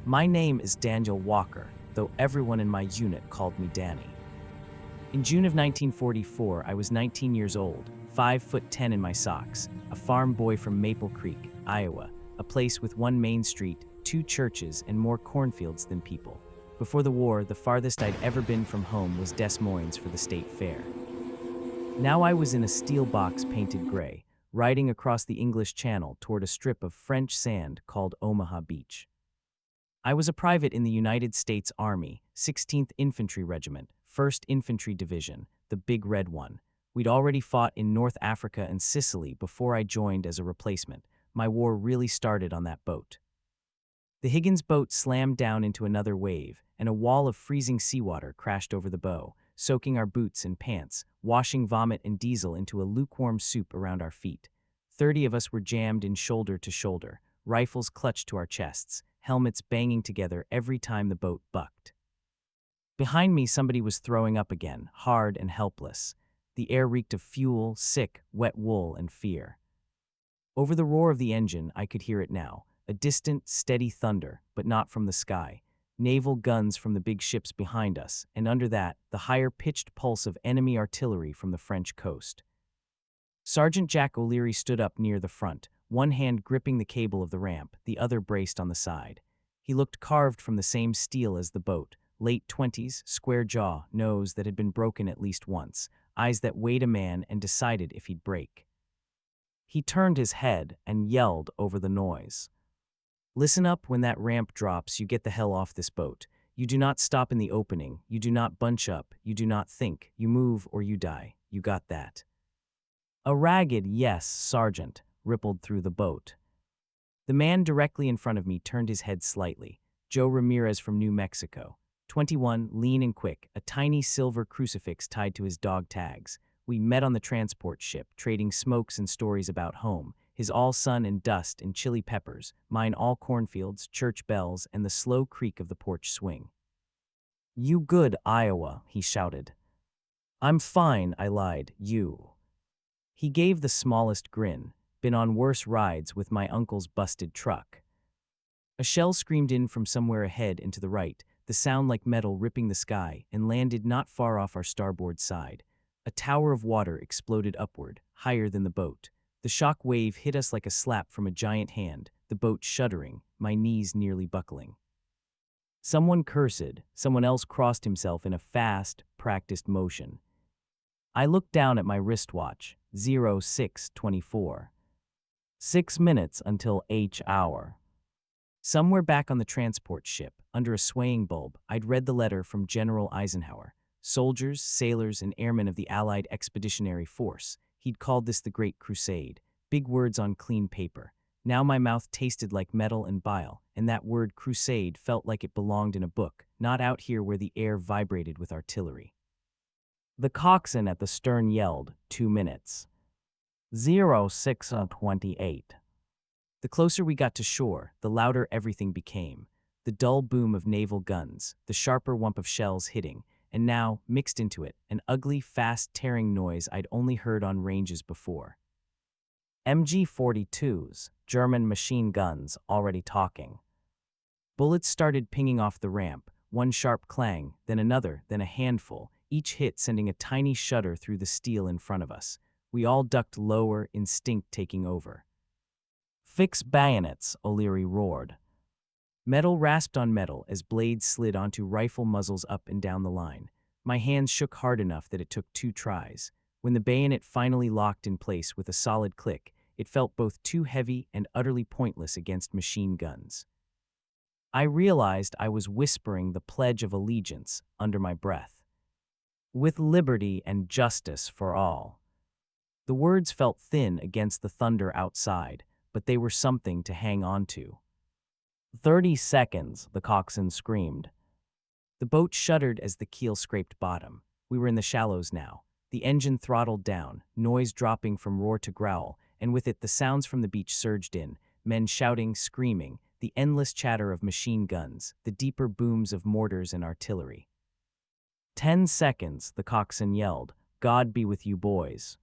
My name is Daniel Walker, though everyone in my unit called me Danny. In June of 1944, I was 19 years old, 5'10" in my socks, a farm boy from Maple Creek, Iowa, a place with one main street, 2 churches, and more cornfields than people. Before the war, the farthest I'd ever been from home was Des Moines for the state fair. Now I was in a steel box painted gray, riding across the English Channel toward a strip of French sand called Omaha Beach. I was a private in the United States Army, 16th Infantry Regiment, 1st Infantry Division, the Big Red One. We'd already fought in North Africa and Sicily before I joined as a replacement. My war really started on that boat. The Higgins boat slammed down into another wave, and a wall of freezing seawater crashed over the bow, soaking our boots and pants, washing vomit and diesel into a lukewarm soup around our feet. 30 of us were jammed in shoulder to shoulder, rifles clutched to our chests, helmets banging together every time the boat bucked. Behind me, somebody was throwing up again, hard and helpless. The air reeked of fuel, sick, wet wool, and fear. Over the roar of the engine, I could hear it now, a distant, steady thunder, but not from the sky. Naval guns from the big ships behind us, and under that, the higher-pitched pulse of enemy artillery from the French coast. Sergeant Jack O'Leary stood up near the front, one hand gripping the cable of the ramp, the other braced on the side. He looked carved from the same steel as the boat, late 20s, square jaw, nose that had been broken at least once, eyes that weighed a man and decided if he'd break. He turned his head and yelled over the noise. "Listen up, when that ramp drops, you get the hell off this boat. You do not stop in the opening, you do not bunch up, you do not think, you move or you die. You got that?" A ragged "Yes, Sergeant," rippled through the boat. The man directly in front of me turned his head slightly. Joe Ramirez from New Mexico. 21, lean and quick, a tiny silver crucifix tied to his dog tags. We met on the transport ship, trading smokes and stories about home, his all sun and dust and chili peppers, mine all cornfields, church bells, and the slow creak of the porch swing. "You good, Iowa," he shouted. "I'm fine," I lied. "You." He gave the smallest grin. "Been on worse rides with my uncle's busted truck." A shell screamed in from somewhere ahead and to the right, the sound like metal ripping the sky, and landed not far off our starboard side. A tower of water exploded upward, higher than the boat. The shock wave hit us like a slap from a giant hand, the boat shuddering, my knees nearly buckling. Someone cursed, someone else crossed himself in a fast, practiced motion. I looked down at my wristwatch, 06:24. 6 minutes until H hour. Somewhere back on the transport ship, under a swaying bulb, I'd read the letter from General Eisenhower. Soldiers, sailors, and airmen of the Allied Expeditionary Force. He'd called this the Great Crusade. Big words on clean paper. Now my mouth tasted like metal and bile, and that word crusade felt like it belonged in a book, not out here where the air vibrated with artillery. The coxswain at the stern yelled, 2 minutes. 06:28. The closer we got to shore, the louder everything became. The dull boom of naval guns, the sharper whump of shells hitting, and now, mixed into it, an ugly, fast, tearing noise I'd only heard on ranges before. MG-42s, German machine guns, already talking. Bullets started pinging off the ramp, one sharp clang, then another, then a handful, each hit sending a tiny shudder through the steel in front of us. We all ducked lower, instinct taking over. "Fix bayonets," O'Leary roared. Metal rasped on metal as blades slid onto rifle muzzles up and down the line. My hands shook hard enough that it took 2 tries. When the bayonet finally locked in place with a solid click, it felt both too heavy and utterly pointless against machine guns. I realized I was whispering the Pledge of Allegiance under my breath. "With liberty and justice for all." The words felt thin against the thunder outside, but they were something to hang on to. 30 seconds, the coxswain screamed. The boat shuddered as the keel scraped bottom. We were in the shallows now. The engine throttled down, noise dropping from roar to growl, and with it the sounds from the beach surged in, men shouting, screaming, the endless chatter of machine guns, the deeper booms of mortars and artillery. 10 seconds, the coxswain yelled. "God be with you boys."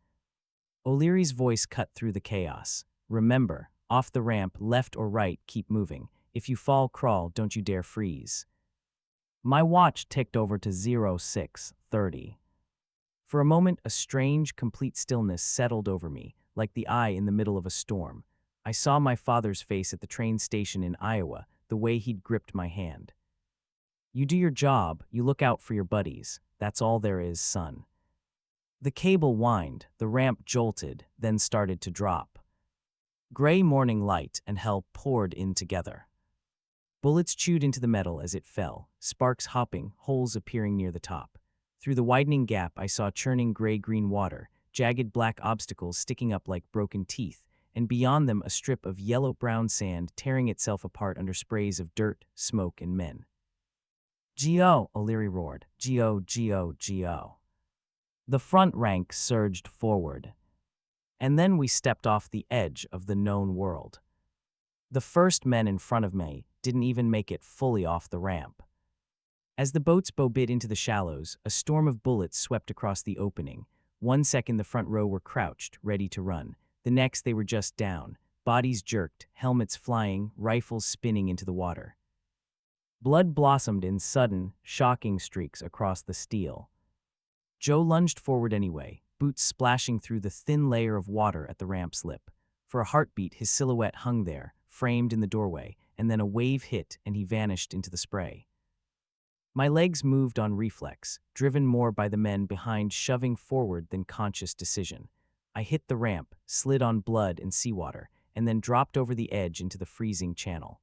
O'Leary's voice cut through the chaos. "Remember, off the ramp, left or right, keep moving. If you fall, crawl, don't you dare freeze. My watch ticked over to 06:30. For a moment, a strange, complete stillness settled over me, like the eye in the middle of a storm. I saw my father's face at the train station in Iowa, the way he'd gripped my hand. You do your job, you look out for your buddies. That's all there is, son. The cable whined, the ramp jolted, then started to drop. Gray morning light and hell poured in together. Bullets chewed into the metal as it fell, sparks hopping, holes appearing near the top. Through the widening gap, I saw churning gray-green water, jagged black obstacles sticking up like broken teeth, and beyond them a strip of yellow-brown sand tearing itself apart under sprays of dirt, smoke, and men. "G.O.!" O'Leary roared. "G.O., G.O., G.O." The front rank surged forward. And then we stepped off the edge of the known world. The first men in front of me didn't even make it fully off the ramp. As the boats bobbled into the shallows, a storm of bullets swept across the opening. 1 second the front row were crouched, ready to run. The next they were just down, bodies jerked, helmets flying, rifles spinning into the water. Blood blossomed in sudden, shocking streaks across the steel. Joe lunged forward anyway, boots splashing through the thin layer of water at the ramp's lip. For a heartbeat, his silhouette hung there, framed in the doorway, and then a wave hit and he vanished into the spray. My legs moved on reflex, driven more by the men behind shoving forward than conscious decision. I hit the ramp, slid on blood and seawater, and then dropped over the edge into the freezing channel.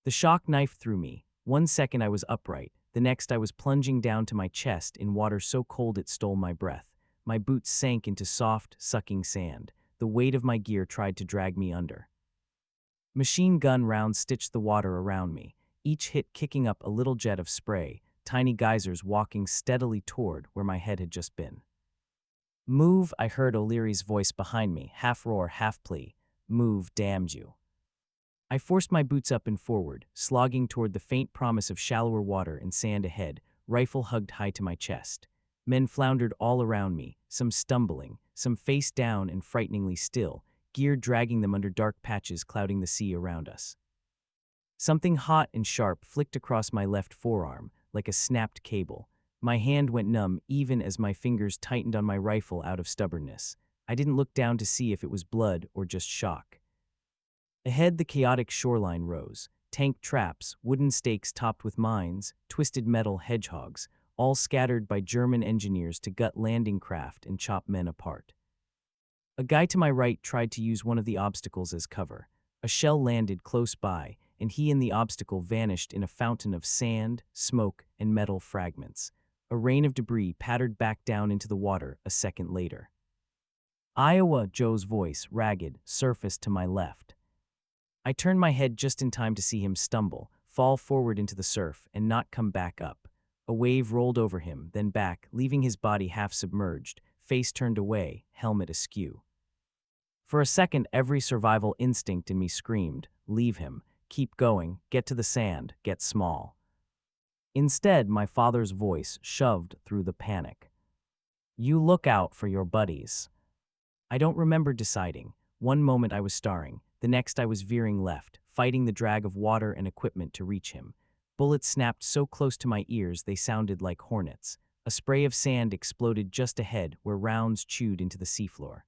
The shock knifed through me. 1 second I was upright, the next I was plunging down to my chest in water so cold it stole my breath. My boots sank into soft, sucking sand. The weight of my gear tried to drag me under. Machine gun rounds stitched the water around me, each hit kicking up a little jet of spray, tiny geysers walking steadily toward where my head had just been. "Move," I heard O'Leary's voice behind me, half roar, half plea. "Move, damned you." I forced my boots up and forward, slogging toward the faint promise of shallower water and sand ahead, rifle hugged high to my chest. Men floundered all around me, some stumbling, some face down and frighteningly still, gear dragging them under dark patches clouding the sea around us. Something hot and sharp flicked across my left forearm, like a snapped cable. My hand went numb even as my fingers tightened on my rifle out of stubbornness. I didn't look down to see if it was blood or just shock. Ahead, the chaotic shoreline rose. Tank traps, wooden stakes topped with mines, twisted metal hedgehogs, all scattered by German engineers to gut landing craft and chop men apart. A guy to my right tried to use one of the obstacles as cover. A shell landed close by, and he and the obstacle vanished in a fountain of sand, smoke, and metal fragments. A rain of debris pattered back down into the water a second later. "Iowa," Joe's voice, ragged, surfaced to my left. I turned my head just in time to see him stumble, fall forward into the surf, and not come back up. A wave rolled over him, then back, leaving his body half submerged, face turned away, helmet askew. For a second, every survival instinct in me screamed, "Leave him, keep going, get to the sand, get small." Instead, my father's voice shoved through the panic. "You look out for your buddies." I don't remember deciding. One moment I was starring, the next I was veering left, fighting the drag of water and equipment to reach him. Bullets snapped so close to my ears they sounded like hornets. A spray of sand exploded just ahead where rounds chewed into the seafloor.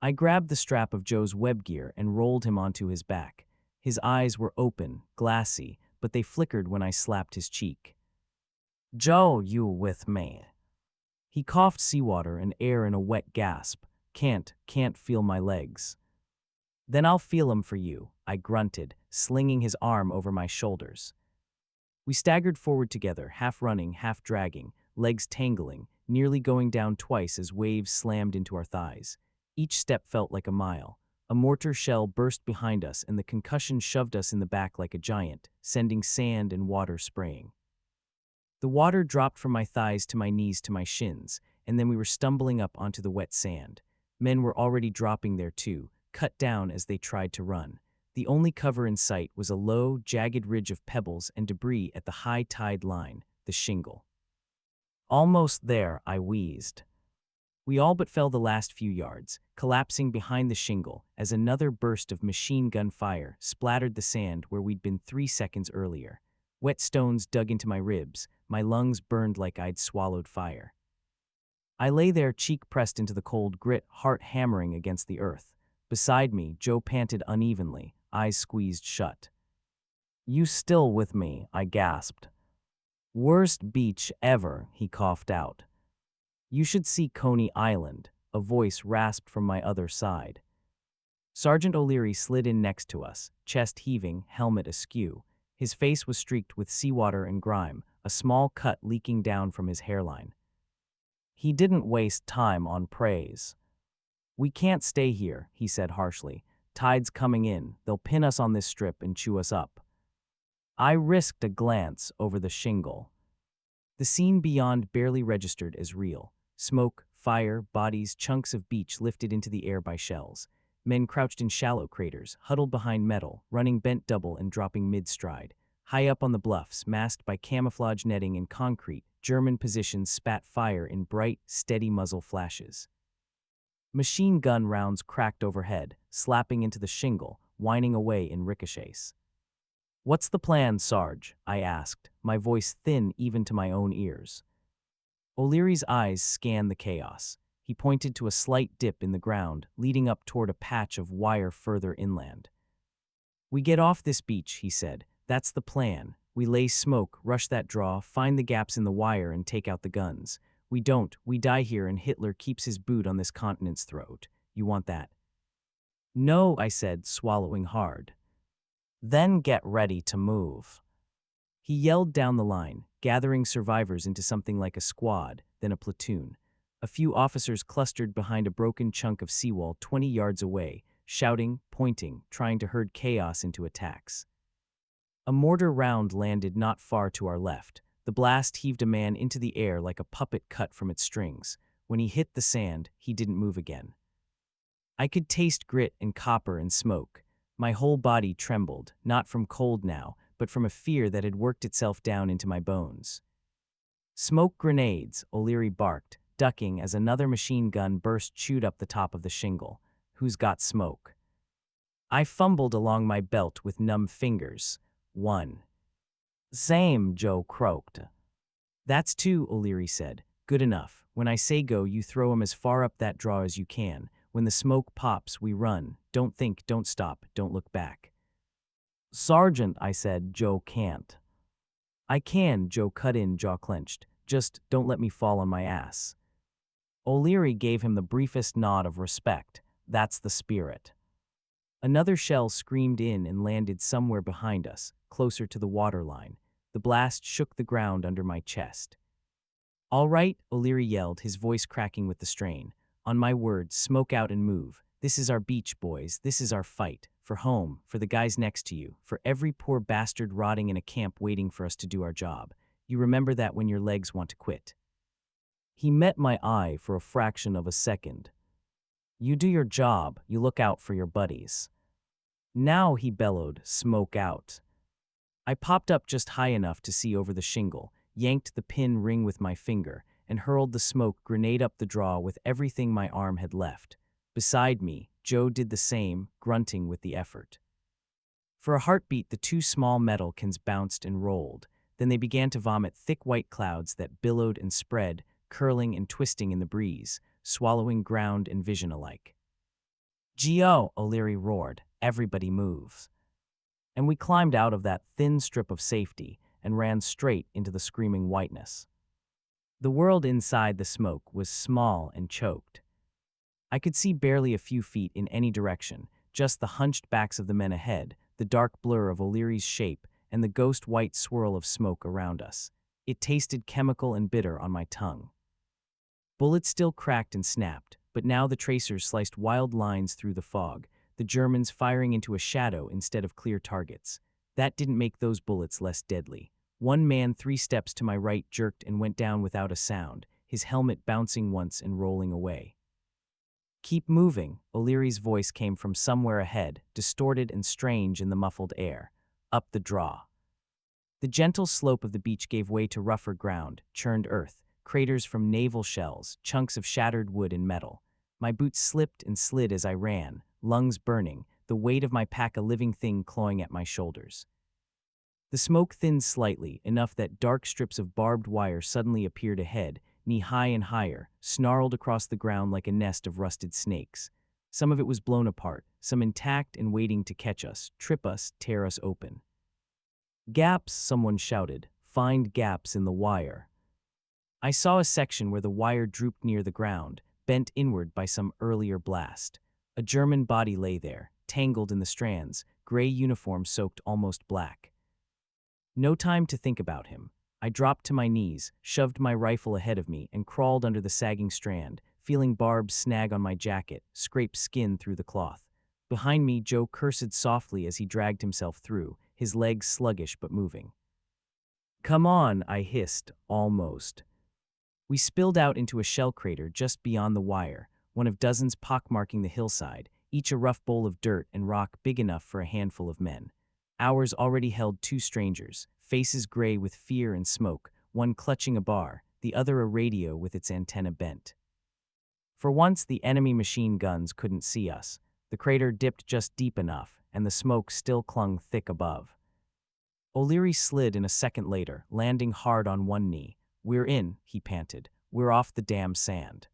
I grabbed the strap of Joe's web gear and rolled him onto his back. His eyes were open, glassy, but they flickered when I slapped his cheek. "Joe, you with me?" He coughed seawater and air in a wet gasp. Can't feel my legs." "Then I'll feel 'em for you," I grunted, slinging his arm over my shoulders. We staggered forward together, half running, half dragging, legs tangling, nearly going down twice as waves slammed into our thighs. Each step felt like a mile. A mortar shell burst behind us and the concussion shoved us in the back like a giant, sending sand and water spraying. The water dropped from my thighs to my knees to my shins, and then we were stumbling up onto the wet sand. Men were already dropping there too, cut down as they tried to run. The only cover in sight was a low, jagged ridge of pebbles and debris at the high tide line, the shingle. "Almost there," I wheezed. We all but fell the last few yards, collapsing behind the shingle as another burst of machine gun fire splattered the sand where we'd been 3 seconds earlier. Wet stones dug into my ribs, my lungs burned like I'd swallowed fire. I lay there, cheek pressed into the cold grit, heart hammering against the earth. Beside me, Joe panted unevenly, eyes squeezed shut. "You still with me?" I gasped. "Worst beach ever," he coughed out. "You should see Coney Island," a voice rasped from my other side. Sergeant O'Leary slid in next to us, chest heaving, helmet askew. His face was streaked with seawater and grime, a small cut leaking down from his hairline. He didn't waste time on praise. "We can't stay here," he said harshly. "Tide's coming in. They'll pin us on this strip and chew us up." I risked a glance over the shingle. The scene beyond barely registered as real. Smoke, fire, bodies, chunks of beach lifted into the air by shells. Men crouched in shallow craters, huddled behind metal, running bent double and dropping mid-stride. High up on the bluffs, masked by camouflage netting and concrete, German positions spat fire in bright, steady muzzle flashes. Machine gun rounds cracked overhead, slapping into the shingle, whining away in ricochets. "What's the plan, Sarge?" I asked, my voice thin even to my own ears. O'Leary's eyes scanned the chaos. He pointed to a slight dip in the ground, leading up toward a patch of wire further inland. "We get off this beach," he said. "That's the plan. We lay smoke, rush that draw, find the gaps in the wire and take out the guns. We don't, we die here and Hitler keeps his boot on this continent's throat. You want that?" "No," I said, swallowing hard. "Then get ready to move." He yelled down the line, gathering survivors into something like a squad, then a platoon. A few officers clustered behind a broken chunk of seawall 20 yards away, shouting, pointing, trying to herd chaos into attacks. A mortar round landed not far to our left. The blast heaved a man into the air like a puppet cut from its strings. When he hit the sand, he didn't move again. I could taste grit and copper and smoke. My whole body trembled, not from cold now, but from a fear that had worked itself down into my bones. "Smoke grenades," O'Leary barked, ducking as another machine gun burst chewed up the top of the shingle. "Who's got smoke?" I fumbled along my belt with numb fingers. "One." "Same," Joe croaked. "That's two," O'Leary said. "Good enough. When I say go, you throw 'em as far up that draw as you can. When the smoke pops, we run. Don't think, don't stop, don't look back." "Sergeant," I said, "Joe can't." "I can," Joe cut in, jaw clenched. "Just don't let me fall on my ass." O'Leary gave him the briefest nod of respect. "That's the spirit." Another shell screamed in and landed somewhere behind us, closer to the waterline. The blast shook the ground under my chest. "All right," O'Leary yelled, his voice cracking with the strain. "On my word, smoke out and move. This is our beach, boys. This is our fight. For home, for the guys next to you, for every poor bastard rotting in a camp waiting for us to do our job. You remember that when your legs want to quit." He met my eye for a fraction of a second. "You do your job, you look out for your buddies." "Now," he bellowed, "smoke out." I popped up just high enough to see over the shingle, yanked the pin ring with my finger, and hurled the smoke grenade up the draw with everything my arm had left. Beside me, Joe did the same, grunting with the effort. For a heartbeat, the two small metal cans bounced and rolled. Then they began to vomit thick white clouds that billowed and spread, curling and twisting in the breeze, swallowing ground and vision alike. "G.O., O'Leary roared, "everybody move." And we climbed out of that thin strip of safety and ran straight into the screaming whiteness. The world inside the smoke was small and choked. I could see barely a few feet in any direction, just the hunched backs of the men ahead, the dark blur of O'Leary's shape, and the ghost-white swirl of smoke around us. It tasted chemical and bitter on my tongue. Bullets still cracked and snapped, but now the tracers sliced wild lines through the fog, the Germans firing into a shadow instead of clear targets. That didn't make those bullets less deadly. One man 3 steps to my right jerked and went down without a sound, his helmet bouncing once and rolling away. "Keep moving," O'Leary's voice came from somewhere ahead, distorted and strange in the muffled air. Up the draw. The gentle slope of the beach gave way to rougher ground, churned earth, craters from naval shells, chunks of shattered wood and metal. My boots slipped and slid as I ran, lungs burning, the weight of my pack a living thing clawing at my shoulders. The smoke thinned slightly, enough that dark strips of barbed wire suddenly appeared ahead, knee-high and higher, snarled across the ground like a nest of rusted snakes. Some of it was blown apart, some intact and waiting to catch us, trip us, tear us open. "Gaps," someone shouted. "Find gaps in the wire." I saw a section where the wire drooped near the ground, bent inward by some earlier blast. A German body lay there, tangled in the strands, gray uniform soaked almost black. No time to think about him. I dropped to my knees, shoved my rifle ahead of me, and crawled under the sagging strand, feeling barbs snag on my jacket, scrape skin through the cloth. Behind me, Joe cursed softly as he dragged himself through, his legs sluggish but moving. "Come on," I hissed, almost. We spilled out into a shell crater just beyond the wire, one of dozens pockmarking the hillside, each a rough bowl of dirt and rock big enough for a handful of men. Ours already held two strangers, faces gray with fear and smoke, one clutching a bar, the other a radio with its antenna bent. For once, the enemy machine guns couldn't see us. The crater dipped just deep enough, and the smoke still clung thick above. O'Leary slid in a second later, landing hard on one knee. "We're in," he panted. "We're off the damn sand."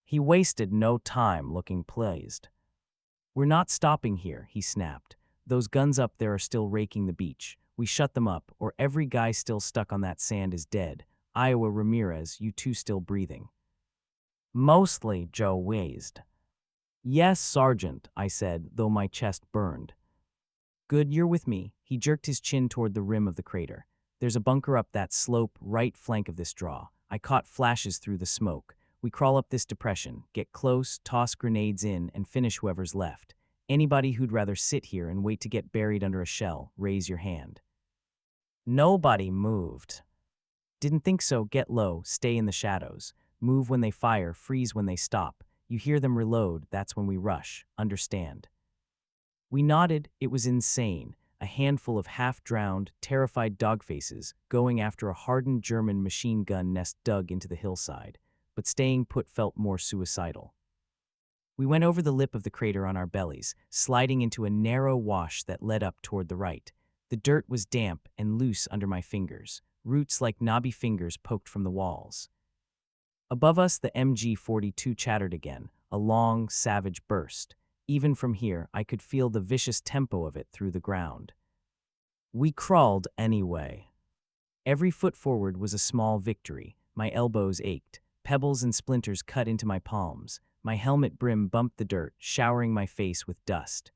He wasted no time looking pleased. "We're not stopping here," he snapped. "Those guns up there are still raking the beach. We shut them up, or every guy still stuck on that sand is dead. Iowa Ramirez, you two still breathing?" "Mostly," Joe wheezed. "Yes, Sergeant," I said, though my chest burned. "Good, you're with me." He jerked his chin toward the rim of the crater. "There's a bunker up that slope, right flank of this draw. I caught flashes through the smoke. We crawl up this depression, get close, toss grenades in, and finish whoever's left. Anybody who'd rather sit here and wait to get buried under a shell, raise your hand." Nobody moved. "Didn't think so. Get low, stay in the shadows. Move when they fire, freeze when they stop. You hear them reload, that's when we rush. Understand?" We nodded. It was insane. A handful of half-drowned, terrified dogfaces going after a hardened German machine gun nest dug into the hillside. But staying put felt more suicidal. We went over the lip of the crater on our bellies, sliding into a narrow wash that led up toward the right. The dirt was damp and loose under my fingers, roots like knobby fingers poked from the walls. Above us, the MG-42 chattered again, a long, savage burst. Even from here, I could feel the vicious tempo of it through the ground. We crawled anyway. Every foot forward was a small victory. My elbows ached. Pebbles and splinters cut into my palms. My helmet brim bumped the dirt, showering my face with dust.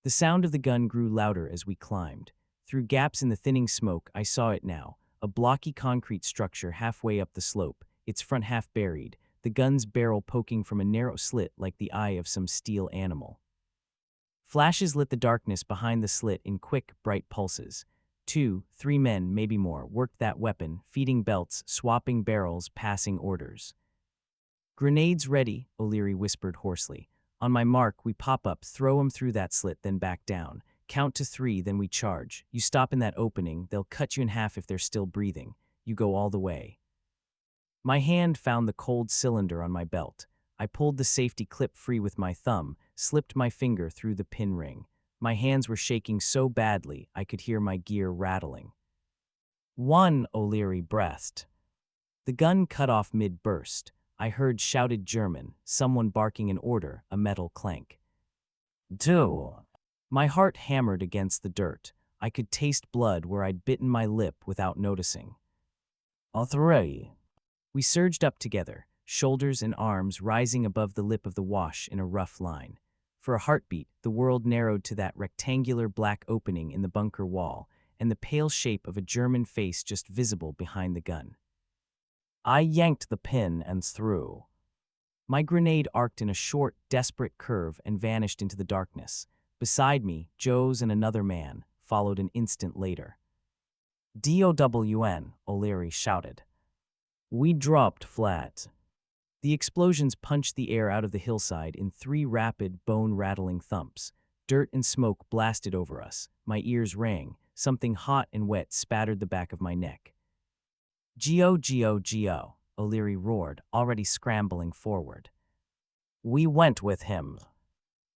The sound of the gun grew louder as we climbed. Through gaps in the thinning smoke, I saw it now, a blocky concrete structure halfway up the slope, its front half buried, the gun's barrel poking from a narrow slit like the eye of some steel animal. Flashes lit the darkness behind the slit in quick, bright pulses. 2, 3 men, maybe more, worked that weapon, feeding belts, swapping barrels, passing orders. "Grenades ready," O'Leary whispered hoarsely. "On my mark, we pop up, throw 'em through that slit, then back down. Count to 3, then we charge. You stop in that opening, they'll cut you in half if they're still breathing. You go all the way." My hand found the cold cylinder on my belt. I pulled the safety clip free with my thumb, slipped my finger through the pin ring. My hands were shaking so badly I could hear my gear rattling. "One," O'Leary breathed. The gun cut off mid-burst. I heard shouted German, someone barking an order, a metal clank. "2." My heart hammered against the dirt. I could taste blood where I'd bitten my lip without noticing. "3." We surged up together, shoulders and arms rising above the lip of the wash in a rough line. For a heartbeat, the world narrowed to that rectangular black opening in the bunker wall, and the pale shape of a German face just visible behind the gun. I yanked the pin and threw. My grenade arced in a short, desperate curve and vanished into the darkness. Beside me, Joe's and another man followed an instant later. "DOWN," O'Leary shouted. We dropped flat. The explosions punched the air out of the hillside in 3 rapid, bone-rattling thumps. Dirt and smoke blasted over us. My ears rang. Something hot and wet spattered the back of my neck. Geo, Geo, Geo, O'Leary roared, already scrambling forward. We went with him.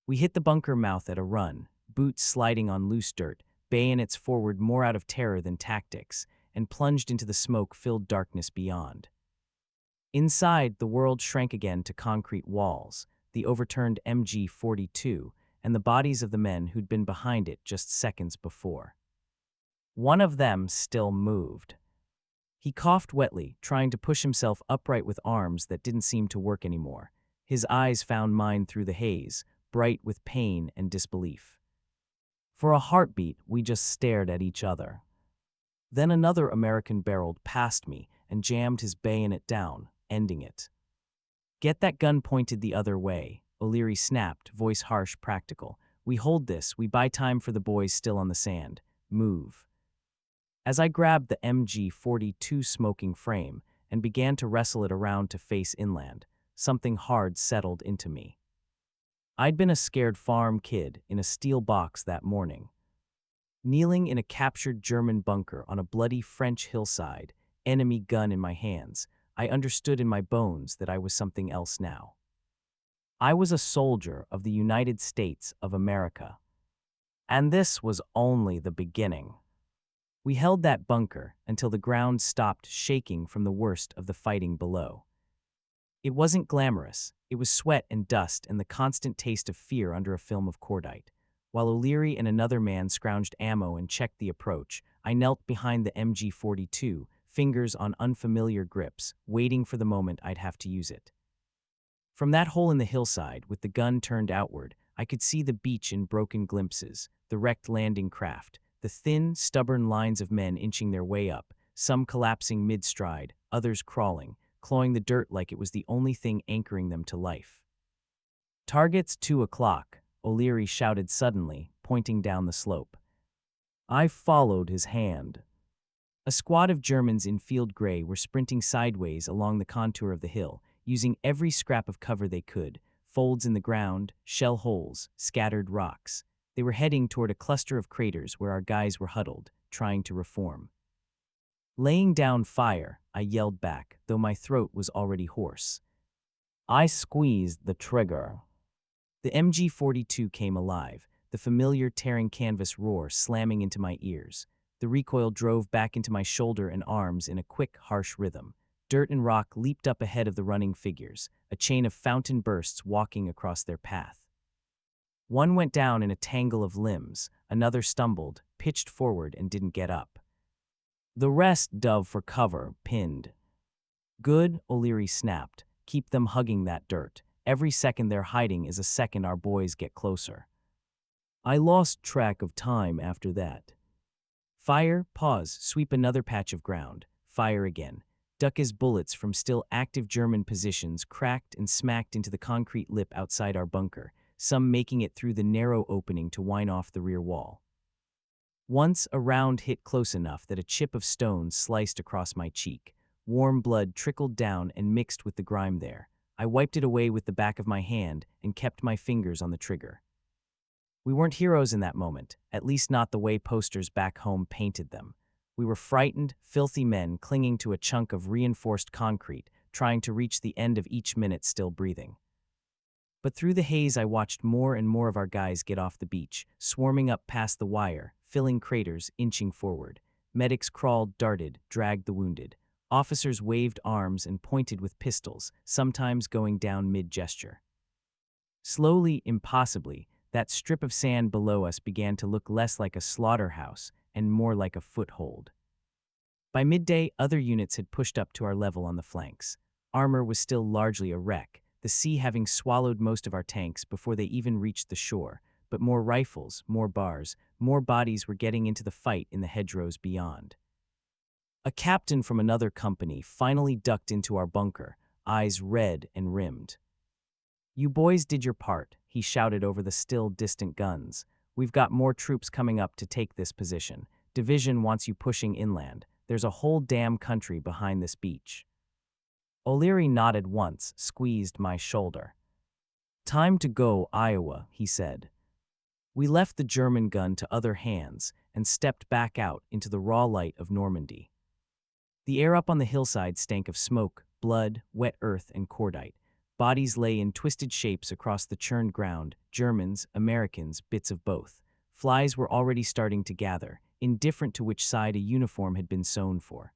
We hit the bunker mouth at a run, boots sliding on loose dirt, bayonets forward more out of terror than tactics, and plunged into the smoke-filled darkness beyond. Inside, the world shrank again to concrete walls, the overturned MG-42, and the bodies of the men who'd been behind it just seconds before. One of them still moved. He coughed wetly, trying to push himself upright with arms that didn't seem to work anymore. His eyes found mine through the haze, bright with pain and disbelief. For a heartbeat, we just stared at each other. Then another American barreled past me and jammed his bayonet down, ending it. Get that gun pointed the other way, O'Leary snapped, voice harsh, practical. We hold this, we buy time for the boys still on the sand. Move. As I grabbed the MG-42 smoking frame and began to wrestle it around to face inland, something hard settled into me. I'd been a scared farm kid in a steel box that morning. Kneeling in a captured German bunker on a bloody French hillside, enemy gun in my hands, I understood in my bones that I was something else now. I was a soldier of the United States of America. And this was only the beginning. We held that bunker until the ground stopped shaking from the worst of the fighting below. It wasn't glamorous. It was sweat and dust and the constant taste of fear under a film of cordite. While O'Leary and another man scrounged ammo and checked the approach, I knelt behind the MG-42, fingers on unfamiliar grips, waiting for the moment I'd have to use it. From that hole in the hillside, with the gun turned outward, I could see the beach in broken glimpses, the wrecked landing craft, the thin, stubborn lines of men inching their way up, some collapsing mid-stride, others crawling, clawing the dirt like it was the only thing anchoring them to life. Target's 2 o'clock, O'Leary shouted suddenly, pointing down the slope. I followed his hand. A squad of Germans in field gray were sprinting sideways along the contour of the hill, using every scrap of cover they could, folds in the ground, shell holes, scattered rocks. They were heading toward a cluster of craters where our guys were huddled, trying to reform. Laying down fire, I yelled back, though my throat was already hoarse. I squeezed the trigger. The MG-42 came alive, the familiar tearing canvas roar slamming into my ears. The recoil drove back into my shoulder and arms in a quick, harsh rhythm. Dirt and rock leaped up ahead of the running figures, a chain of fountain bursts walking across their path. One went down in a tangle of limbs, another stumbled, pitched forward and didn't get up. The rest dove for cover, pinned. Good, O'Leary snapped. Keep them hugging that dirt. Every second they're hiding is a second our boys get closer. I lost track of time after that. Fire, pause, sweep another patch of ground. Fire again. Duck as bullets from still active German positions cracked and smacked into the concrete lip outside our bunker, some making it through the narrow opening to whine off the rear wall. Once a round hit close enough that a chip of stone sliced across my cheek. Warm blood trickled down and mixed with the grime there. I wiped it away with the back of my hand and kept my fingers on the trigger. We weren't heroes in that moment, at least not the way posters back home painted them. We were frightened, filthy men clinging to a chunk of reinforced concrete, trying to reach the end of each minute still breathing. But through the haze I watched more and more of our guys get off the beach, swarming up past the wire, filling craters, inching forward. Medics crawled, darted, dragged the wounded. Officers waved arms and pointed with pistols, sometimes going down mid-gesture. Slowly, impossibly, that strip of sand below us began to look less like a slaughterhouse and more like a foothold. By midday, other units had pushed up to our level on the flanks. Armor was still largely a wreck, the sea having swallowed most of our tanks before they even reached the shore, but more rifles, more bars, more bodies were getting into the fight in the hedgerows beyond. A captain from another company finally ducked into our bunker, eyes red and rimmed. "You boys did your part," he shouted over the still distant guns. "We've got more troops coming up to take this position. Division wants you pushing inland. There's a whole damn country behind this beach." O'Leary nodded once, squeezed my shoulder. "Time to go, Iowa," he said. We left the German gun to other hands and stepped back out into the raw light of Normandy. The air up on the hillside stank of smoke, blood, wet earth, and cordite. Bodies lay in twisted shapes across the churned ground, Germans, Americans, bits of both. Flies were already starting to gather, indifferent to which side a uniform had been sewn for.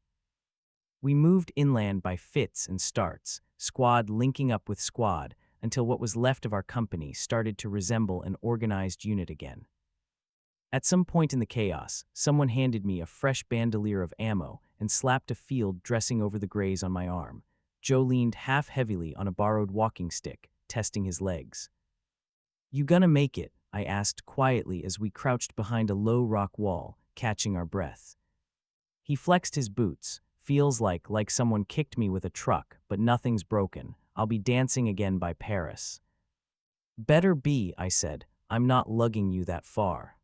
We moved inland by fits and starts, squad linking up with squad, until what was left of our company started to resemble an organized unit again. At some point in the chaos, someone handed me a fresh bandolier of ammo and slapped a field dressing over the graze on my arm. Joe leaned half heavily on a borrowed walking stick, testing his legs. "You gonna make it?" I asked quietly as we crouched behind a low rock wall, catching our breath. He flexed his boots. "Feels like someone kicked me with a truck, but nothing's broken. I'll be dancing again by Paris." "Better be," I said. "I'm not lugging you that far."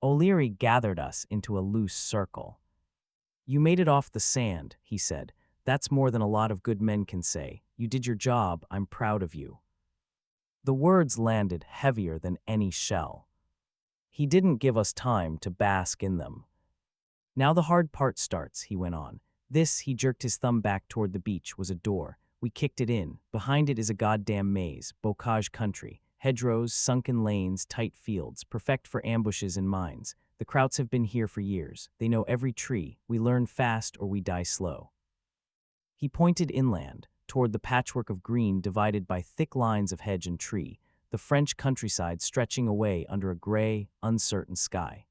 O'Leary gathered us into a loose circle. "You made it off the sand," he said. "That's more than a lot of good men can say. You did your job. I'm proud of you." The words landed heavier than any shell. He didn't give us time to bask in them. "Now the hard part starts," he went on. This, he jerked his thumb back toward the beach, was a door. We kicked it in. Behind it is a goddamn maze, bocage country. Hedgerows, sunken lanes, tight fields, perfect for ambushes and mines. The Krauts have been here for years. They know every tree. We learn fast or we die slow. He pointed inland, toward the patchwork of green divided by thick lines of hedge and tree, the French countryside stretching away under a gray, uncertain sky.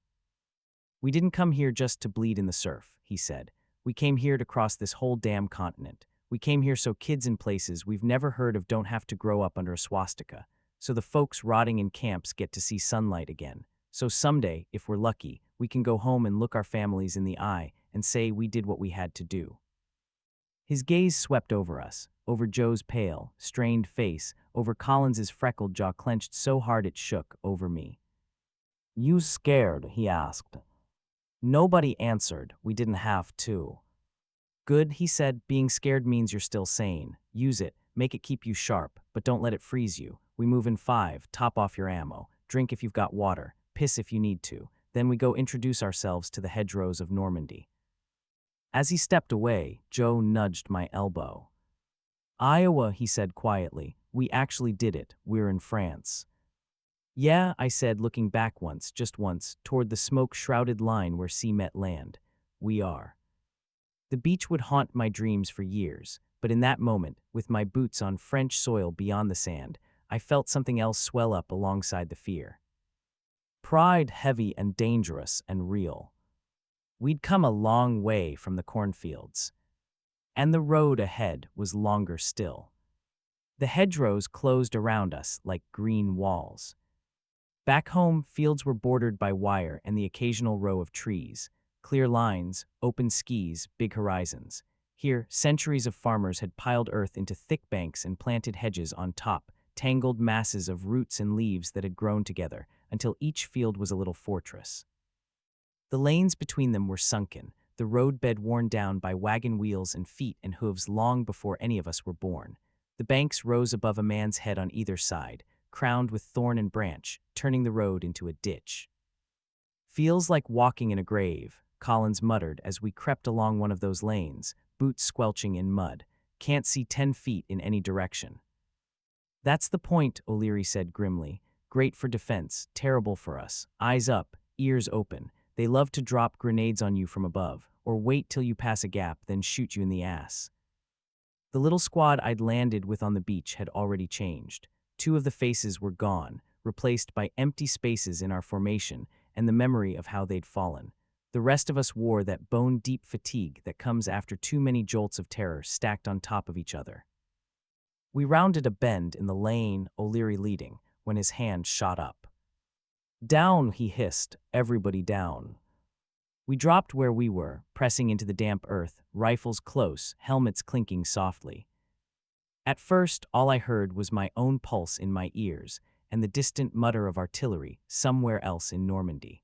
"We didn't come here just to bleed in the surf," he said. "We came here to cross this whole damn continent. We came here so kids in places we've never heard of don't have to grow up under a swastika. So the folks rotting in camps get to see sunlight again. So someday, if we're lucky, we can go home and look our families in the eye and say we did what we had to do." His gaze swept over us, over Joe's pale, strained face, over Collins's freckled jaw clenched so hard it shook, over me. "You scared?" he asked. Nobody answered. We didn't have to. "Good," he said. "Being scared means you're still sane. Use it. Make it keep you sharp, but don't let it freeze you. We move in 5. Top off your ammo. Drink if you've got water. Piss if you need to. Then we go introduce ourselves to the hedgerows of Normandy." As he stepped away, Joe nudged my elbow. "Iowa," he said quietly. "We actually did it. We're in France." "Yeah," I said, looking back once, just once, toward the smoke-shrouded line where sea met land. "We are." The beach would haunt my dreams for years, but in that moment, with my boots on French soil beyond the sand, I felt something else swell up alongside the fear. Pride, heavy and dangerous and real. We'd come a long way from the cornfields, and the road ahead was longer still. The hedgerows closed around us like green walls. Back home, fields were bordered by wire and the occasional row of trees. Clear lines, open skis, big horizons. Here, centuries of farmers had piled earth into thick banks and planted hedges on top, tangled masses of roots and leaves that had grown together, until each field was a little fortress. The lanes between them were sunken, the roadbed worn down by wagon wheels and feet and hooves long before any of us were born. The banks rose above a man's head on either side, crowned with thorn and branch, turning the road into a ditch. "Feels like walking in a grave," Collins muttered as we crept along one of those lanes, boots squelching in mud. "Can't see 10 feet in any direction." "That's the point," O'Leary said grimly. "Great for defense, terrible for us. Eyes up, ears open. They love to drop grenades on you from above, or wait till you pass a gap, then shoot you in the ass." The little squad I'd landed with on the beach had already changed. 2 of the faces were gone, replaced by empty spaces in our formation and the memory of how they'd fallen. The rest of us wore that bone-deep fatigue that comes after too many jolts of terror stacked on top of each other. We rounded a bend in the lane, O'Leary leading, when his hand shot up. "Down," he hissed, "everybody down." We dropped where we were, pressing into the damp earth, rifles close, helmets clinking softly. At first, all I heard was my own pulse in my ears and the distant mutter of artillery somewhere else in Normandy.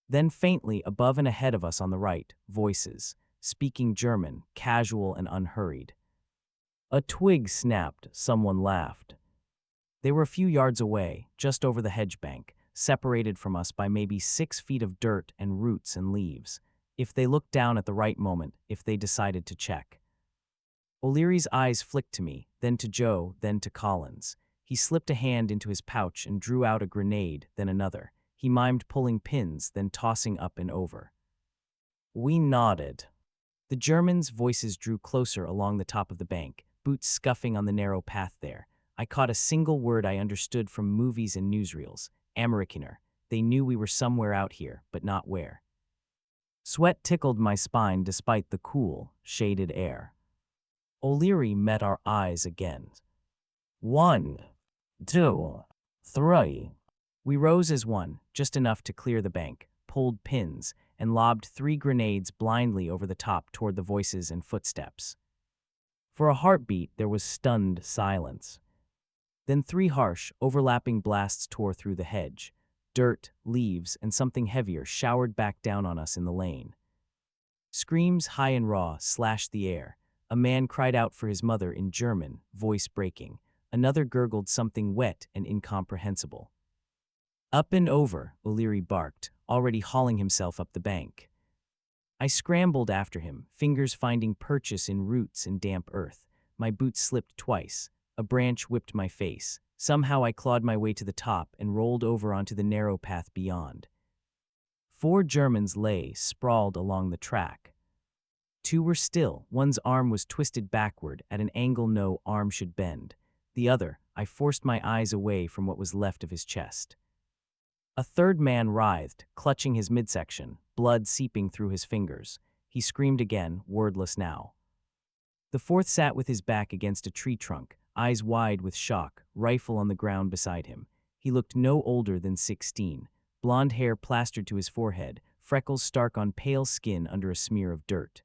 Then faintly above and ahead of us on the right, voices, speaking German, casual and unhurried. A twig snapped, someone laughed. They were a few yards away, just over the hedge bank, separated from us by maybe 6 feet of dirt and roots and leaves. If they looked down at the right moment, if they decided to check. O'Leary's eyes flicked to me, then to Joe, then to Collins. He slipped a hand into his pouch and drew out a grenade, then another. He mimed pulling pins, then tossing up and over. We nodded. The Germans' voices drew closer along the top of the bank, boots scuffing on the narrow path there. I caught a single word I understood from movies and newsreels. Amerikaner. They knew we were somewhere out here, but not where. Sweat tickled my spine despite the cool, shaded air. O'Leary met our eyes again. 1, 2, 3. We rose as one, just enough to clear the bank, pulled pins, and lobbed 3 grenades blindly over the top toward the voices and footsteps. For a heartbeat, there was stunned silence. Then 3 harsh, overlapping blasts tore through the hedge. Dirt, leaves, and something heavier showered back down on us in the lane. Screams high and raw slashed the air. A man cried out for his mother in German, voice breaking. Another gurgled something wet and incomprehensible. Up and over, O'Leary barked, already hauling himself up the bank. I scrambled after him, fingers finding purchase in roots and damp earth. My boots slipped twice. A branch whipped my face. Somehow I clawed my way to the top and rolled over onto the narrow path beyond. 4 Germans lay, sprawled along the track. 2 were still. One's arm was twisted backward at an angle no arm should bend. The other, I forced my eyes away from what was left of his chest. A 3rd man writhed, clutching his midsection, blood seeping through his fingers. He screamed again, wordless now. The 4th sat with his back against a tree trunk, eyes wide with shock, rifle on the ground beside him. He looked no older than 16, blonde hair plastered to his forehead, freckles stark on pale skin under a smear of dirt.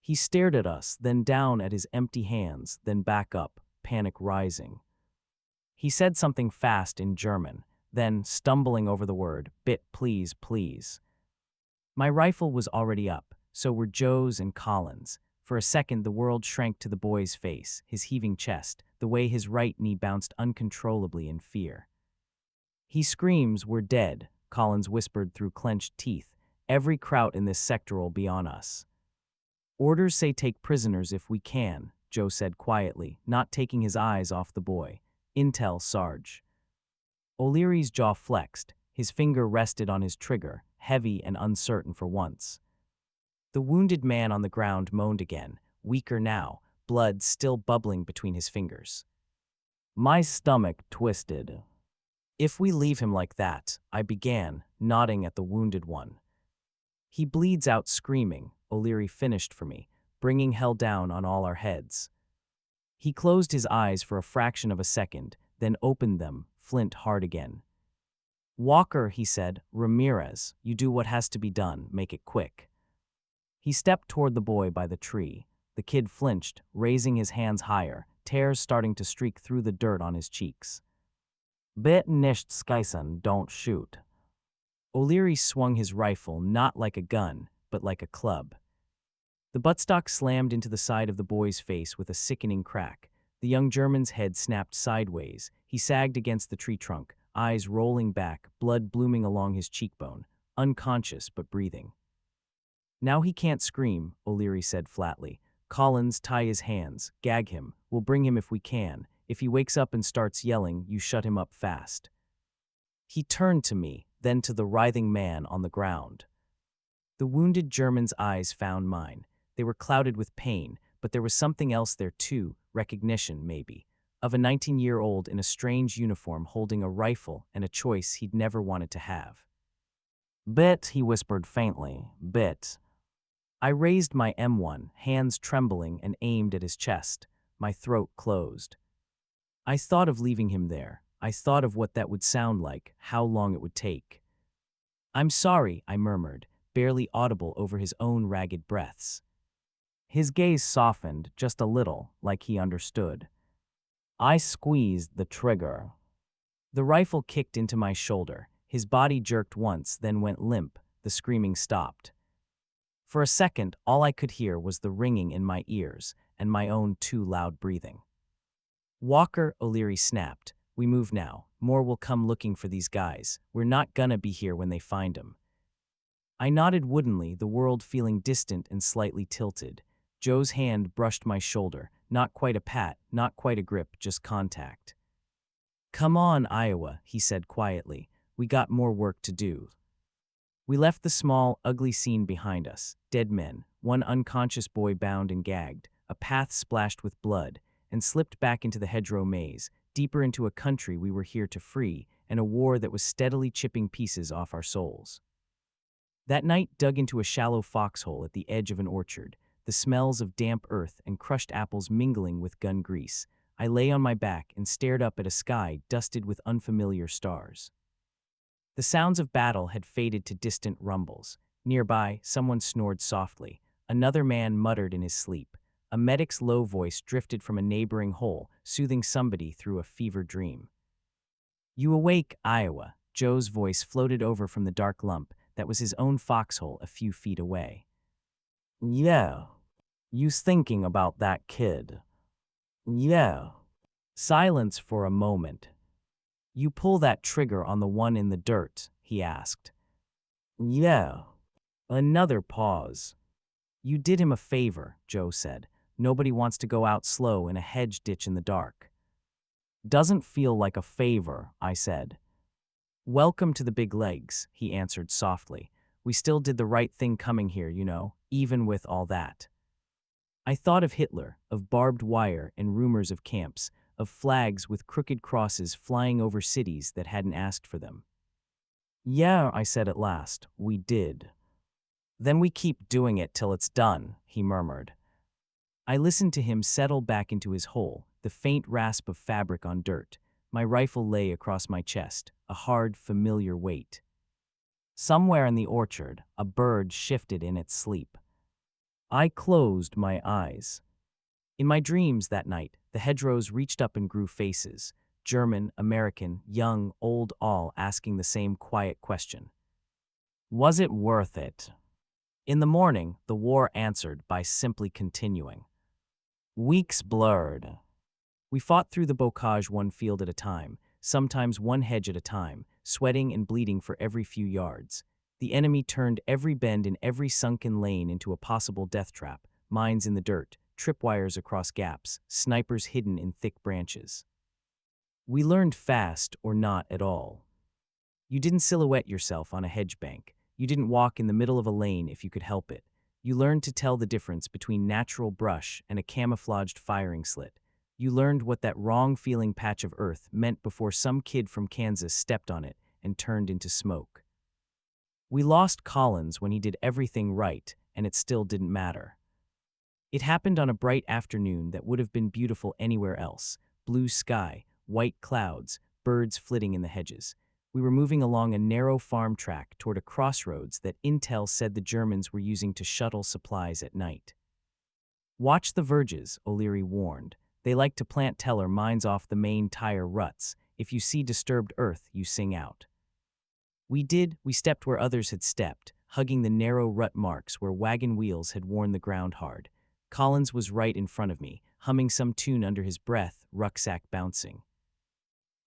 He stared at us, then down at his empty hands, then back up, panic rising. He said something fast in German, then, stumbling over the word, bit please, please. My rifle was already up, so were Joe's and Collins'. For a second, the world shrank to the boy's face, his heaving chest, the way his right knee bounced uncontrollably in fear. He screams, we're dead, Collins whispered through clenched teeth. Every Kraut in this sector'll be on us. Orders say take prisoners if we can, Joe said quietly, not taking his eyes off the boy. Intel, Sarge. O'Leary's jaw flexed. His finger rested on his trigger, heavy and uncertain for once. The wounded man on the ground moaned again, weaker now, blood still bubbling between his fingers. My stomach twisted. If we leave him like that, I began, nodding at the wounded one. He bleeds out screaming, O'Leary finished for me, bringing hell down on all our heads. He closed his eyes for a fraction of a second, then opened them, flint hard again. Walker, he said, Ramirez, you do what has to be done, make it quick. He stepped toward the boy by the tree. The kid flinched, raising his hands higher, tears starting to streak through the dirt on his cheeks. Bit nicht skisen, don't shoot. O'Leary swung his rifle not like a gun, but like a club. The buttstock slammed into the side of the boy's face with a sickening crack. The young German's head snapped sideways. He sagged against the tree trunk, eyes rolling back, blood blooming along his cheekbone, unconscious but breathing. Now he can't scream, O'Leary said flatly. Collins, tie his hands, gag him. We'll bring him if we can. If he wakes up and starts yelling, you shut him up fast. He turned to me, then to the writhing man on the ground. The wounded German's eyes found mine. They were clouded with pain, but there was something else there too, recognition maybe, of a 19-year-old in a strange uniform holding a rifle and a choice he'd never wanted to have. Bit, he whispered faintly, bit. I raised my M1, hands trembling, and aimed at his chest. My throat closed. I thought of leaving him there. I thought of what that would sound like, how long it would take. I'm sorry, I murmured, barely audible over his own ragged breaths. His gaze softened, just a little, like he understood. I squeezed the trigger. The rifle kicked into my shoulder. His body jerked once, then went limp. The screaming stopped. For a second, all I could hear was the ringing in my ears and my own too loud breathing. Walker, O'Leary snapped. We move now. More will come looking for these guys. We're not gonna be here when they find 'em. I nodded woodenly, the world feeling distant and slightly tilted. Joe's hand brushed my shoulder, not quite a pat, not quite a grip, just contact. "Come on, Iowa," he said quietly. "We got more work to do." We left the small, ugly scene behind us. Dead men, one unconscious boy bound and gagged, a path splashed with blood, and slipped back into the hedgerow maze, deeper into a country we were here to free, and a war that was steadily chipping pieces off our souls. That night dug into a shallow foxhole at the edge of an orchard, the smells of damp earth and crushed apples mingling with gun grease. I lay on my back and stared up at a sky dusted with unfamiliar stars. The sounds of battle had faded to distant rumbles. Nearby, someone snored softly. Another man muttered in his sleep. A medic's low voice drifted from a neighboring hole, soothing somebody through a fever dream. "You awake, Iowa?" Joe's voice floated over from the dark lump that was his own foxhole a few feet away. "Yeah. You's thinking about that kid?" "Yeah." Silence for a moment. "You pull that trigger on the one in the dirt?" he asked. "Yeah." Another pause. "You did him a favor," Joe said. "Nobody wants to go out slow in a hedge ditch in the dark." "Doesn't feel like a favor," I said. "Welcome to the big legs," he answered softly. "We still did the right thing coming here, even with all that." I thought of Hitler, of barbed wire and rumors of camps, of flags with crooked crosses flying over cities that hadn't asked for them. "Yeah," I said at last, "we did." "Then we keep doing it till it's done," he murmured. I listened to him settle back into his hole, the faint rasp of fabric on dirt. My rifle lay across my chest, a hard, familiar weight. Somewhere in the orchard, a bird shifted in its sleep. I closed my eyes. In my dreams that night, the hedgerows reached up and grew faces. German, American, young, old, all asking the same quiet question. Was it worth it? In the morning, the war answered by simply continuing. Weeks blurred. We fought through the bocage one field at a time, sometimes one hedge at a time, sweating and bleeding for every few yards. The enemy turned every bend in every sunken lane into a possible death trap, mines in the dirt, tripwires across gaps, snipers hidden in thick branches. We learned fast or not at all. You didn't silhouette yourself on a hedge bank. You didn't walk in the middle of a lane if you could help it. You learned to tell the difference between natural brush and a camouflaged firing slit. You learned what that wrong-feeling patch of earth meant before some kid from Kansas stepped on it and turned into smoke. We lost Collins when he did everything right, and it still didn't matter. It happened on a bright afternoon that would have been beautiful anywhere else. Blue sky, white clouds, birds flitting in the hedges. We were moving along a narrow farm track toward a crossroads that intel said the Germans were using to shuttle supplies at night. "Watch the verges," O'Leary warned. "They like to plant teller mines off the main tire ruts. If you see disturbed earth, you sing out." We did. We stepped where others had stepped, hugging the narrow rut marks where wagon wheels had worn the ground hard. Collins was right in front of me, humming some tune under his breath, rucksack bouncing.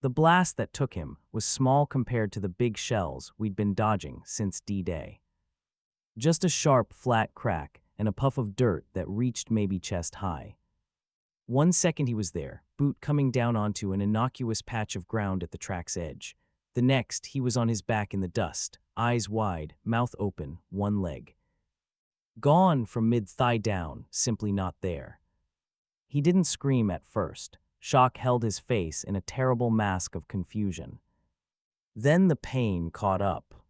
The blast that took him was small compared to the big shells we'd been dodging since D-Day. Just a sharp, flat crack and a puff of dirt that reached maybe chest high. 1 second he was there, boot coming down onto an innocuous patch of ground at the track's edge. The next, he was on his back in the dust, eyes wide, mouth open, one leg. Gone from mid-thigh down, simply not there. He didn't scream at first. Shock held his face in a terrible mask of confusion. Then the pain caught up.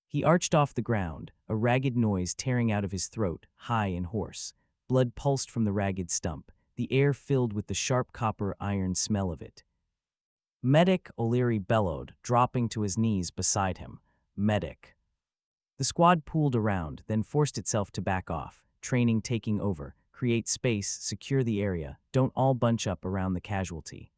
He arched off the ground, a ragged noise tearing out of his throat, high and hoarse. Blood pulsed from the ragged stump, the air filled with the sharp copper iron smell of it. "Medic," O'Leary bellowed, dropping to his knees beside him. "Medic." The squad pooled around, then forced itself to back off, training taking over, create space, secure the area, don't all bunch up around the casualty.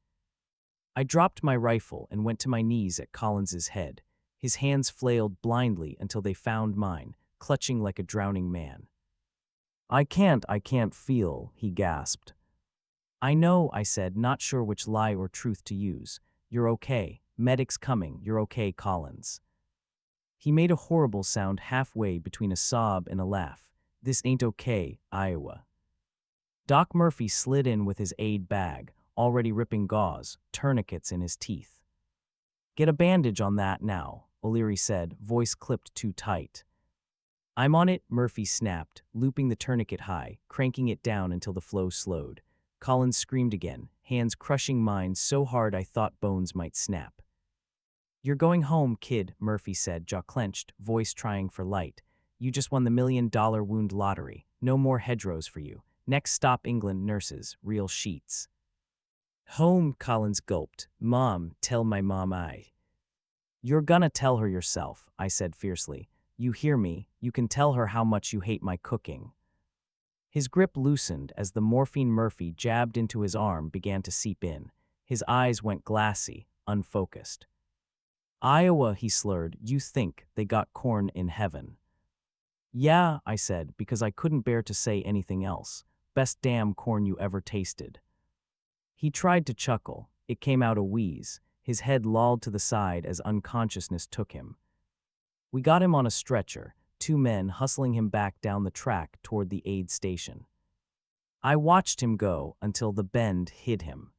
I dropped my rifle and went to my knees at Collins's head. His hands flailed blindly until they found mine, clutching like a drowning man. I can't feel," he gasped. "I know," I said, not sure which lie or truth to use. "You're okay. Medic's coming. You're okay, Collins." He made a horrible sound halfway between a sob and a laugh. "This ain't okay, Iowa." Doc Murphy slid in with his aid bag, already ripping gauze, tourniquets in his teeth. "Get a bandage on that now," O'Leary said, voice clipped too tight. "I'm on it," Murphy snapped, looping the tourniquet high, cranking it down until the flow slowed. Collins screamed again, hands crushing mine so hard I thought bones might snap. "You're going home, kid," Murphy said, jaw clenched, voice trying for light. "You just won the $1 million wound lottery. No more hedgerows for you. Next stop England, nurses, real sheets." "Home," Collins gulped. "Mom, tell my mom I." "You're gonna tell her yourself," I said fiercely. "You hear me? You can tell her how much you hate my cooking." His grip loosened as the morphine Murphy jabbed into his arm began to seep in. His eyes went glassy, unfocused. "Iowa," he slurred, "you think they got corn in heaven." "Yeah," I said, because I couldn't bear to say anything else. "Best damn corn you ever tasted." He tried to chuckle. It came out a wheeze. His head lolled to the side as unconsciousness took him. We got him on a stretcher, two men hustling him back down the track toward the aid station. I watched him go until the bend hid him.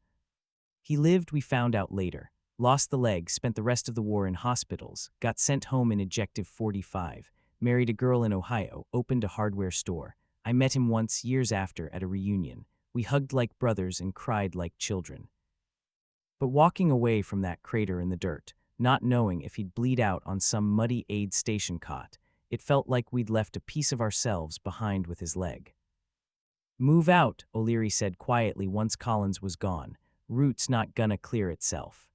He lived, we found out later. Lost the leg, spent the rest of the war in hospitals, got sent home in ejective 45, married a girl in Ohio, opened a hardware store. I met him once years after at a reunion. We hugged like brothers and cried like children. But walking away from that crater in the dirt, not knowing if he'd bleed out on some muddy aid station cot, it felt like we'd left a piece of ourselves behind with his leg. "Move out," O'Leary said quietly once Collins was gone. "Route's not gonna clear itself."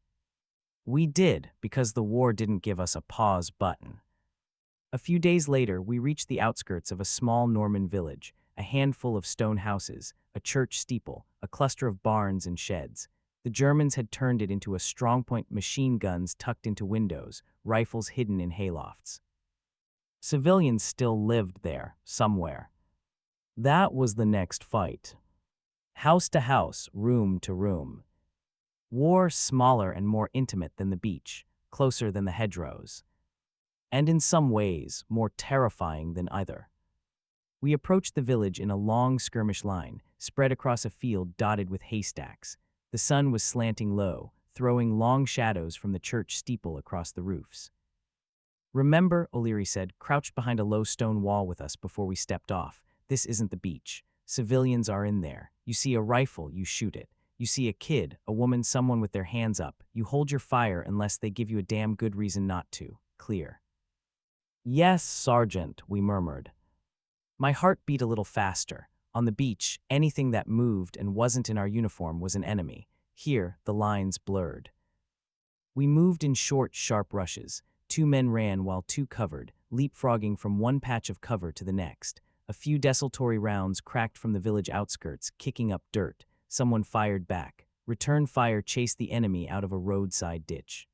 We did, because the war didn't give us a pause button. A few days later, we reached the outskirts of a small Norman village, a handful of stone houses, a church steeple, a cluster of barns and sheds. The Germans had turned it into a strongpoint, machine guns tucked into windows, rifles hidden in haylofts. Civilians still lived there, somewhere. That was the next fight. House to house, room to room. War smaller and more intimate than the beach, closer than the hedgerows. And in some ways, more terrifying than either. We approached the village in a long skirmish line, spread across a field dotted with haystacks. The sun was slanting low, throwing long shadows from the church steeple across the roofs. "Remember," O'Leary said, crouched behind a low stone wall with us before we stepped off, "this isn't the beach. Civilians are in there. You see a rifle, you shoot it. You see a kid, a woman, someone with their hands up. You hold your fire unless they give you a damn good reason not to. Clear." "Yes, Sergeant," we murmured. My heart beat a little faster. On the beach, anything that moved and wasn't in our uniform was an enemy. Here, the lines blurred. We moved in short, sharp rushes. Two men ran while two covered, leapfrogging from one patch of cover to the next. A few desultory rounds cracked from the village outskirts, kicking up dirt. Someone fired back. Return fire chased the enemy out of a roadside ditch.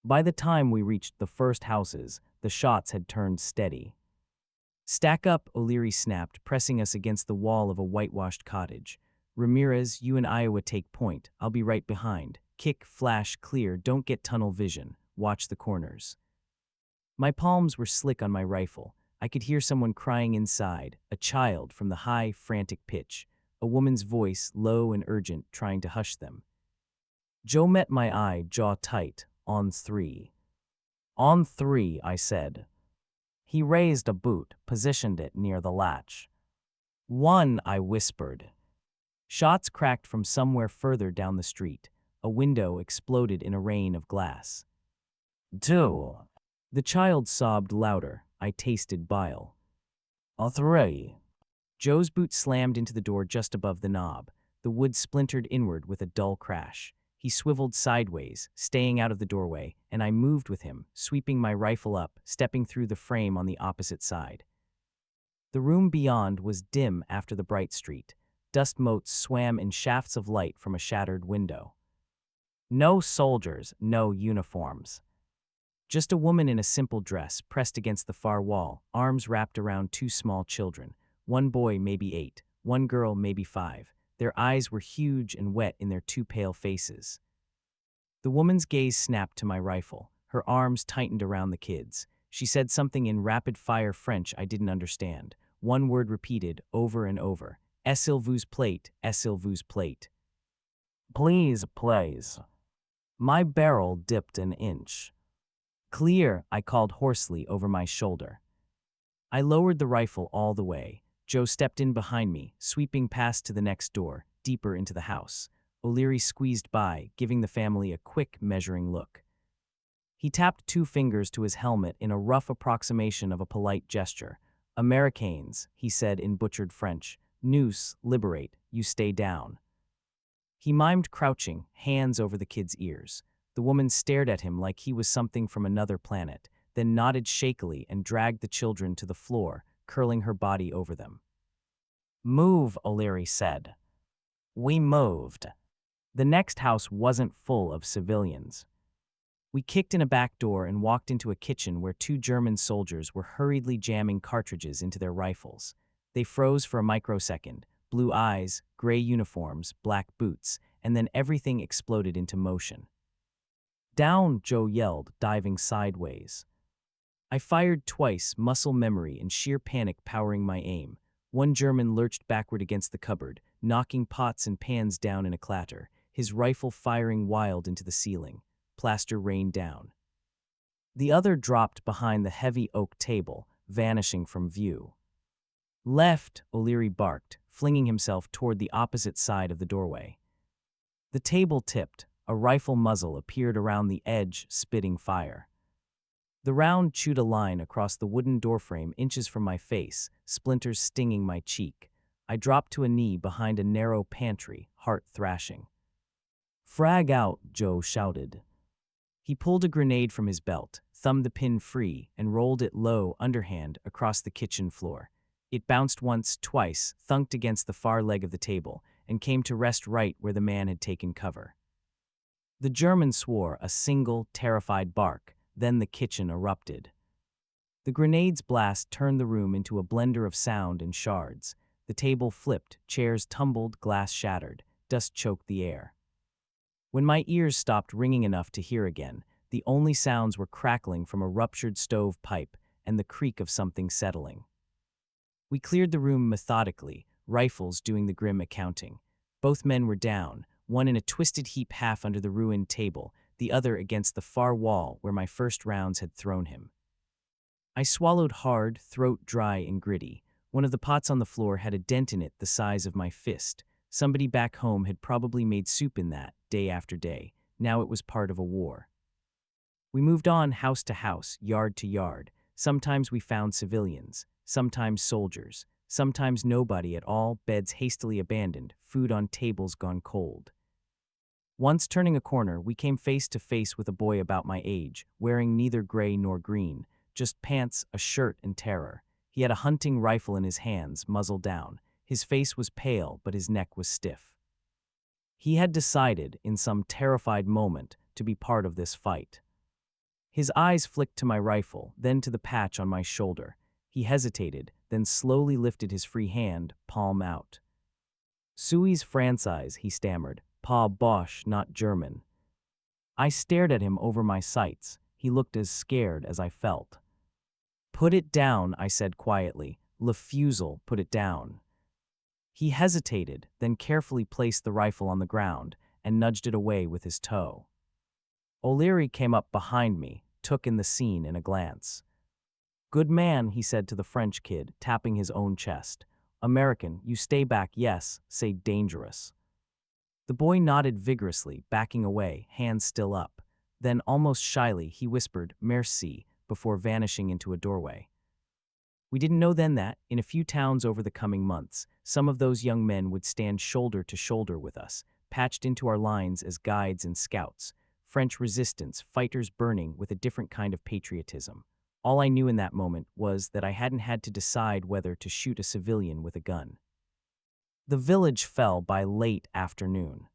By the time we reached the first houses, the shots had turned steady. "Stack up," O'Leary snapped, pressing us against the wall of a whitewashed cottage. "Ramirez, you and Iowa take point. I'll be right behind. Kick, flash, clear, don't get tunnel vision. Watch the corners." My palms were slick on my rifle. I could hear someone crying inside, a child from the high, frantic pitch, a woman's voice, low and urgent, trying to hush them. Joe met my eye, jaw tight. "On three." "On three," I said. He raised a boot, positioned it near the latch. "One," I whispered. Shots cracked from somewhere further down the street. A window exploded in a rain of glass. "Two." The child sobbed louder. I tasted bile. "On three." Joe's boot slammed into the door just above the knob. The wood splintered inward with a dull crash. He swiveled sideways, staying out of the doorway, and I moved with him, sweeping my rifle up, stepping through the frame on the opposite side. The room beyond was dim after the bright street. Dust motes swam in shafts of light from a shattered window. No soldiers, no uniforms. Just a woman in a simple dress, pressed against the far wall, arms wrapped around two small children. One boy, maybe 8, one girl, maybe 5. Their eyes were huge and wet in their two pale faces. The woman's gaze snapped to my rifle. Her arms tightened around the kids. She said something in rapid-fire French I didn't understand. One word repeated over and over. S'il vous plaît, s'il vous plaît. Please, please. My barrel dipped an inch. Clear, I called hoarsely over my shoulder. I lowered the rifle all the way. Joe stepped in behind me, sweeping past to the next door, deeper into the house. O'Leary squeezed by, giving the family a quick, measuring look. He tapped 2 fingers to his helmet in a rough approximation of a polite gesture. Americains, he said in butchered French. Nous, liberate, you stay down. He mimed crouching, hands over the kids' ears. The woman stared at him like he was something from another planet, then nodded shakily and dragged the children to the floor, curling her body over them. Move, O'Leary said. We moved. The next house wasn't full of civilians. We kicked in a back door and walked into a kitchen where 2 German soldiers were hurriedly jamming cartridges into their rifles. They froze for a microsecond, blue eyes, gray uniforms, black boots, and then everything exploded into motion. Down, Joe yelled, diving sideways. I fired twice, muscle memory and sheer panic powering my aim. One German lurched backward against the cupboard, knocking pots and pans down in a clatter, his rifle firing wild into the ceiling. Plaster rained down. The other dropped behind the heavy oak table, vanishing from view. Left, O'Leary barked, flinging himself toward the opposite side of the doorway. The table tipped. A rifle muzzle appeared around the edge, spitting fire. The round chewed a line across the wooden doorframe inches from my face, splinters stinging my cheek. I dropped to a knee behind a narrow pantry, heart thrashing. Frag out, Joe shouted. He pulled a grenade from his belt, thumbed the pin free, and rolled it low, underhand, across the kitchen floor. It bounced once, twice, thunked against the far leg of the table, and came to rest right where the man had taken cover. The German swore a single, terrified bark, then the kitchen erupted. The grenade's blast turned the room into a blender of sound and shards. The table flipped, chairs tumbled, glass shattered, dust choked the air. When my ears stopped ringing enough to hear again, the only sounds were crackling from a ruptured stove pipe and the creak of something settling. We cleared the room methodically, rifles doing the grim accounting. Both men were down, one in a twisted heap half under the ruined table, the other against the far wall where my first rounds had thrown him. I swallowed hard, throat dry and gritty. One of the pots on the floor had a dent in it the size of my fist. Somebody back home had probably made soup in that, day after day. Now it was part of a war. We moved on house to house, yard to yard. Sometimes we found civilians, sometimes soldiers, sometimes nobody at all, beds hastily abandoned, food on tables gone cold. Once turning a corner, we came face to face with a boy about my age, wearing neither gray nor green, just pants, a shirt, and terror. He had a hunting rifle in his hands, muzzle down. His face was pale, but his neck was stiff. He had decided, in some terrified moment, to be part of this fight. His eyes flicked to my rifle, then to the patch on my shoulder. He hesitated, then slowly lifted his free hand, palm out. Suis Franchise, he stammered. Pa Bosch, not German. I stared at him over my sights. He looked as scared as I felt. Put it down, I said quietly. Le fusil, put it down. He hesitated, then carefully placed the rifle on the ground and nudged it away with his toe. O'Leary came up behind me, took in the scene in a glance. Good man, he said to the French kid, tapping his own chest. American, you stay back, yes, say dangerous. The boy nodded vigorously, backing away, hands still up. Then, almost shyly, he whispered, merci, before vanishing into a doorway. We didn't know then that, in a few towns over the coming months, some of those young men would stand shoulder to shoulder with us, patched into our lines as guides and scouts, French resistance, fighters burning with a different kind of patriotism. All I knew in that moment was that I hadn't had to decide whether to shoot a civilian with a gun. The village fell by late afternoon.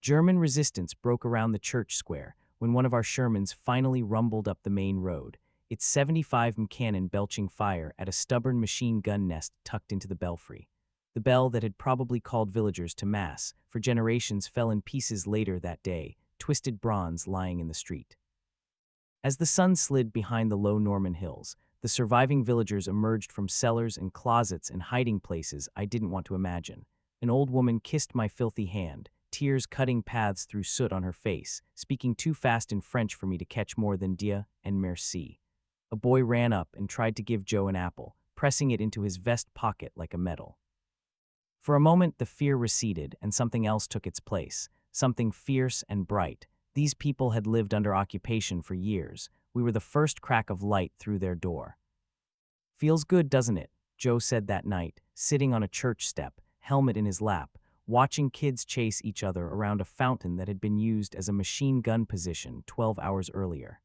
German resistance broke around the church square when one of our Shermans finally rumbled up the main road, its 75 cannon belching fire at a stubborn machine gun nest tucked into the belfry. The bell that had probably called villagers to mass for generations fell in pieces later that day, twisted bronze lying in the street. As the sun slid behind the low Norman hills, the surviving villagers emerged from cellars and closets and hiding places I didn't want to imagine. An old woman kissed my filthy hand, tears cutting paths through soot on her face, speaking too fast in French for me to catch more than Dieu and merci. A boy ran up and tried to give Joe an apple, pressing it into his vest pocket like a medal. For a moment, the fear receded and something else took its place, something fierce and bright. These people had lived under occupation for years. We were the first crack of light through their door. "Feels good, doesn't it?" Joe said that night, sitting on a church step, helmet in his lap, watching kids chase each other around a fountain that had been used as a machine gun position 12 hours earlier.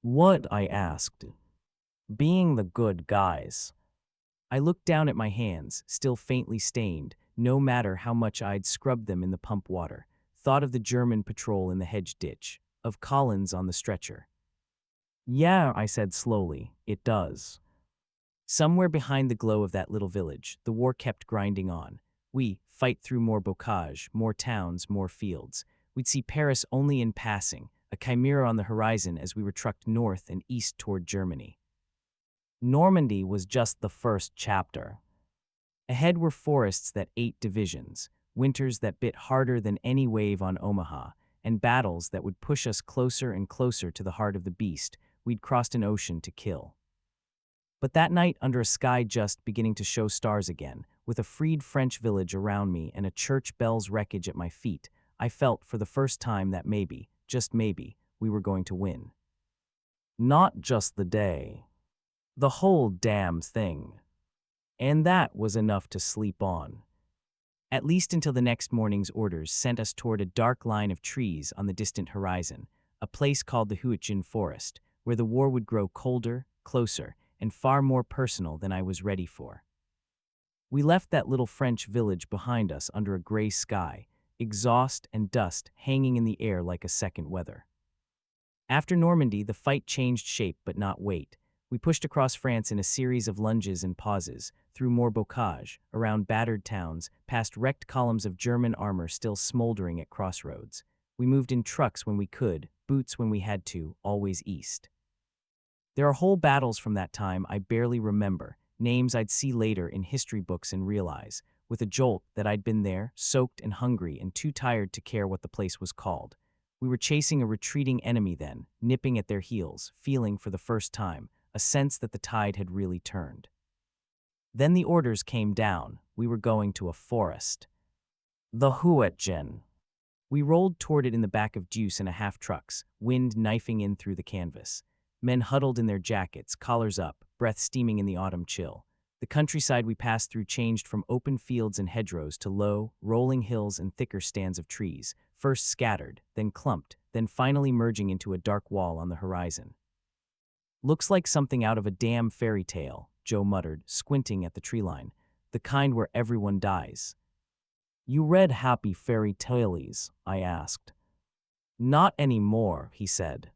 "What?" I asked. "Being the good guys." I looked down at my hands, still faintly stained, no matter how much I'd scrubbed them in the pump water. Thought of the German patrol in the hedge ditch, of Collins on the stretcher. "Yeah," I said slowly, "it does." Somewhere behind the glow of that little village, the war kept grinding on. We fight through more bocage, more towns, more fields. We'd see Paris only in passing, a chimera on the horizon as we were trucked north and east toward Germany. Normandy was just the first chapter. Ahead were forests that ate divisions, winters that bit harder than any wave on Omaha, and battles that would push us closer and closer to the heart of the beast we'd crossed an ocean to kill. But that night, under a sky just beginning to show stars again, with a freed French village around me and a church bell's wreckage at my feet, I felt for the first time that maybe, just maybe, we were going to win. Not just the day. The whole damn thing. And that was enough to sleep on. At least until the next morning's orders sent us toward a dark line of trees on the distant horizon, a place called the Hürtgen Forest, where the war would grow colder, closer, and far more personal than I was ready for. We left that little French village behind us under a gray sky, exhaust and dust hanging in the air like a second weather. After Normandy, the fight changed shape but not weight. We pushed across France in a series of lunges and pauses, through more bocage, around battered towns, past wrecked columns of German armor still smoldering at crossroads. We moved in trucks when we could, boots when we had to, always east. There are whole battles from that time I barely remember, names I'd see later in history books and realize, with a jolt, that I'd been there, soaked and hungry and too tired to care what the place was called. We were chasing a retreating enemy then, nipping at their heels, feeling for the first time a sense that the tide had really turned. Then the orders came down. We were going to a forest. The Hürtgen. We rolled toward it in the back of deuce and a half trucks, wind knifing in through the canvas. Men huddled in their jackets, collars up, breath steaming in the autumn chill. The countryside we passed through changed from open fields and hedgerows to low, rolling hills and thicker stands of trees, first scattered, then clumped, then finally merging into a dark wall on the horizon. "Looks like something out of a damn fairy tale," Joe muttered, squinting at the tree line. "The kind where everyone dies." "You read happy fairy tales?" I asked. "Not anymore," he said.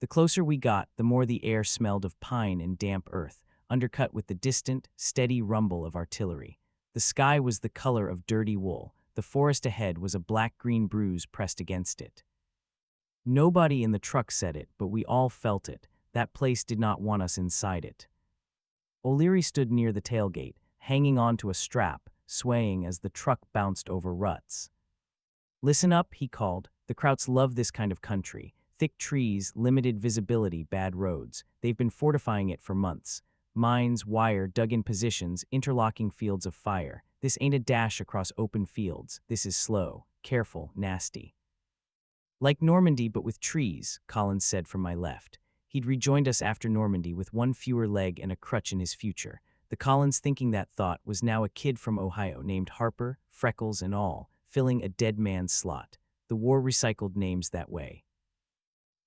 The closer we got, the more the air smelled of pine and damp earth, undercut with the distant, steady rumble of artillery. The sky was the color of dirty wool. The forest ahead was a black-green bruise pressed against it. Nobody in the truck said it, but we all felt it. That place did not want us inside it. O'Leary stood near the tailgate, hanging on to a strap, swaying as the truck bounced over ruts. "Listen up," he called. "The Krauts love this kind of country. Thick trees, limited visibility, bad roads. They've been fortifying it for months. Mines, wire, dug in positions, interlocking fields of fire. This ain't a dash across open fields. This is slow, careful, nasty." "Like Normandy, but with trees," Collins said from my left. He'd rejoined us after Normandy with one fewer leg and a crutch in his future. The Collins thinking that thought was now a kid from Ohio named Harper, freckles and all, filling a dead man's slot. The war recycled names that way.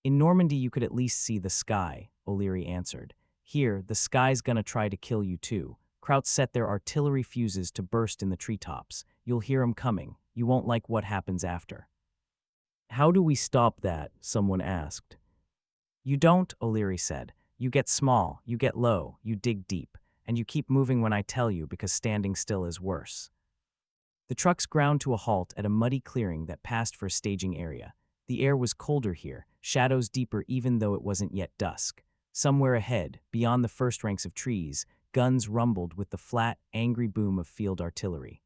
"In Normandy you could at least see the sky," O'Leary answered. "Here, the sky's gonna try to kill you too. Krauts set their artillery fuses to burst in the treetops. You'll hear 'em coming. You won't like what happens after." "How do we stop that?" someone asked. "You don't," O'Leary said. "You get small, you get low, you dig deep, and you keep moving when I tell you because standing still is worse." The trucks ground to a halt at a muddy clearing that passed for a staging area. The air was colder here, shadows deeper even though it wasn't yet dusk. Somewhere ahead, beyond the first ranks of trees, guns rumbled with the flat, angry boom of field artillery.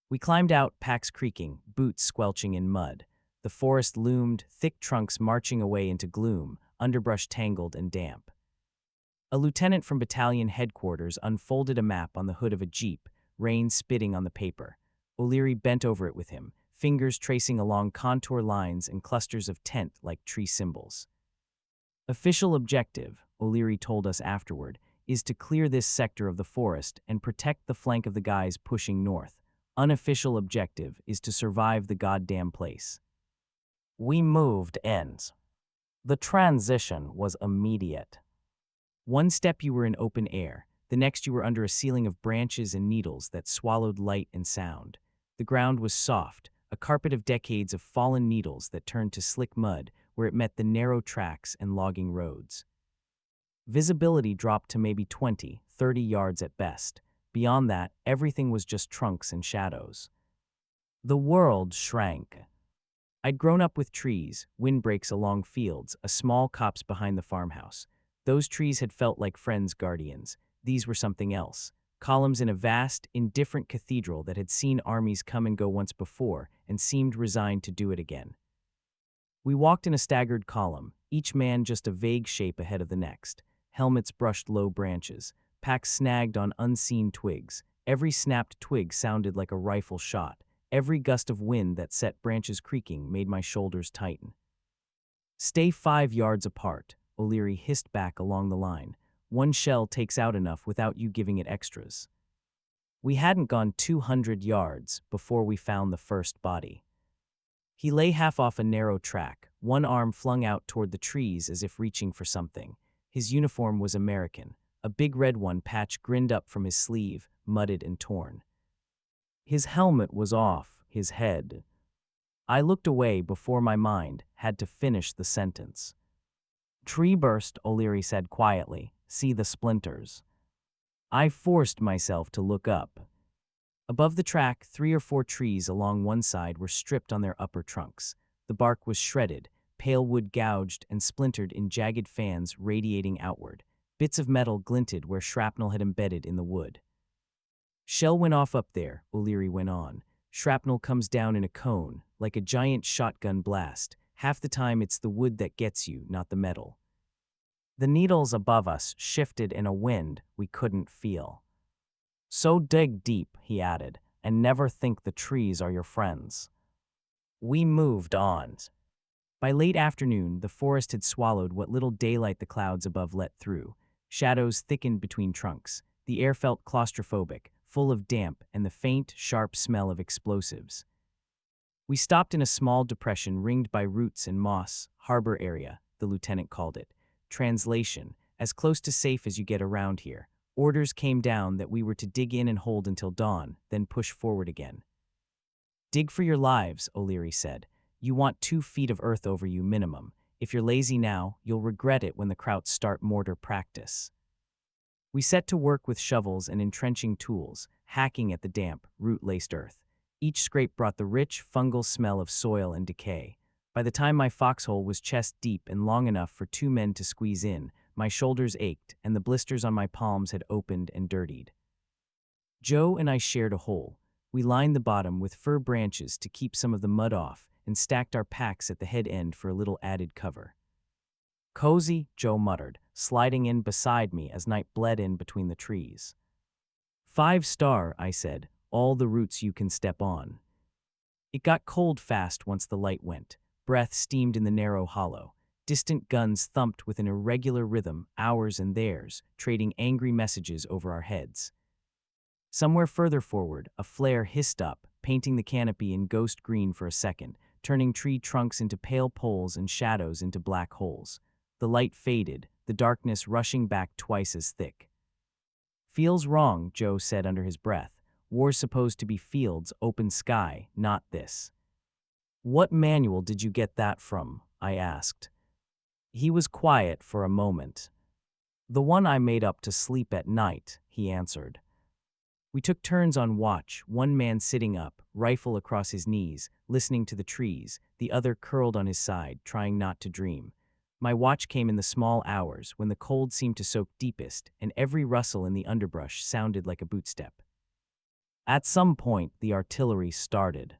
We climbed out, packs creaking, boots squelching in mud. The forest loomed, thick trunks marching away into gloom, underbrush tangled and damp. A lieutenant from battalion headquarters unfolded a map on the hood of a jeep, rain spitting on the paper. O'Leary bent over it with him, fingers tracing along contour lines and clusters of tent like tree symbols. Official objective, O'Leary told us afterward, is to clear this sector of the forest and protect the flank of the guys pushing north. Unofficial objective is to survive the goddamn place. We moved ends. The transition was immediate. One step you were in open air, the next you were under a ceiling of branches and needles that swallowed light and sound. The ground was soft, a carpet of decades of fallen needles that turned to slick mud where it met the narrow tracks and logging roads. Visibility dropped to maybe 20, 30 yards at best. Beyond that, everything was just trunks and shadows. The world shrank. I'd grown up with trees, windbreaks along fields, a small copse behind the farmhouse. Those trees had felt like friends' guardians. These were something else. Columns in a vast, indifferent cathedral that had seen armies come and go once before and seemed resigned to do it again. We walked in a staggered column, each man just a vague shape ahead of the next. Helmets brushed low branches, packs snagged on unseen twigs. Every snapped twig sounded like a rifle shot. Every gust of wind that set branches creaking made my shoulders tighten. "Stay 5 yards apart," O'Leary hissed back along the line. "One shell takes out enough without you giving it extras." We hadn't gone 200 yards before we found the first body. He lay half off a narrow track, one arm flung out toward the trees as if reaching for something. His uniform was American, a big red one patch grinned up from his sleeve, mudded and torn. His helmet was off, his head. I looked away before my mind had to finish the sentence. "Tree burst," O'Leary said quietly. "See the splinters." I forced myself to look up. Above the track, 3 or 4 trees along one side were stripped on their upper trunks. The bark was shredded, pale wood gouged and splintered in jagged fans radiating outward. Bits of metal glinted where shrapnel had embedded in the wood. "Shell went off up there," O'Leary went on. "Shrapnel comes down in a cone, like a giant shotgun blast. Half the time it's the wood that gets you, not the metal." The needles above us shifted in a wind we couldn't feel. "So dig deep," he added, "and never think the trees are your friends." We moved on. By late afternoon, the forest had swallowed what little daylight the clouds above let through. Shadows thickened between trunks. The air felt claustrophobic, full of damp and the faint, sharp smell of explosives. We stopped in a small depression ringed by roots and moss, harbor area, the lieutenant called it. Translation, as close to safe as you get around here. Orders came down that we were to dig in and hold until dawn, then push forward again. "Dig for your lives," O'Leary said. "You want 2 feet of earth over you minimum. If you're lazy now, you'll regret it when the Krauts start mortar practice." We set to work with shovels and entrenching tools, hacking at the damp, root-laced earth. Each scrape brought the rich, fungal smell of soil and decay. By the time my foxhole was chest deep and long enough for 2 men to squeeze in, my shoulders ached and the blisters on my palms had opened and dirtied. Joe and I shared a hole. We lined the bottom with fir branches to keep some of the mud off and stacked our packs at the head end for a little added cover. "Cozy," Joe muttered, sliding in beside me as night bled in between the trees. 5-star, I said, "all the roots you can step on." It got cold fast once the light went. Breath steamed in the narrow hollow. Distant guns thumped with an irregular rhythm, ours and theirs, trading angry messages over our heads. Somewhere further forward, a flare hissed up, painting the canopy in ghost green for a second, turning tree trunks into pale poles and shadows into black holes. The light faded, the darkness rushing back twice as thick. "Feels wrong," Joe said under his breath. "War's supposed to be fields, open sky, not this." "What manual did you get that from?" I asked. He was quiet for a moment. "The one I made up to sleep at night," he answered. We took turns on watch, one man sitting up, rifle across his knees, listening to the trees, the other curled on his side, trying not to dream. My watch came in the small hours, when the cold seemed to soak deepest, and every rustle in the underbrush sounded like a bootstep. At some point, the artillery started.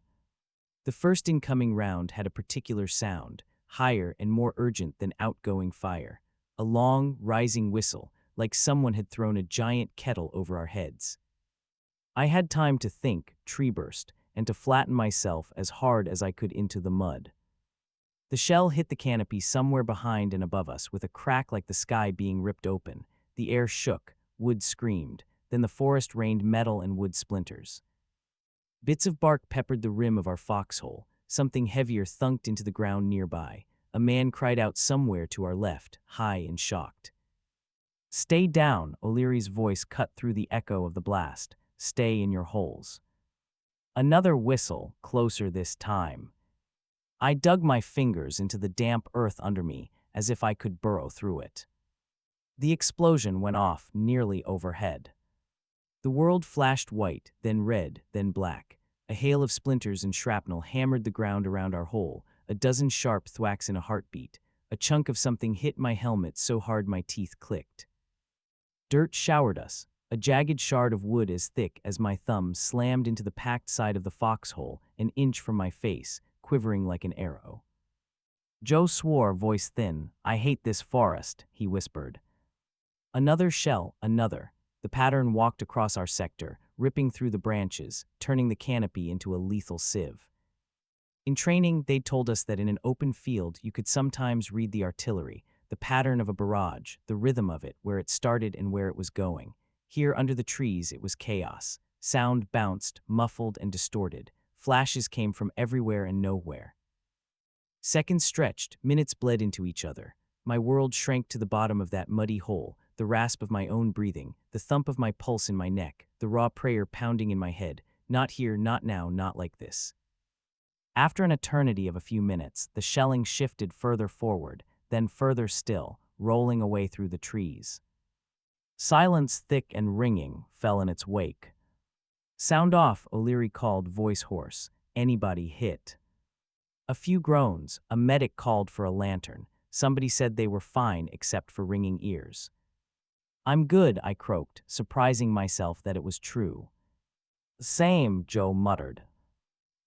The first incoming round had a particular sound, higher and more urgent than outgoing fire. A long, rising whistle, like someone had thrown a giant kettle over our heads. I had time to think, tree burst, and to flatten myself as hard as I could into the mud. The shell hit the canopy somewhere behind and above us with a crack like the sky being ripped open. The air shook, wood screamed, then the forest rained metal and wood splinters. Bits of bark peppered the rim of our foxhole, something heavier thunked into the ground nearby. A man cried out somewhere to our left, high and shocked. "Stay down," O'Leary's voice cut through the echo of the blast. "Stay in your holes." Another whistle, closer this time. I dug my fingers into the damp earth under me as if I could burrow through it. The explosion went off nearly overhead. The world flashed white, then red, then black. A hail of splinters and shrapnel hammered the ground around our hole, a dozen sharp thwacks in a heartbeat. A chunk of something hit my helmet so hard my teeth clicked. Dirt showered us. A jagged shard of wood as thick as my thumb slammed into the packed side of the foxhole, an inch from my face, quivering like an arrow. Joe swore, voice thin. "I hate this forest," he whispered. Another shell, another. The pattern walked across our sector, ripping through the branches, turning the canopy into a lethal sieve. In training, they'd told us that in an open field you could sometimes read the artillery, the pattern of a barrage, the rhythm of it, where it started and where it was going. Here under the trees it was chaos. Sound bounced, muffled and distorted. Flashes came from everywhere and nowhere. Seconds stretched, minutes bled into each other. My world shrank to the bottom of that muddy hole, the rasp of my own breathing, the thump of my pulse in my neck, the raw prayer pounding in my head. Not here, not now, not like this. After an eternity of a few minutes, the shelling shifted further forward, then further still, rolling away through the trees. Silence, thick and ringing, fell in its wake. "Sound off," O'Leary called, voice hoarse. "Anybody hit?" A few groans. A medic called for a lantern. Somebody said they were fine except for ringing ears. "I'm good," I croaked, surprising myself that it was true. "Same," Joe muttered.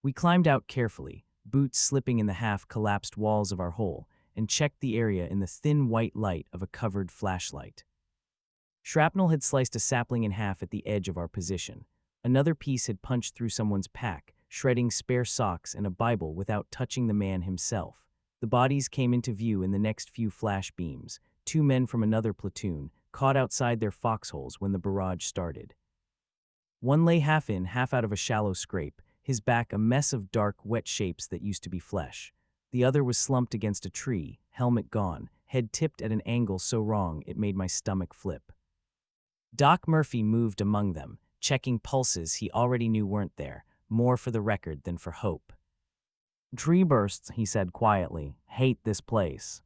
We climbed out carefully, boots slipping in the half-collapsed walls of our hole, and checked the area in the thin white light of a covered flashlight. Shrapnel had sliced a sapling in half at the edge of our position. Another piece had punched through someone's pack, shredding spare socks and a Bible without touching the man himself. The bodies came into view in the next few flash beams, 2 men from another platoon, caught outside their foxholes when the barrage started. One lay half in, half out of a shallow scrape, his back a mess of dark, wet shapes that used to be flesh. The other was slumped against a tree, helmet gone, head tipped at an angle so wrong it made my stomach flip. Doc Murphy moved among them, checking pulses he already knew weren't there, more for the record than for hope. "Tree bursts," he said quietly. "Hate this place."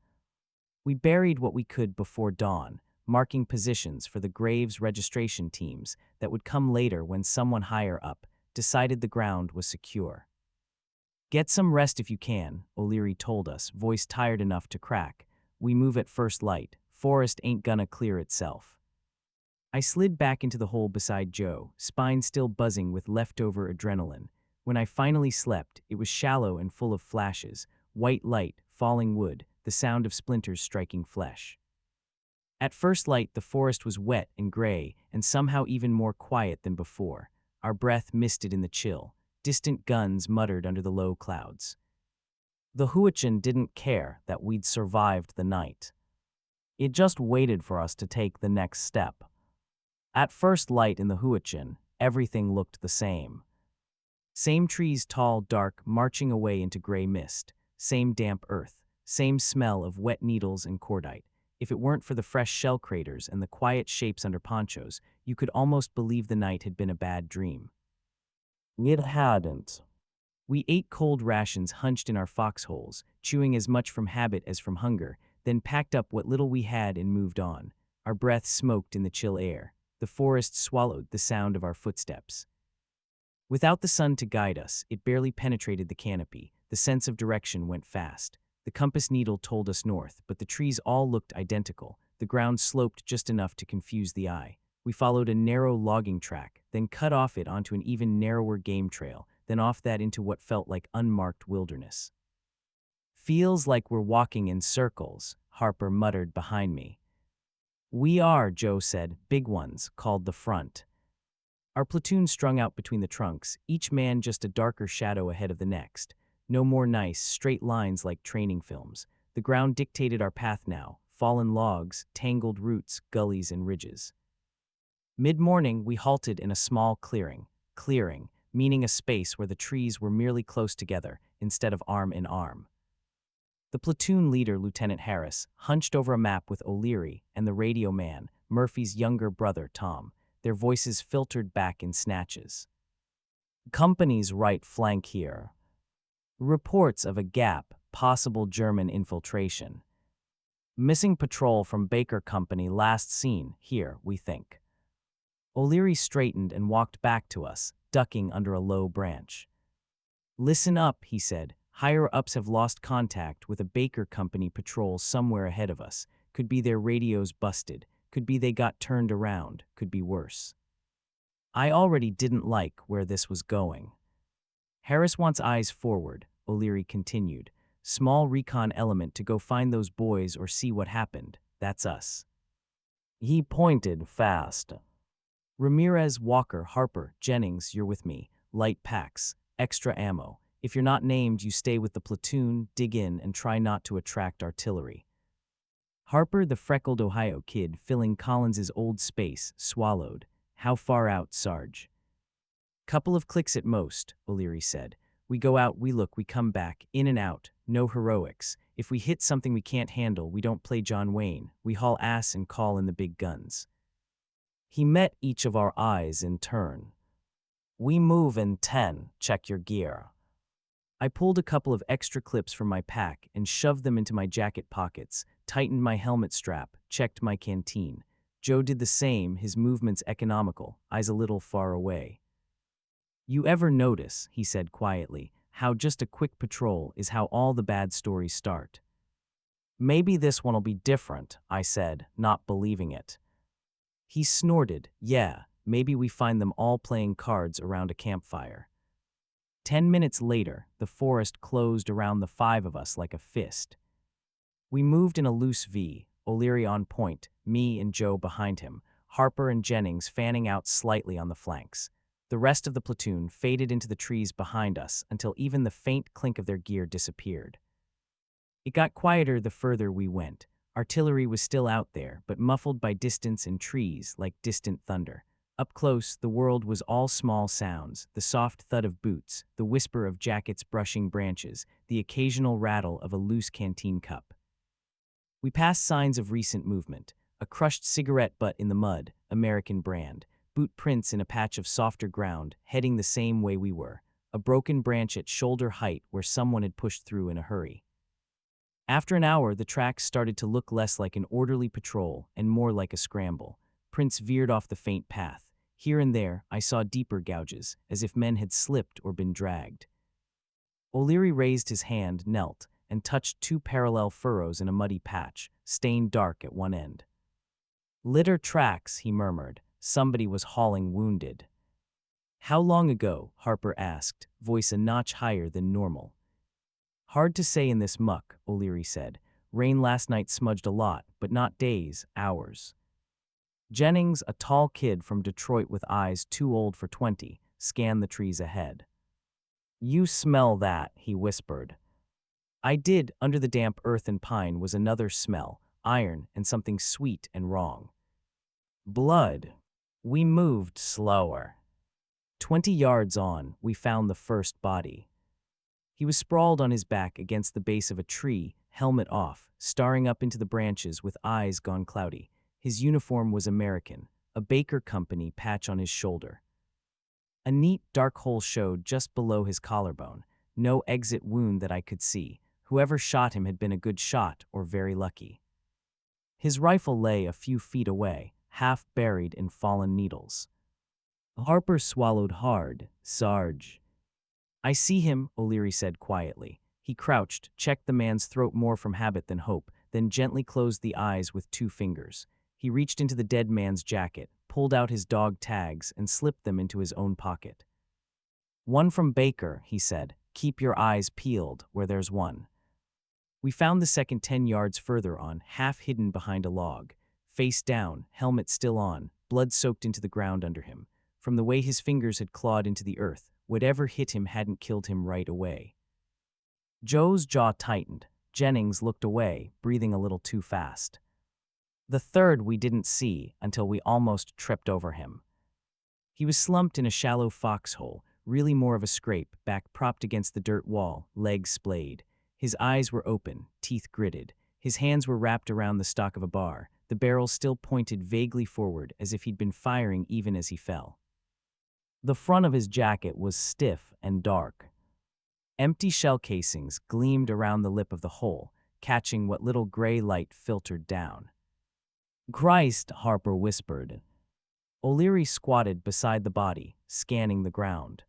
We buried what we could before dawn, marking positions for the graves registration teams that would come later when someone higher up decided the ground was secure. "Get some rest if you can," O'Leary told us, voice tired enough to crack. "We move at first light. Forest ain't gonna clear itself." I slid back into the hole beside Joe, spine still buzzing with leftover adrenaline. When I finally slept, it was shallow and full of flashes, white light, falling wood, the sound of splinters striking flesh. At first light, the forest was wet and gray, and somehow even more quiet than before. Our breath misted in the chill. Distant guns muttered under the low clouds. The Hürtgen didn't care that we'd survived the night. It just waited for us to take the next step. At first light in the Hürtgen, everything looked the same. Same trees, tall, dark, marching away into gray mist. Same damp earth. Same smell of wet needles and cordite. If it weren't for the fresh shell craters and the quiet shapes under ponchos, you could almost believe the night had been a bad dream. It hadn't. We ate cold rations hunched in our foxholes, chewing as much from habit as from hunger, then packed up what little we had and moved on. Our breath smoked in the chill air. The forest swallowed the sound of our footsteps. Without the sun to guide us, it barely penetrated the canopy. The sense of direction went fast. The compass needle told us north, but the trees all looked identical. The ground sloped just enough to confuse the eye. We followed a narrow logging track, then cut off it onto an even narrower game trail, then off that into what felt like unmarked wilderness. "Feels like we're walking in circles," Harper muttered behind me. "We are," Joe said. "Big ones, called the front." Our platoon strung out between the trunks, each man just a darker shadow ahead of the next. No more nice, straight lines like training films. The ground dictated our path now, fallen logs, tangled roots, gullies and ridges. Mid-morning, we halted in a small clearing, meaning a space where the trees were merely close together instead of arm in arm. The platoon leader, Lieutenant Harris, hunched over a map with O'Leary and the radio man, Murphy's younger brother, Tom. Their voices filtered back in snatches. "Company's right flank here. Reports of a gap, possible German infiltration. Missing patrol from Baker Company last seen here, we think." O'Leary straightened and walked back to us, ducking under a low branch. "Listen up," he said. "Higher-ups have lost contact with a Baker Company patrol somewhere ahead of us. Could be their radios busted. Could be they got turned around. Could be worse." I already didn't like where this was going. "Harris wants eyes forward," O'Leary continued. "Small recon element to go find those boys or see what happened. That's us." He pointed fast. "Ramirez, Walker, Harper, Jennings, you're with me. Light packs, extra ammo. If you're not named, you stay with the platoon, dig in, and try not to attract artillery." Harper, the freckled Ohio kid filling Collins's old space, swallowed. "How far out, Sarge?" "Couple of clicks at most," O'Leary said. "We go out, we look, we come back, in and out, no heroics. If we hit something we can't handle, we don't play John Wayne. We haul ass and call in the big guns." He met each of our eyes in turn. "We move in 10, check your gear." I pulled a couple of extra clips from my pack and shoved them into my jacket pockets, tightened my helmet strap, checked my canteen. Joe did the same, his movements economical, eyes a little far away. "You ever notice," he said quietly, "how just a quick patrol is how all the bad stories start?" "Maybe this one'll be different," I said, not believing it. He snorted. "Yeah, maybe we find them all playing cards around a campfire." 10 minutes later, the forest closed around the five of us like a fist. We moved in a loose V, O'Leary on point, me and Joe behind him, Harper and Jennings fanning out slightly on the flanks. The rest of the platoon faded into the trees behind us until even the faint clink of their gear disappeared. It got quieter the further we went. Artillery was still out there, but muffled by distance and trees like distant thunder. Up close, the world was all small sounds, the soft thud of boots, the whisper of jackets brushing branches, the occasional rattle of a loose canteen cup. We passed signs of recent movement. A crushed cigarette butt in the mud, American brand. Boot prints in a patch of softer ground, heading the same way we were. A broken branch at shoulder height where someone had pushed through in a hurry. After an hour, the tracks started to look less like an orderly patrol and more like a scramble. Prints veered off the faint path. Here and there, I saw deeper gouges, as if men had slipped or been dragged. O'Leary raised his hand, knelt, and touched two parallel furrows in a muddy patch, stained dark at one end. "Litter tracks," he murmured. "Somebody was hauling wounded." "How long ago?" Harper asked, voice a notch higher than normal. "Hard to say in this muck," O'Leary said. "Rain last night smudged a lot, but not days, hours." Jennings, a tall kid from Detroit with eyes too old for 20, scanned the trees ahead. "You smell that," he whispered. I did. Under the damp earth and pine was another smell, iron and something sweet and wrong. "Blood." We moved slower. 20 yards on, we found the first body. He was sprawled on his back against the base of a tree, helmet off, staring up into the branches with eyes gone cloudy. His uniform was American, a Baker Company patch on his shoulder. A neat, dark hole showed just below his collarbone. No exit wound that I could see. Whoever shot him had been a good shot or very lucky. His rifle lay a few feet away, half buried in fallen needles. Harper swallowed hard. Sarge. I see him, O'Leary said quietly. He crouched, checked the man's throat more from habit than hope, then gently closed the eyes with 2 fingers. He reached into the dead man's jacket, pulled out his dog tags, and slipped them into his own pocket. "One from Baker," he said. "Keep your eyes peeled where there's one." We found the second 10 yards further on, half hidden behind a log. Face down, helmet still on, blood soaked into the ground under him. From the way his fingers had clawed into the earth, whatever hit him hadn't killed him right away. Joe's jaw tightened. Jennings looked away, breathing a little too fast. The third we didn't see until we almost tripped over him. He was slumped in a shallow foxhole, really more of a scrape, back propped against the dirt wall, legs splayed. His eyes were open, teeth gritted. His hands were wrapped around the stock of a bar, the barrel still pointed vaguely forward as if he'd been firing even as he fell. The front of his jacket was stiff and dark. Empty shell casings gleamed around the lip of the hole, catching what little gray light filtered down. "Christ," Harper whispered. O'Leary squatted beside the body, scanning the ground.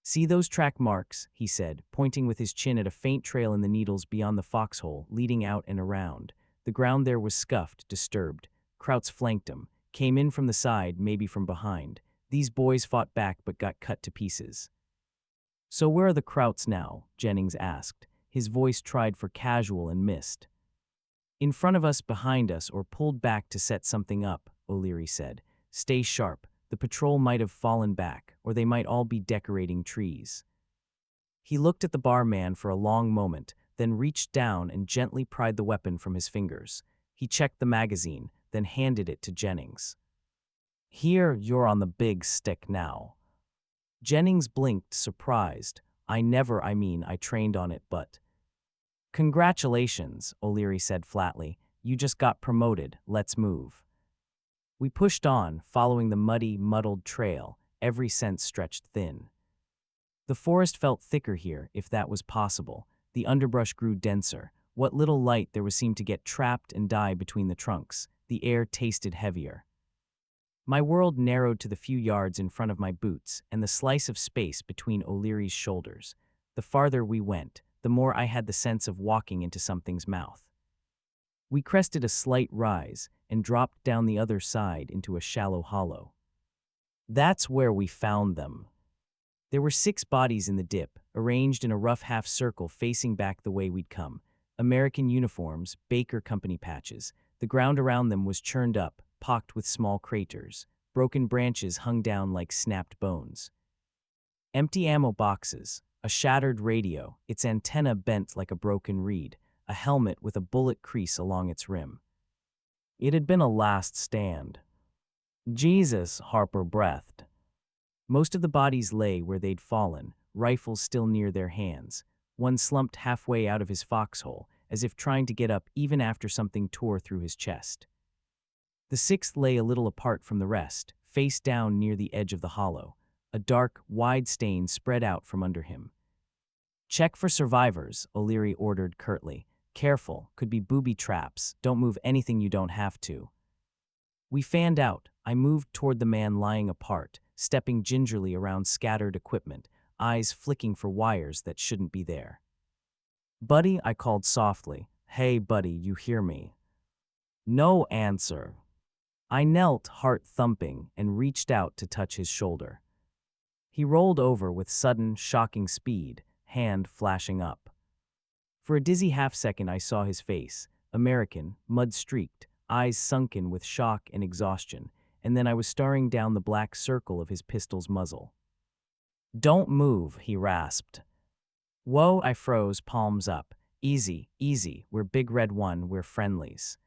"See those track marks?" he said, pointing with his chin at a faint trail in the needles beyond the foxhole, leading out and around. The ground there was scuffed, disturbed. Krauts flanked him, came in from the side, maybe from behind. These boys fought back but got cut to pieces. "So where are the Krauts now?" Jennings asked. His voice tried for casual and missed. "In front of us, behind us, or pulled back to set something up," O'Leary said. "Stay sharp. The patrol might have fallen back, or they might all be decorating trees." He looked at the barman for a long moment, then reached down and gently pried the weapon from his fingers. He checked the magazine, then handed it to Jennings. "Here, you're on the big stick now." Jennings blinked, surprised. I trained on it, but..." "Congratulations," O'Leary said flatly. "You just got promoted. Let's move." We pushed on, following the muddy, muddled trail, every sense stretched thin. The forest felt thicker here, if that was possible. The underbrush grew denser. What little light there was seemed to get trapped and die between the trunks. The air tasted heavier. My world narrowed to the few yards in front of my boots and the slice of space between O'Leary's shoulders. The farther we went, the more I had the sense of walking into something's mouth. We crested a slight rise and dropped down the other side into a shallow hollow. That's where we found them. There were 6 bodies in the dip, arranged in a rough half circle facing back the way we'd come. American uniforms, Baker Company patches. The ground around them was churned up, pocked with small craters. Broken branches hung down like snapped bones. Empty ammo boxes, a shattered radio, its antenna bent like a broken reed, a helmet with a bullet crease along its rim. It had been a last stand. "Jesus," Harper breathed. Most of the bodies lay where they'd fallen, rifles still near their hands. One slumped halfway out of his foxhole, as if trying to get up even after something tore through his chest. The 6th lay a little apart from the rest, face down near the edge of the hollow. A dark, wide stain spread out from under him. "Check for survivors," O'Leary ordered curtly. "Careful, could be booby traps. Don't move anything you don't have to." We fanned out. I moved toward the man lying apart, stepping gingerly around scattered equipment, eyes flicking for wires that shouldn't be there. "Buddy," I called softly. "Hey, buddy, you hear me?" No answer. I knelt, heart thumping, and reached out to touch his shoulder. He rolled over with sudden, shocking speed, hand flashing up. For a dizzy half-second I saw his face, American, mud-streaked, eyes sunken with shock and exhaustion, and then I was staring down the black circle of his pistol's muzzle. "Don't move," he rasped. "Whoa," I froze, palms up. "Easy, easy, we're Big Red 1, we're friendlies."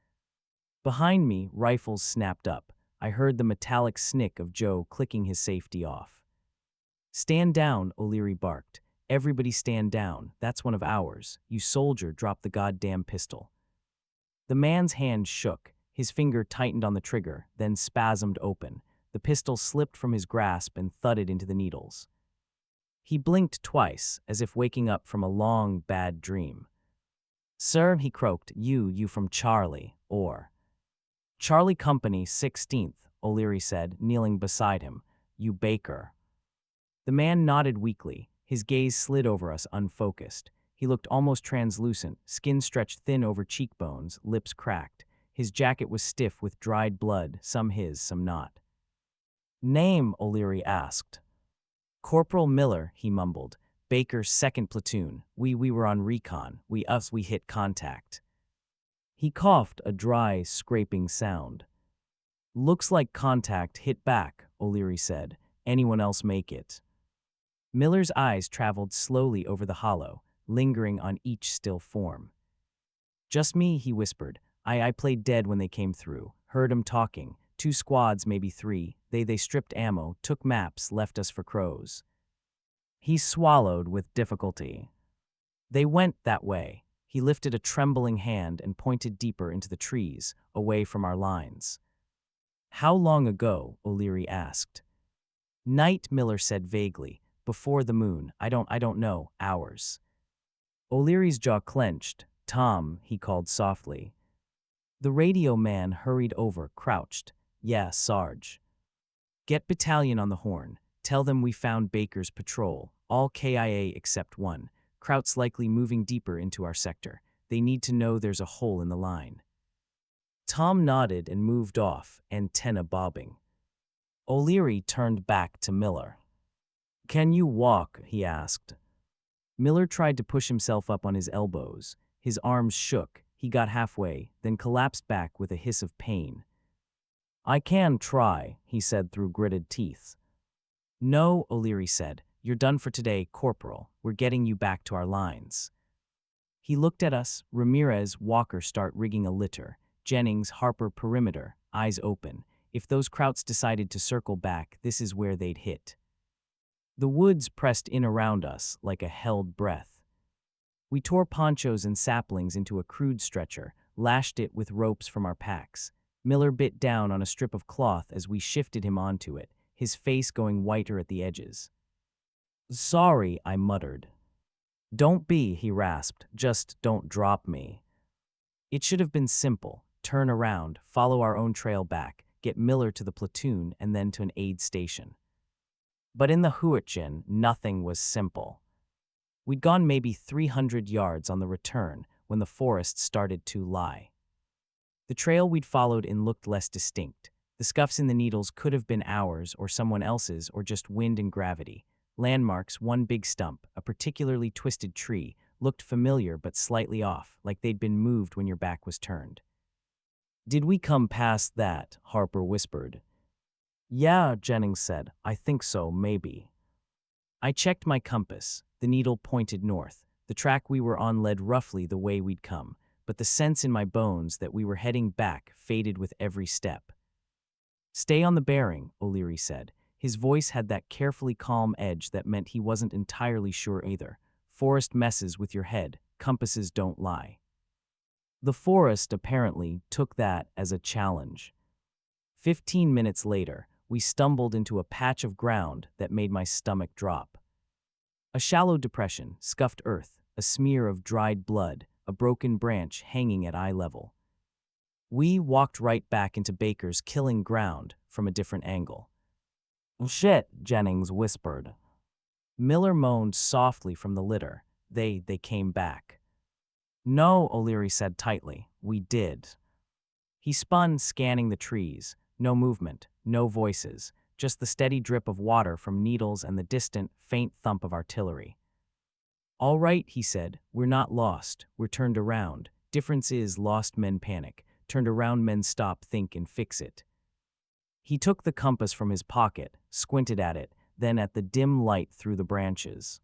Behind me, rifles snapped up. I heard the metallic snick of Joe clicking his safety off. "Stand down," O'Leary barked. "Everybody stand down. That's one of ours. You soldier, drop the goddamn pistol." The man's hand shook. His finger tightened on the trigger, then spasmed open. The pistol slipped from his grasp and thudded into the needles. He blinked twice, as if waking up from a long, bad dream. "Sir," he croaked, you from Charlie, or..." Charlie Company, 16th, O'Leary said, kneeling beside him. You Baker. The man nodded weakly. His gaze slid over us, unfocused. He looked almost translucent, skin stretched thin over cheekbones, lips cracked. His jacket was stiff with dried blood, some his, some not. Name, O'Leary asked. Corporal Miller, he mumbled. Baker's 2nd platoon. We were on recon. We hit contact. He coughed, a dry, scraping sound. Looks like contact hit back, O'Leary said. Anyone else make it? Miller's eyes traveled slowly over the hollow, lingering on each still form. Just me, he whispered. I played dead when they came through. Heard 'em talking. 2 squads, maybe 3. They stripped ammo, took maps, left us for crows. He swallowed with difficulty. They went that way. He lifted a trembling hand and pointed deeper into the trees, away from our lines. How long ago? O'Leary asked. Night, Miller said vaguely. Before the moon. I don't know. Hours. O'Leary's jaw clenched. Tom, he called softly. The radio man hurried over, crouched. Yeah, Sarge. Get battalion on the horn. Tell them we found Baker's patrol. All KIA except one. Kraut's likely moving deeper into our sector. They need to know there's a hole in the line. Tom nodded and moved off, antenna bobbing. O'Leary turned back to Miller. Can you walk? He asked. Miller tried to push himself up on his elbows. His arms shook. He got halfway, then collapsed back with a hiss of pain. I can try, he said through gritted teeth. No, O'Leary said. You're done for today, Corporal. We're getting you back to our lines. He looked at us. Ramirez, Walker start rigging a litter. Jennings, Harper, perimeter, eyes open. If those Krauts decided to circle back, this is where they'd hit. The woods pressed in around us like a held breath. We tore ponchos and saplings into a crude stretcher, lashed it with ropes from our packs. Miller bit down on a strip of cloth as we shifted him onto it, his face going whiter at the edges. Sorry, I muttered. Don't be, he rasped. Just don't drop me. It should have been simple. Turn around, follow our own trail back, get Miller to the platoon and then to an aid station. But in the Hürtgen, nothing was simple. We'd gone maybe 300 yards on the return when the forest started to lie. The trail we'd followed in looked less distinct. The scuffs in the needles could have been ours or someone else's or just wind and gravity. Landmarks, one big stump, a particularly twisted tree, looked familiar but slightly off, like they'd been moved when your back was turned. Did we come past that? Harper whispered. Yeah, Jennings said. I think so, maybe. I checked my compass. The needle pointed north. The track we were on led roughly the way we'd come, but the sense in my bones that we were heading back faded with every step. Stay on the bearing, O'Leary said. His voice had that carefully calm edge that meant he wasn't entirely sure either. Forest messes with your head. Compasses don't lie. The forest, apparently, took that as a challenge. 15 minutes later, we stumbled into a patch of ground that made my stomach drop. A shallow depression, scuffed earth, a smear of dried blood, a broken branch hanging at eye level. We walked right back into Baker's killing ground from a different angle. Shit, Jennings whispered. Miller moaned softly from the litter. They came back. No, O'Leary said tightly. We did. He spun, scanning the trees. No movement, no voices, just the steady drip of water from needles and the distant, faint thump of artillery. All right, he said. We're not lost. We're turned around. Difference is lost men panic. Turned around men stop, think, and fix it. He took the compass from his pocket, squinted at it, then at the dim light through the branches.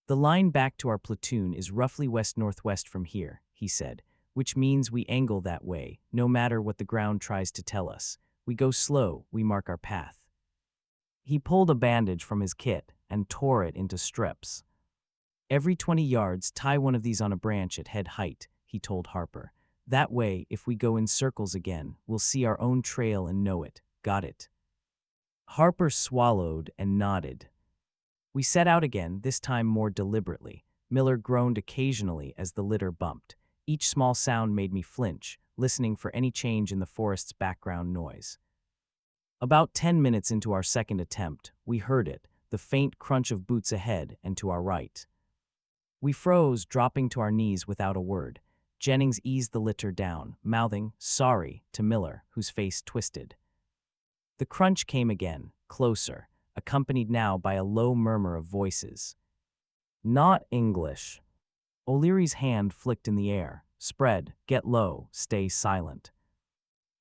The line back to our platoon is roughly west-northwest from here, he said, which means we angle that way, no matter what the ground tries to tell us. We go slow, we mark our path. He pulled a bandage from his kit and tore it into strips. Every 20 yards, tie one of these on a branch at head height, he told Harper. That way, if we go in circles again, we'll see our own trail and know it. Got it? Harper swallowed and nodded. We set out again, this time more deliberately. Miller groaned occasionally as the litter bumped. Each small sound made me flinch. listening for any change in the forest's background noise. About 10 minutes into our second attempt, we heard it, the faint crunch of boots ahead and to our right. We froze, dropping to our knees without a word. Jennings eased the litter down, mouthing, "Sorry," to Miller, whose face twisted. The crunch came again, closer, accompanied now by a low murmur of voices. "Not English." O'Leary's hand flicked in the air. "Spread, get low, stay silent."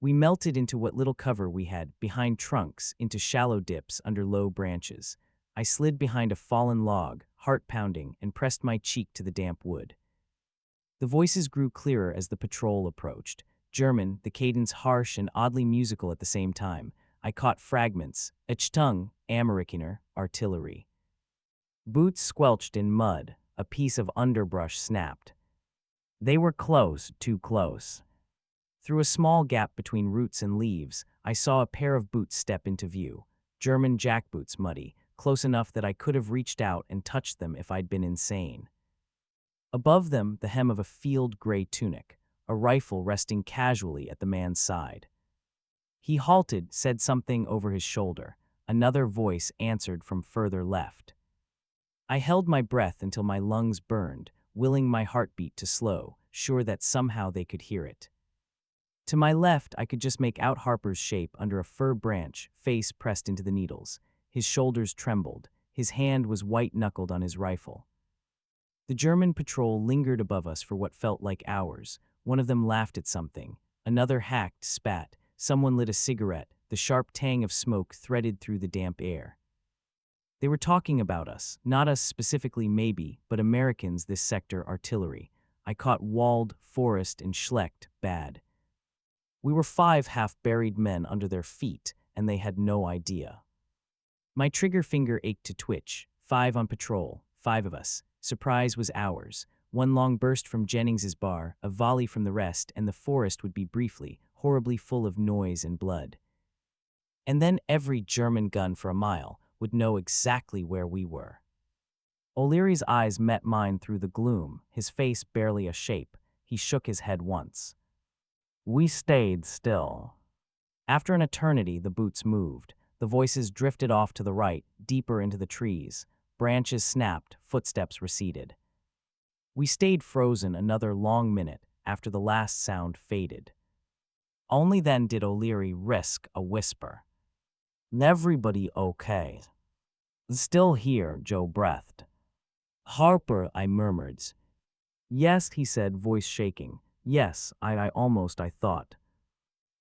We melted into what little cover we had, behind trunks, into shallow dips under low branches. I slid behind a fallen log, heart pounding, and pressed my cheek to the damp wood. The voices grew clearer as the patrol approached. German, the cadence harsh and oddly musical at the same time. I caught fragments. Achtung, Amerikaner, artillery. Boots squelched in mud. A piece of underbrush snapped. They were close, too close. Through a small gap between roots and leaves, I saw a pair of boots step into view. German jackboots, muddy, close enough that I could have reached out and touched them if I'd been insane. Above them, the hem of a field gray tunic, a rifle resting casually at the man's side. He halted, said something over his shoulder. Another voice answered from further left. I held my breath until my lungs burned, willing my heartbeat to slow, sure that somehow they could hear it. To my left, I could just make out Harper's shape under a fir branch, face pressed into the needles. His shoulders trembled. His hand was white-knuckled on his rifle. The German patrol lingered above us for what felt like hours. One of them laughed at something. Another hacked, spat. Someone lit a cigarette. The sharp tang of smoke threaded through the damp air. They were talking about us, not us specifically maybe, but Americans, this sector artillery. I caught Wald, Forrest, and Schlecht, bad. We were 5 half-buried men under their feet, and they had no idea. My trigger finger ached to twitch. 5 on patrol, 5 of us. Surprise was ours. One long burst from Jennings's bar, a volley from the rest, and the forest would be briefly, horribly full of noise and blood. And then every German gun for a mile would know exactly where we were. O'Leary's eyes met mine through the gloom, his face barely a shape. He shook his head once. We stayed still. After an eternity, the boots moved. The voices drifted off to the right, deeper into the trees. Branches snapped, footsteps receded. We stayed frozen another long minute after the last sound faded. Only then did O'Leary risk a whisper. "Everybody okay?" "Still here," Joe breathed. "Harper," I murmured. "Yes," he said, voice shaking. "Yes, I thought."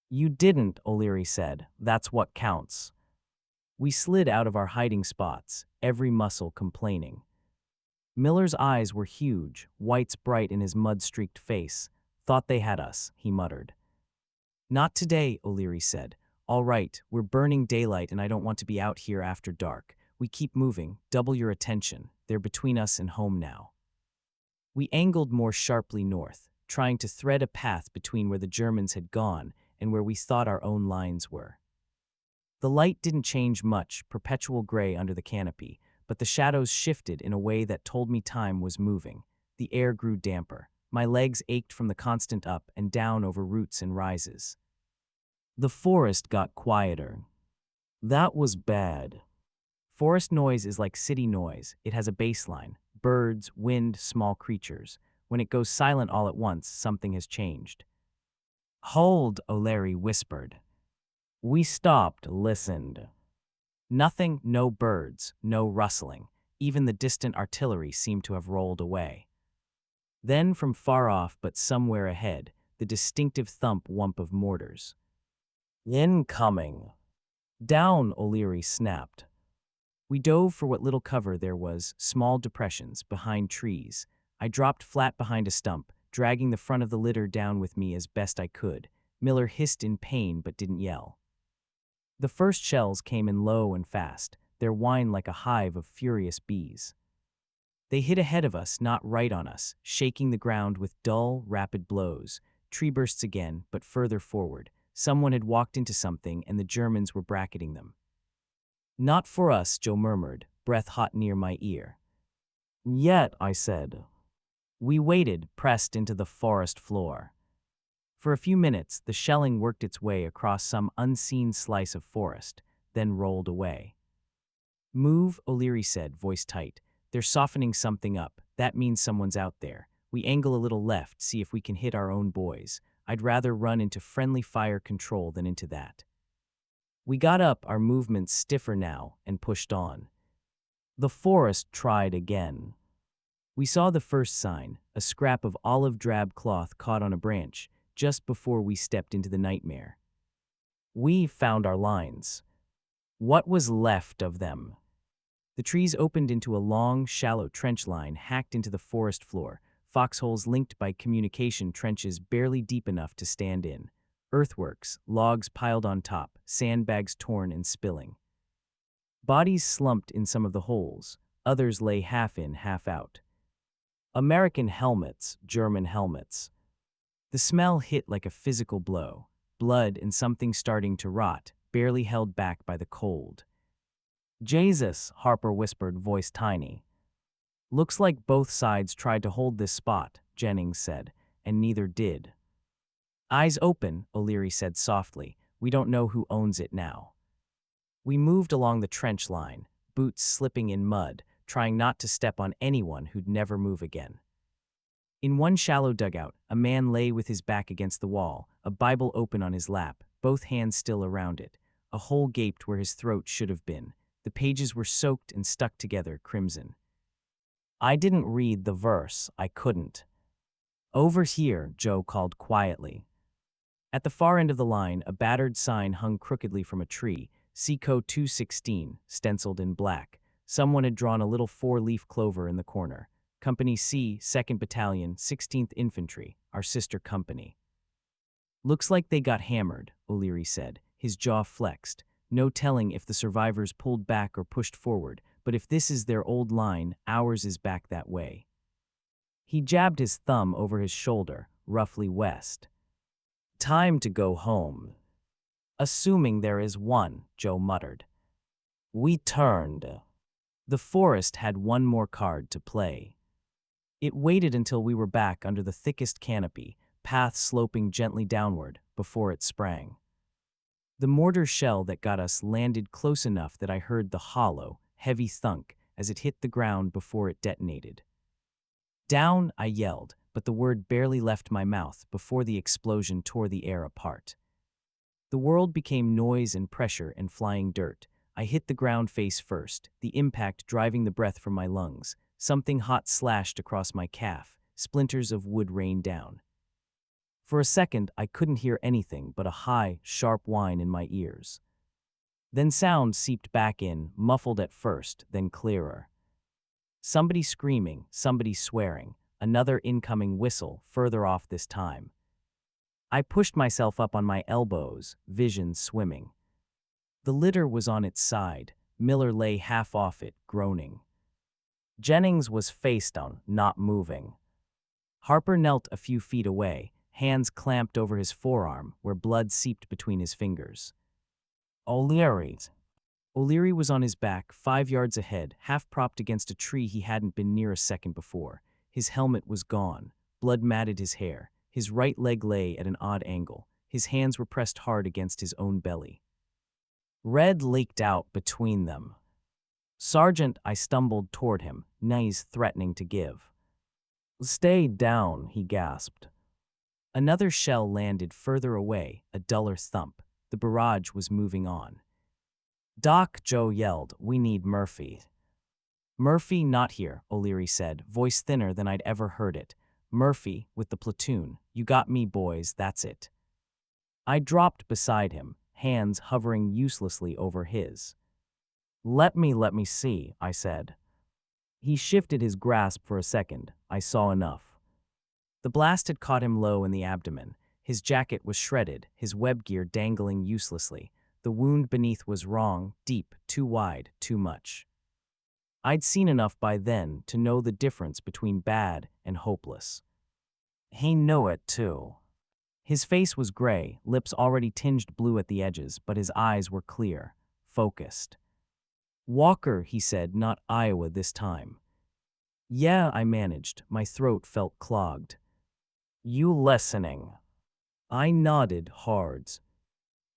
"You didn't," O'Leary said. "That's what counts." We slid out of our hiding spots, every muscle complaining. Miller's eyes were huge, whites bright in his mud-streaked face. "Thought they had us," he muttered. "Not today," O'Leary said. "All right, we're burning daylight and I don't want to be out here after dark. We keep moving, double your attention. They're between us and home now." We angled more sharply north, trying to thread a path between where the Germans had gone and where we thought our own lines were. The light didn't change much, perpetual gray under the canopy, but the shadows shifted in a way that told me time was moving. The air grew damper. My legs ached from the constant up and down over roots and rises. The forest got quieter. That was bad. Forest noise is like city noise. It has a baseline. Birds, wind, small creatures. When it goes silent all at once, something has changed. "Hold," O'Leary whispered. We stopped, listened. Nothing, no birds, no rustling. Even the distant artillery seemed to have rolled away. Then, from far off but somewhere ahead, the distinctive thump-wump of mortars. "Incoming." "Down," O'Leary snapped. We dove for what little cover there was, small depressions, behind trees. I dropped flat behind a stump, dragging the front of the litter down with me as best I could. Miller hissed in pain but didn't yell. The first shells came in low and fast, their whine like a hive of furious bees. They hit ahead of us, not right on us, shaking the ground with dull, rapid blows. Tree bursts again, but further forward. Someone had walked into something and the Germans were bracketing them. "Not for us," Joe murmured, breath hot near my ear. "Yet," I said. We waited, pressed into the forest floor. For a few minutes, the shelling worked its way across some unseen slice of forest, then rolled away. "Move," O'Leary said, voice tight. "They're softening something up. That means someone's out there. We angle a little left, see if we can hit our own boys. I'd rather run into friendly fire control than into that." We got up, our movements stiffer now, and pushed on. The forest tried again. We saw the first sign, a scrap of olive drab cloth caught on a branch, just before we stepped into the nightmare. We found our lines. What was left of them? The trees opened into a long, shallow trench line hacked into the forest floor, foxholes linked by communication trenches barely deep enough to stand in. Earthworks, logs piled on top, sandbags torn and spilling. Bodies slumped in some of the holes, others lay half in, half out. American helmets, German helmets. The smell hit like a physical blow, blood and something starting to rot, barely held back by the cold. "Jesus," Harper whispered, voice tiny. "Looks like both sides tried to hold this spot," Jennings said, "and neither did." "Eyes open," O'Leary said softly. "We don't know who owns it now." We moved along the trench line, boots slipping in mud, trying not to step on anyone who'd never move again. In one shallow dugout, a man lay with his back against the wall, a Bible open on his lap, both hands still around it. A hole gaped where his throat should have been. The pages were soaked and stuck together, crimson. I didn't read the verse, I couldn't. "Over here," Joe called quietly. At the far end of the line, a battered sign hung crookedly from a tree, Seco 216, stenciled in black. Someone had drawn a little four-leaf clover in the corner. Company C, 2nd Battalion, 16th Infantry, our sister company. "Looks like they got hammered," O'Leary said, his jaw flexed. "No telling if the survivors pulled back or pushed forward, but if this is their old line, ours is back that way." He jabbed his thumb over his shoulder, roughly west. "Time to go home." "Assuming there is one," Joe muttered. We turned. The forest had one more card to play. It waited until we were back under the thickest canopy, path sloping gently downward, before it sprang. The mortar shell that got us landed close enough that I heard the hollow, heavy thunk as it hit the ground before it detonated. "Down," I yelled, but the word barely left my mouth before the explosion tore the air apart. The world became noise and pressure and flying dirt. I hit the ground face first, the impact driving the breath from my lungs. Something hot slashed across my calf, splinters of wood rained down. For a second, I couldn't hear anything but a high, sharp whine in my ears. Then sound seeped back in, muffled at first, then clearer. Somebody screaming, somebody swearing, another incoming whistle, further off this time. I pushed myself up on my elbows, vision swimming. The litter was on its side. Miller lay half off it, groaning. Jennings was face down, not moving. Harper knelt a few feet away, hands clamped over his forearm, where blood seeped between his fingers. "O'Leary." O'Leary was on his back, 5 yards ahead, half propped against a tree he hadn't been near a second before. His helmet was gone. Blood matted his hair. His right leg lay at an odd angle. His hands were pressed hard against his own belly. Red leaked out between them. "Sergeant," I stumbled toward him, knees threatening to give. "Stay down," he gasped. Another shell landed further away, a duller thump. The barrage was moving on. "Doc," Joe yelled, "we need Murphy." "Murphy not here," O'Leary said, voice thinner than I'd ever heard it. "Murphy, with the platoon. You got me, boys, that's it." I dropped beside him, hands hovering uselessly over his. Let me see," I said. He shifted his grasp for a second. I saw enough. The blast had caught him low in the abdomen. His jacket was shredded, his web gear dangling uselessly. The wound beneath was wrong, deep, too wide, too much. I'd seen enough by then to know the difference between bad and hopeless. He knew it, too. His face was gray, lips already tinged blue at the edges, but his eyes were clear, focused. "Walker," he said, not Iowa this time. "Yeah," I managed. My throat felt clogged. "You listening?" I nodded hard.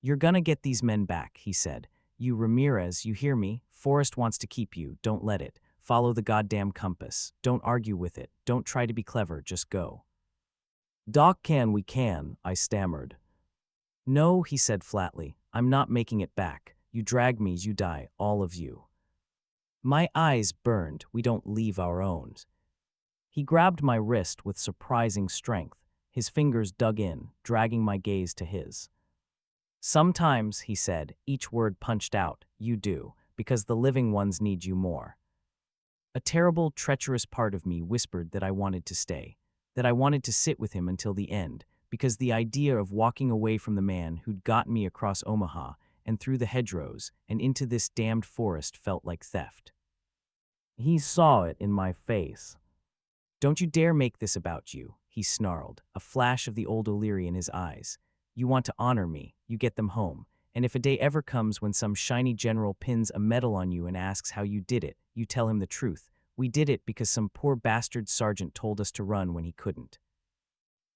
You're gonna get these men back, he said. You Ramirez, you hear me? Forest wants to keep you, don't let it. Follow the goddamn compass. Don't argue with it. Don't try to be clever, just go. Doc we can, I stammered. No, he said flatly. I'm not making it back. You drag me, you die, all of you. My eyes burned. We don't leave our own. He grabbed my wrist with surprising strength. His fingers dug in, dragging my gaze to his. Sometimes, he said, each word punched out, you do, because the living ones need you more. A terrible, treacherous part of me whispered that I wanted to stay, that I wanted to sit with him until the end, because the idea of walking away from the man who'd gotten me across Omaha and through the hedgerows and into this damned forest felt like theft. He saw it in my face. Don't you dare make this about you, he snarled, a flash of the old O'Leary in his eyes. You want to honor me, you get them home, and if a day ever comes when some shiny general pins a medal on you and asks how you did it, you tell him the truth. We did it because some poor bastard sergeant told us to run when he couldn't.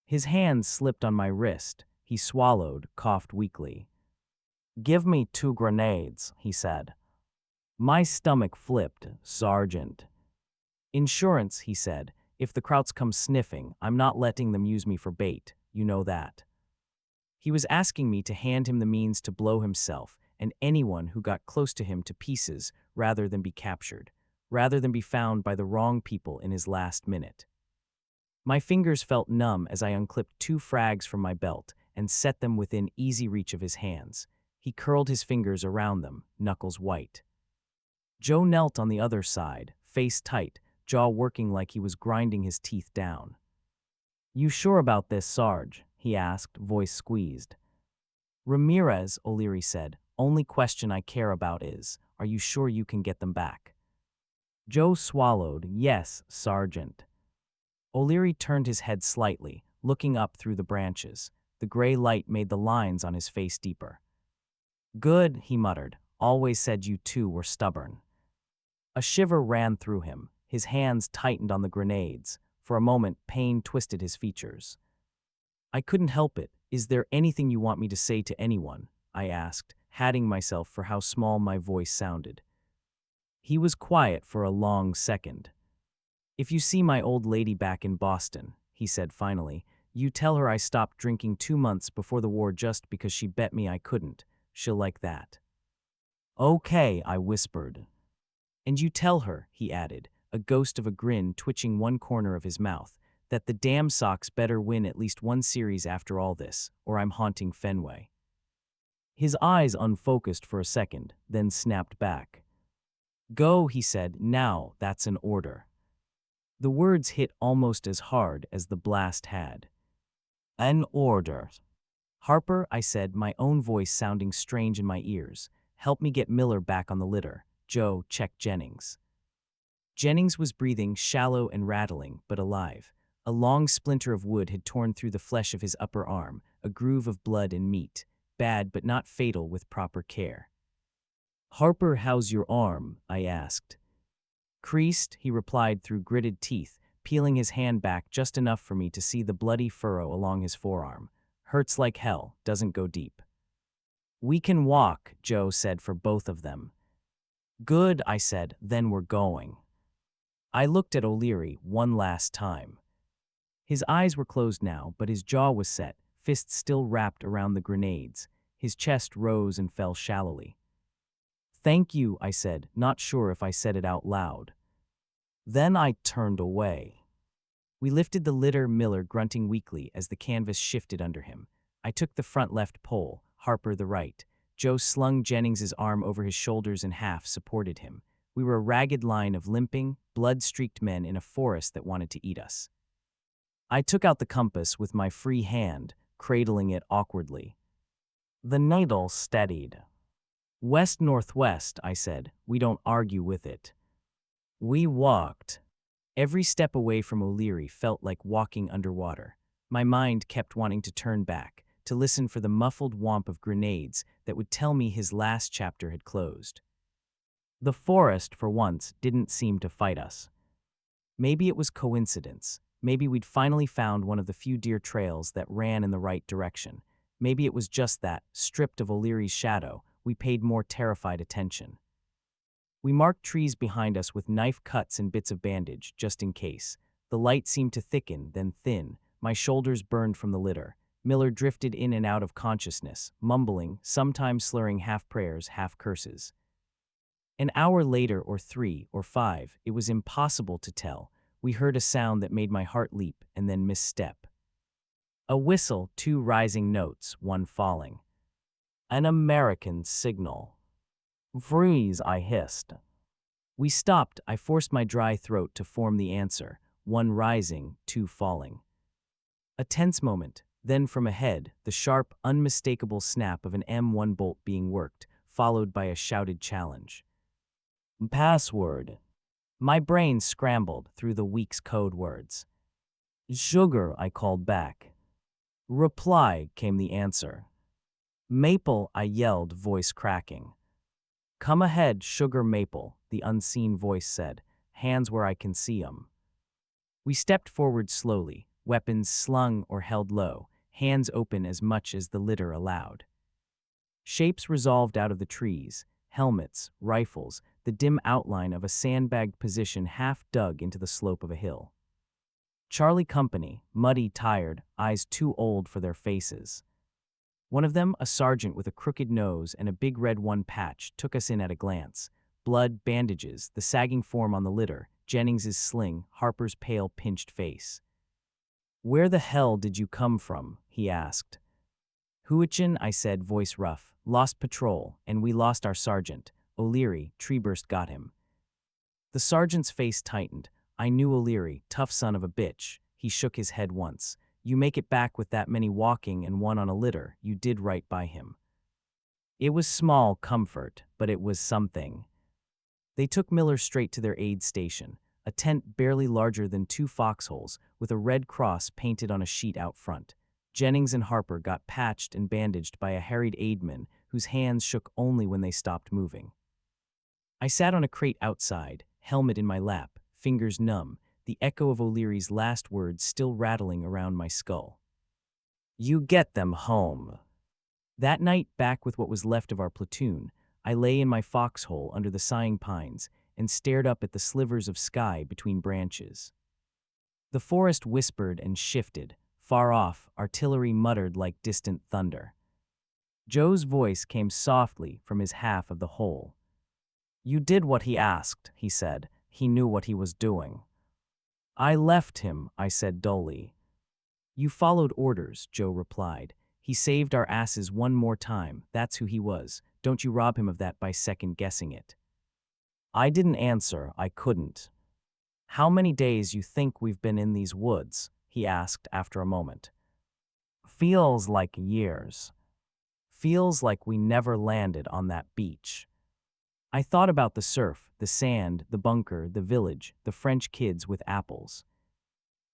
His hand slipped on my wrist. He swallowed, coughed weakly. Give me 2 grenades, he said. My stomach flipped, Sergeant. Insurance, he said. If the Krauts come sniffing, I'm not letting them use me for bait, you know that. He was asking me to hand him the means to blow himself and anyone who got close to him to pieces rather than be captured, rather than be found by the wrong people in his last minute. My fingers felt numb as I unclipped 2 frags from my belt and set them within easy reach of his hands. He curled his fingers around them, knuckles white. Joe knelt on the other side, face tight, jaw working like he was grinding his teeth down. You sure about this, Sarge? He asked, voice squeezed. Ramirez, O'Leary said, only question I care about is, are you sure you can get them back? Joe swallowed, yes, Sergeant. O'Leary turned his head slightly, looking up through the branches. The gray light made the lines on his face deeper. Good, he muttered, always said you two were stubborn. A shiver ran through him. His hands tightened on the grenades. For a moment, pain twisted his features. I couldn't help it. Is there anything you want me to say to anyone? I asked, hatting myself for how small my voice sounded. He was quiet for a long second. If you see my old lady back in Boston, he said finally, you tell her I stopped drinking 2 months before the war just because she bet me I couldn't. She'll like that. Okay, I whispered. And you tell her, he added, a ghost of a grin twitching one corner of his mouth, that the damn Sox better win at least one series after all this, or I'm haunting Fenway. His eyes unfocused for a second, then snapped back. Go, he said, now, that's an order. The words hit almost as hard as the blast had. An order. Harper, I said, my own voice sounding strange in my ears. Help me get Miller back on the litter. Joe, check Jennings. Jennings was breathing, shallow and rattling, but alive. A long splinter of wood had torn through the flesh of his upper arm, a groove of blood and meat, bad but not fatal with proper care. Harper, how's your arm? I asked. Creased, he replied through gritted teeth, peeling his hand back just enough for me to see the bloody furrow along his forearm. Hurts like hell, doesn't go deep. We can walk, Joe said for both of them. Good, I said, then we're going. I looked at O'Leary one last time. His eyes were closed now, but his jaw was set, fists still wrapped around the grenades. His chest rose and fell shallowly. Thank you, I said, not sure if I said it out loud. Then I turned away. We lifted the litter, Miller grunting weakly as the canvas shifted under him. I took the front left pole, Harper the right. Joe slung Jennings's arm over his shoulders and half supported him. We were a ragged line of limping, blood-streaked men in a forest that wanted to eat us. I took out the compass with my free hand, cradling it awkwardly. The needle steadied. West-northwest, I said. We don't argue with it. We walked. Every step away from O'Leary felt like walking underwater. My mind kept wanting to turn back, to listen for the muffled whomp of grenades that would tell me his last chapter had closed. The forest, for once, didn't seem to fight us. Maybe it was coincidence. Maybe we'd finally found one of the few deer trails that ran in the right direction. Maybe it was just that, stripped of O'Leary's shadow, we paid more terrified attention. We marked trees behind us with knife cuts and bits of bandage, just in case. The light seemed to thicken, then thin. My shoulders burned from the litter. Miller drifted in and out of consciousness, mumbling, sometimes slurring half prayers, half curses. An hour later, or 3 or 5, it was impossible to tell. We heard a sound that made my heart leap and then misstep. A whistle, 2 rising notes, 1 falling. An American signal. Freeze, I hissed. We stopped. I forced my dry throat to form the answer, 1 rising, 2 falling. A tense moment, then from ahead, the sharp, unmistakable snap of an M1 bolt being worked, followed by a shouted challenge. Password. My brain scrambled through the week's code words. Sugar, I called back. Reply, came the answer. Maple, I yelled, voice cracking. Come ahead, sugar maple, the unseen voice said, hands where I can see 'em. We stepped forward slowly, weapons slung or held low, hands open as much as the litter allowed. Shapes resolved out of the trees, helmets, rifles, the dim outline of a sandbagged position half dug into the slope of a hill. Charlie Company, muddy, tired, eyes too old for their faces. One of them, a sergeant with a crooked nose and a big red 1 patch, took us in at a glance. Blood, bandages, the sagging form on the litter, Jennings's sling, Harper's pale, pinched face. Where the hell did you come from? He asked. Hürtgen, I said, voice rough. Lost patrol, and we lost our sergeant. O'Leary, Treeburst got him. The sergeant's face tightened. I knew O'Leary, tough son of a bitch. He shook his head once. You make it back with that many walking and 1 on a litter, you did right by him. It was small comfort, but it was something. They took Miller straight to their aid station, a tent barely larger than 2 foxholes, with a red cross painted on a sheet out front. Jennings and Harper got patched and bandaged by a harried aidman whose hands shook only when they stopped moving. I sat on a crate outside, helmet in my lap, fingers numb, the echo of O'Leary's last words still rattling around my skull. You get them home. That night, back with what was left of our platoon, I lay in my foxhole under the sighing pines and stared up at the slivers of sky between branches. The forest whispered and shifted. Far off, artillery muttered like distant thunder. Joe's voice came softly from his half of the hole. You did what he asked, he said. He knew what he was doing. I left him, I said dully. You followed orders, Joe replied. He saved our asses 1 more time. That's who he was. Don't you rob him of that by second-guessing it. I didn't answer. I couldn't. How many days you think we've been in these woods? He asked after a moment. Feels like years. Feels like we never landed on that beach. I thought about the surf, the sand, the bunker, the village, the French kids with apples.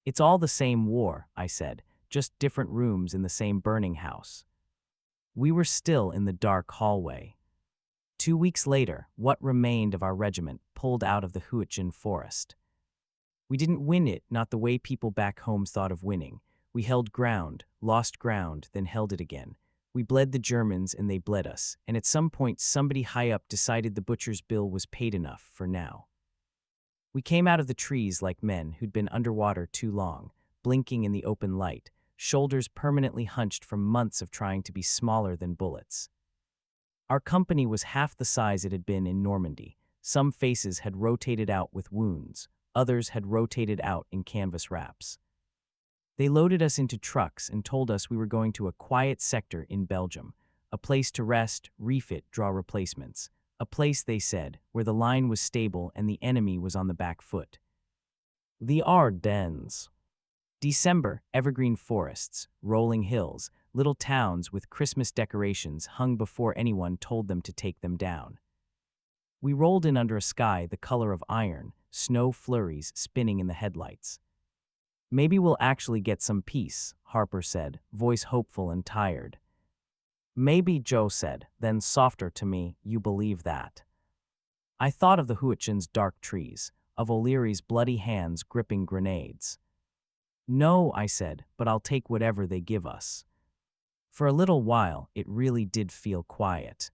It's all the same war, I said, just different rooms in the same burning house. We were still in the dark hallway. 2 weeks later, what remained of our regiment pulled out of the Hürtgen Forest. We didn't win it, not the way people back home thought of winning. We held ground, lost ground, then held it again. We bled the Germans and they bled us, and at some point somebody high up decided the butcher's bill was paid enough for now. We came out of the trees like men who'd been underwater too long, blinking in the open light, shoulders permanently hunched from months of trying to be smaller than bullets. Our company was half the size it had been in Normandy. Some faces had rotated out with wounds, others had rotated out in canvas wraps. They loaded us into trucks and told us we were going to a quiet sector in Belgium, a place to rest, refit, draw replacements, a place, they said, where the line was stable and the enemy was on the back foot. The Ardennes. December, evergreen forests, rolling hills, little towns with Christmas decorations hung before anyone told them to take them down. We rolled in under a sky the color of iron, snow flurries spinning in the headlights. Maybe we'll actually get some peace, Harper said, voice hopeful and tired. Maybe, Joe said, then softer to me, you believe that. I thought of the Hürtgen's dark trees, of O'Leary's bloody hands gripping grenades. No, I said, but I'll take whatever they give us. For a little while, it really did feel quiet.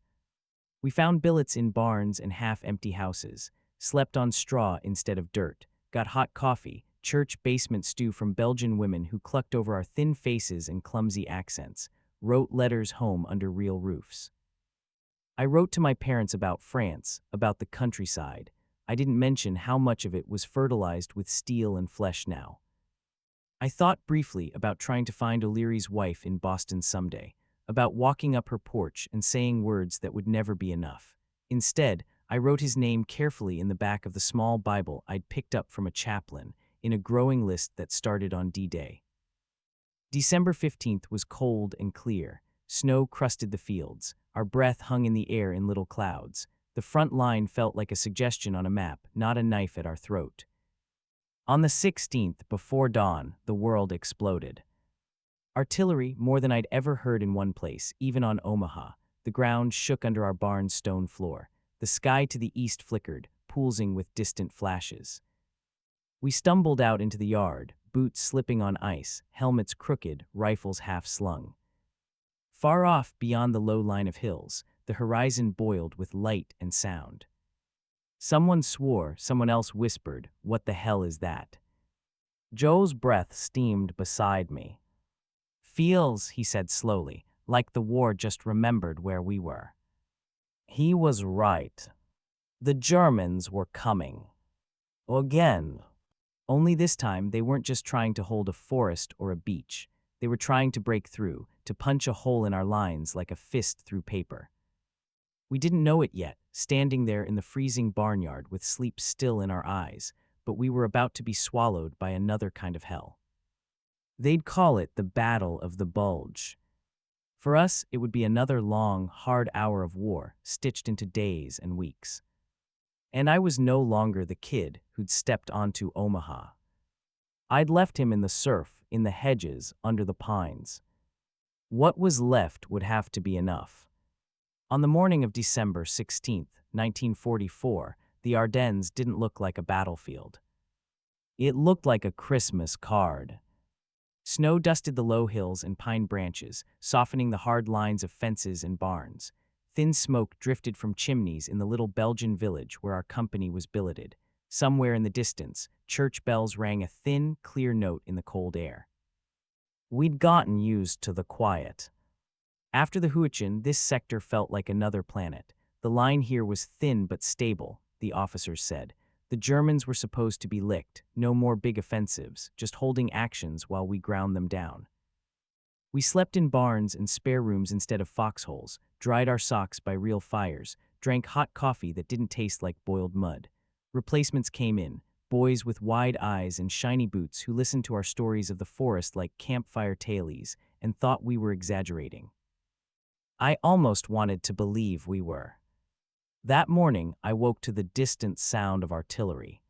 We found billets in barns and half-empty houses, slept on straw instead of dirt, got hot coffee, church basement stew from Belgian women who clucked over our thin faces and clumsy accents, wrote letters home under real roofs. I wrote to my parents about France, about the countryside. I didn't mention how much of it was fertilized with steel and flesh now. I thought briefly about trying to find O'Leary's wife in Boston someday, about walking up her porch and saying words that would never be enough. Instead, I wrote his name carefully in the back of the small Bible I'd picked up from a chaplain, in a growing list that started on D-Day. December 15th was cold and clear. Snow crusted the fields. Our breath hung in the air in little clouds. The front line felt like a suggestion on a map, not a knife at our throat. On the 16th, before dawn, the world exploded. Artillery, more than I'd ever heard in one place, even on Omaha. The ground shook under our barn's stone floor. The sky to the east flickered, pulsing with distant flashes. We stumbled out into the yard, boots slipping on ice, helmets crooked, rifles half slung. Far off, beyond the low line of hills, the horizon boiled with light and sound. Someone swore, someone else whispered, "What the hell is that?" Joe's breath steamed beside me. "Feels," he said slowly, "like the war just remembered where we were." He was right. The Germans were coming. Again. Only this time, they weren't just trying to hold a forest or a beach. They were trying to break through, to punch a hole in our lines like a fist through paper. We didn't know it yet, standing there in the freezing barnyard with sleep still in our eyes, but we were about to be swallowed by another kind of hell. They'd call it the Battle of the Bulge. For us, it would be another long, hard hour of war, stitched into days and weeks. And I was no longer the kid who'd stepped onto Omaha. I'd left him in the surf, in the hedges, under the pines. What was left would have to be enough. On the morning of December 16th, 1944, the Ardennes didn't look like a battlefield. It looked like a Christmas card. Snow dusted the low hills and pine branches, softening the hard lines of fences and barns. Thin smoke drifted from chimneys in the little Belgian village where our company was billeted. Somewhere in the distance, church bells rang a thin, clear note in the cold air. We'd gotten used to the quiet. After the Hürtgen, this sector felt like another planet. The line here was thin but stable, the officers said. The Germans were supposed to be licked, no more big offensives, just holding actions while we ground them down. We slept in barns and spare rooms instead of foxholes, dried our socks by real fires, drank hot coffee that didn't taste like boiled mud. Replacements came in, boys with wide eyes and shiny boots who listened to our stories of the forest like campfire tales and thought we were exaggerating. I almost wanted to believe we were. That morning, I woke to the distant sound of artillery.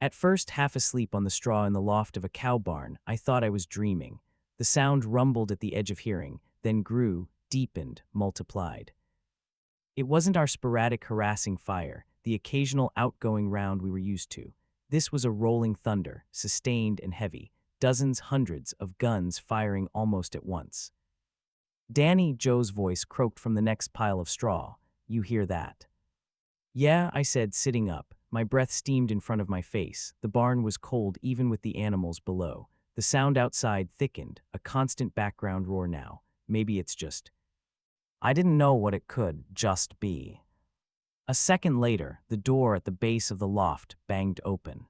At first, half asleep on the straw in the loft of a cow barn, I thought I was dreaming. The sound rumbled at the edge of hearing, then grew, deepened, multiplied. It wasn't our sporadic harassing fire, the occasional outgoing round we were used to. This was a rolling thunder, sustained and heavy, dozens, hundreds of guns firing almost at once. "Danny," Joe's voice croaked from the next pile of straw. "You hear that?" "Yeah," I said, sitting up. My breath steamed in front of my face. The barn was cold even with the animals below. The sound outside thickened, a constant background roar now. Maybe it's just... I didn't know what it could just be. A second later, the door at the base of the loft banged open.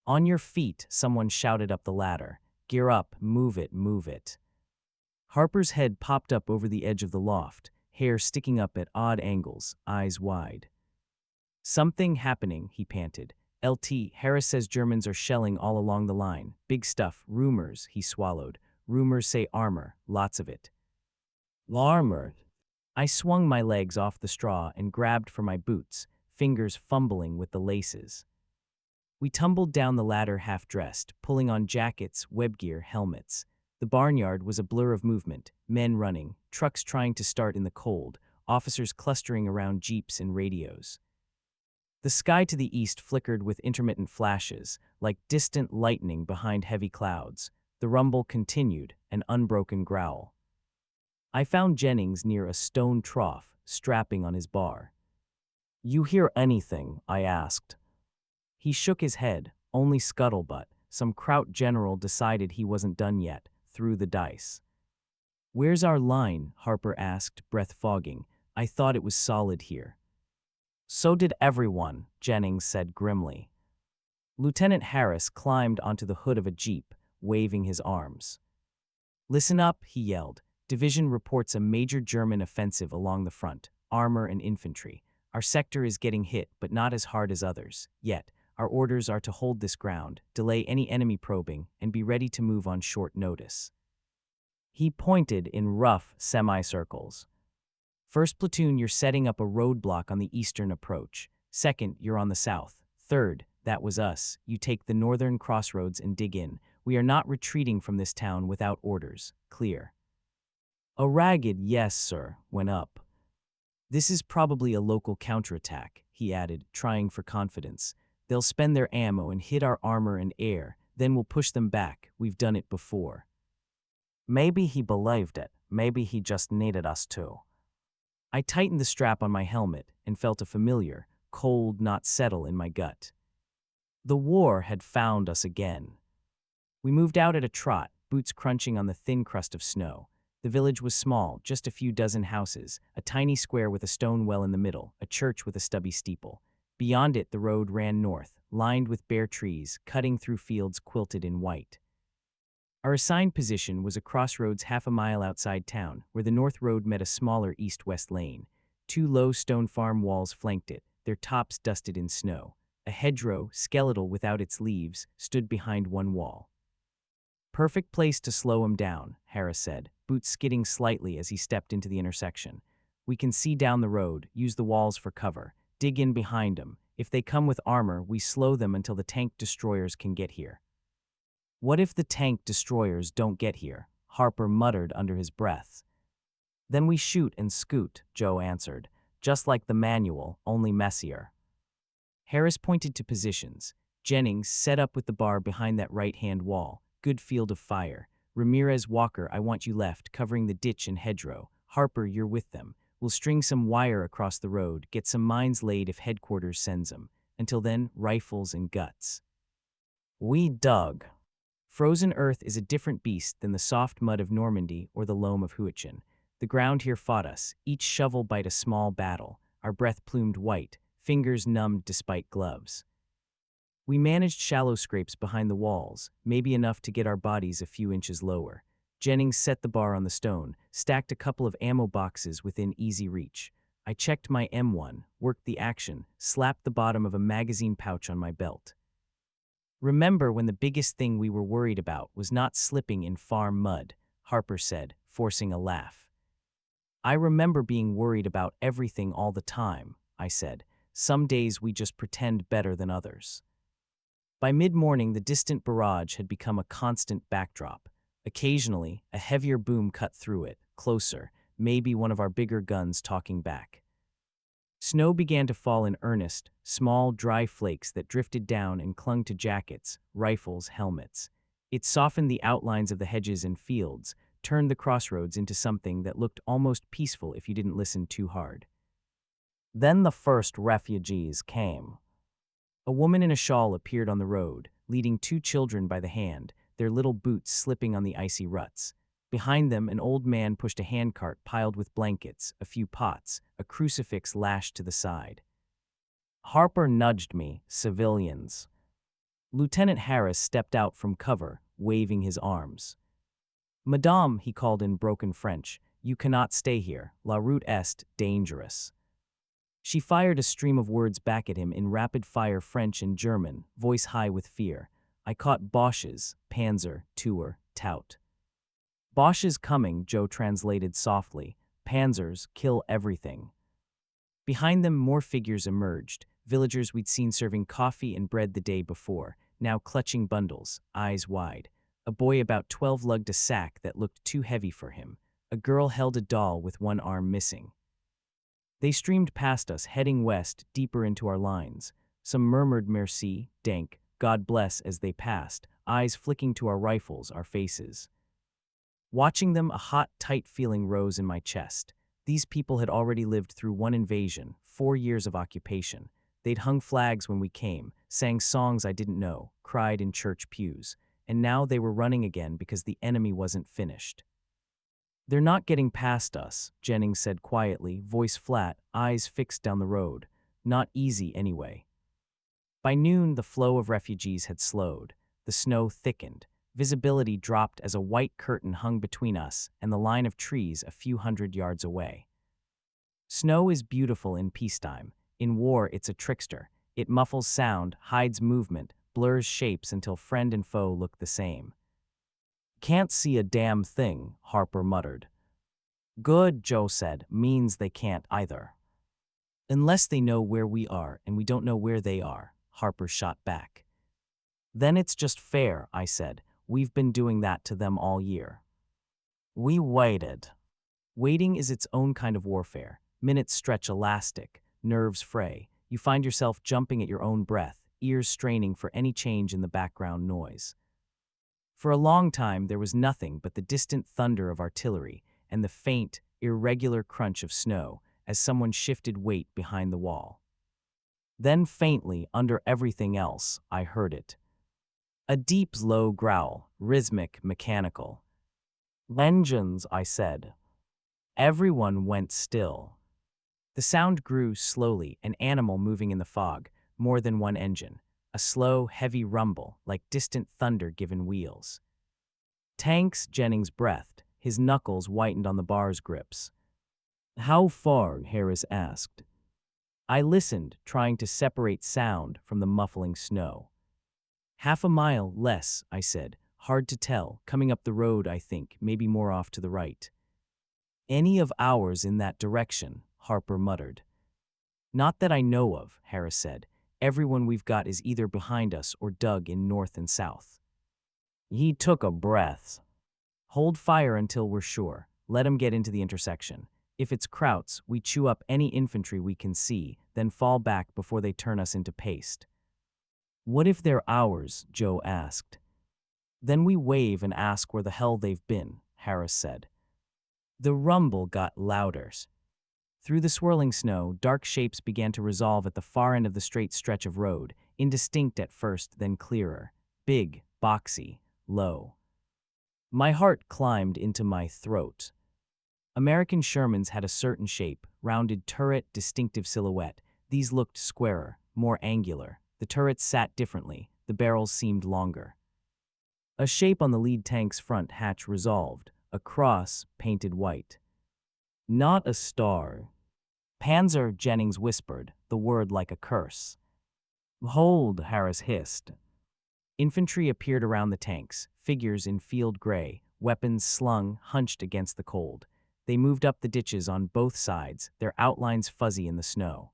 "On your feet," someone shouted up the ladder. "Gear up, move it, move it." Harper's head popped up over the edge of the loft, hair sticking up at odd angles, eyes wide. "Something happening," he panted. "LT, Harris says Germans are shelling all along the line. Big stuff, rumors," he swallowed. "Rumors say armor, lots of it." "Armor?" I swung my legs off the straw and grabbed for my boots, fingers fumbling with the laces. We tumbled down the ladder half-dressed, pulling on jackets, webgear, helmets. The barnyard was a blur of movement, men running, trucks trying to start in the cold, officers clustering around jeeps and radios. The sky to the east flickered with intermittent flashes, like distant lightning behind heavy clouds. The rumble continued, an unbroken growl. I found Jennings near a stone trough, strapping on his bar. "You hear anything?" I asked. He shook his head. "Only scuttlebutt. Some Kraut general decided he wasn't done yet, threw the dice." "Where's our line?" Harper asked, breath fogging. "I thought it was solid here." "So did everyone," Jennings said grimly. Lieutenant Harris climbed onto the hood of a jeep, waving his arms. "Listen up," he yelled. "Division reports a major German offensive along the front, armor and infantry. Our sector is getting hit, but not as hard as others, yet. Our orders are to hold this ground, delay any enemy probing, and be ready to move on short notice." He pointed in rough semicircles. "First platoon, you're setting up a roadblock on the eastern approach. Second, you're on the south. Third, that was us, you take the northern crossroads and dig in. We are not retreating from this town without orders. Clear." A ragged "yes, sir" went up. "This is probably a local counterattack," he added, trying for confidence. "They'll spend their ammo and hit our armor and air, then we'll push them back. We've done it before." Maybe he believed it. Maybe he just needed us to. I tightened the strap on my helmet and felt a familiar, cold knot settle in my gut. The war had found us again. We moved out at a trot, boots crunching on the thin crust of snow. The village was small, just a few dozen houses, a tiny square with a stone well in the middle, a church with a stubby steeple. Beyond it, the road ran north, lined with bare trees, cutting through fields quilted in white. Our assigned position was a crossroads half a mile outside town, where the north road met a smaller east-west lane. Two low stone farm walls flanked it, their tops dusted in snow. A hedgerow, skeletal without its leaves, stood behind one wall. "Perfect place to slow him down," Harris said, boots skidding slightly as he stepped into the intersection. "We can see down the road, use the walls for cover, dig in behind them. If they come with armor, we slow them until the tank destroyers can get here." "What if the tank destroyers don't get here?" Harper muttered under his breath. "Then we shoot and scoot," Joe answered. "Just like the manual, only messier." Harris pointed to positions. "Jennings, set up with the bar behind that right-hand wall. Good field of fire. Ramirez, Walker, I want you left, covering the ditch and hedgerow. Harper, you're with them. We'll string some wire across the road, get some mines laid if headquarters sends them. Until then, rifles and guts." We dug. Frozen earth is a different beast than the soft mud of Normandy or the loam of Hürtgen. The ground here fought us, each shovel bite a small battle, our breath plumed white, fingers numbed despite gloves. We managed shallow scrapes behind the walls, maybe enough to get our bodies a few inches lower. Jennings set the bar on the stone, stacked a couple of ammo boxes within easy reach. I checked my M1, worked the action, slapped the bottom of a magazine pouch on my belt. "Remember when the biggest thing we were worried about was not slipping in farm mud," Harper said, forcing a laugh. "I remember being worried about everything all the time," I said. "Some days we just pretend better than others." By mid-morning, the distant barrage had become a constant backdrop. Occasionally, a heavier boom cut through it, closer, maybe one of our bigger guns talking back. Snow began to fall in earnest, small, dry flakes that drifted down and clung to jackets, rifles, helmets. It softened the outlines of the hedges and fields, turned the crossroads into something that looked almost peaceful if you didn't listen too hard. Then the first refugees came. A woman in a shawl appeared on the road, leading two children by the hand, their little boots slipping on the icy ruts. Behind them, an old man pushed a handcart piled with blankets, a few pots, a crucifix lashed to the side. Harper nudged me, "Civilians." Lieutenant Harris stepped out from cover, waving his arms. "Madame," he called in broken French, "you cannot stay here. La route est dangerous." She fired a stream of words back at him in rapid-fire French and German, voice high with fear. I caught Boches, Panzer, Tour, Tout. "Boches coming," Joe translated softly. "Panzers, kill everything." Behind them, more figures emerged, villagers we'd seen serving coffee and bread the day before, now clutching bundles, eyes wide. A boy about 12 lugged a sack that looked too heavy for him. A girl held a doll with one arm missing. They streamed past us, heading west, deeper into our lines. Some murmured merci, dank, God bless as they passed, eyes flicking to our rifles, our faces. Watching them, a hot, tight feeling rose in my chest. These people had already lived through one invasion, 4 years of occupation. They'd hung flags when we came, sang songs I didn't know, cried in church pews. And now they were running again because the enemy wasn't finished. "They're not getting past us," Jennings said quietly, voice flat, eyes fixed down the road. "Not easy anyway." By noon, the flow of refugees had slowed. The snow thickened. Visibility dropped as a white curtain hung between us and the line of trees a few hundred yards away. Snow is beautiful in peacetime. In war, it's a trickster. It muffles sound, hides movement, blurs shapes until friend and foe look the same. "Can't see a damn thing," Harper muttered. "Good," Joe said, "means they can't either." "Unless they know where we are and we don't know where they are," Harper shot back. "Then it's just fair," I said. "We've been doing that to them all year." We waited. Waiting is its own kind of warfare. Minutes stretch elastic, nerves fray. You find yourself jumping at your own breath, ears straining for any change in the background noise. For a long time, there was nothing but the distant thunder of artillery and the faint, irregular crunch of snow as someone shifted weight behind the wall. Then faintly, under everything else, I heard it. A deep, low growl, rhythmic, mechanical. "Engines," I said. Everyone went still. The sound grew slowly, an animal moving in the fog, more than one engine. A slow, heavy rumble, like distant thunder given wheels. "Tanks," Jennings breathed, his knuckles whitened on the bar's grips. "How far?" Harris asked. I listened, trying to separate sound from the muffling snow. "Half a mile, less," I said. "Hard to tell, coming up the road, I think, maybe more off to the right." "Any of ours in that direction," Harper muttered. "Not that I know of," Harris said. "Everyone we've got is either behind us or dug in north and south." He took a breath. "Hold fire until we're sure. Let 'em get into the intersection. If it's Krauts, we chew up any infantry we can see, then fall back before they turn us into paste." "What if they're ours?" Joe asked. "Then we wave and ask where the hell they've been," Harris said. The rumble got louder. Through the swirling snow, dark shapes began to resolve at the far end of the straight stretch of road, indistinct at first, then clearer. Big, boxy, low. My heart climbed into my throat. American Shermans had a certain shape, rounded turret, distinctive silhouette. These looked squarer, more angular. The turrets sat differently, the barrels seemed longer. A shape on the lead tank's front hatch resolved, a cross painted white. "Not a star." "Panzer," Jennings whispered, the word like a curse. "Hold," Harris hissed. Infantry appeared around the tanks, figures in field gray, weapons slung, hunched against the cold. They moved up the ditches on both sides, their outlines fuzzy in the snow.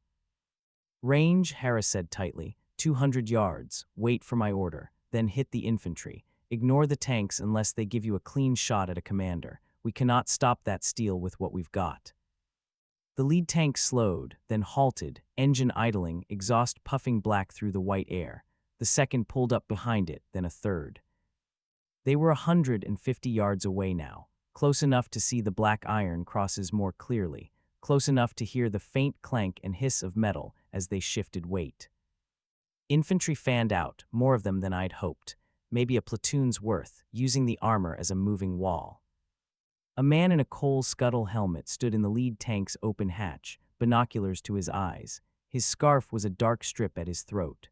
"Range," Harris said tightly, 200 yards, wait for my order, then hit the infantry. Ignore the tanks unless they give you a clean shot at a commander. We cannot stop that steel with what we've got." The lead tank slowed, then halted, engine idling, exhaust puffing black through the white air. The second pulled up behind it, then a third. They were 150 yards away now, close enough to see the black iron crosses more clearly, close enough to hear the faint clank and hiss of metal as they shifted weight. Infantry fanned out, more of them than I'd hoped, maybe a platoon's worth, using the armor as a moving wall. A man in a coal scuttle helmet stood in the lead tank's open hatch, binoculars to his eyes. His scarf was a dark strip at his throat.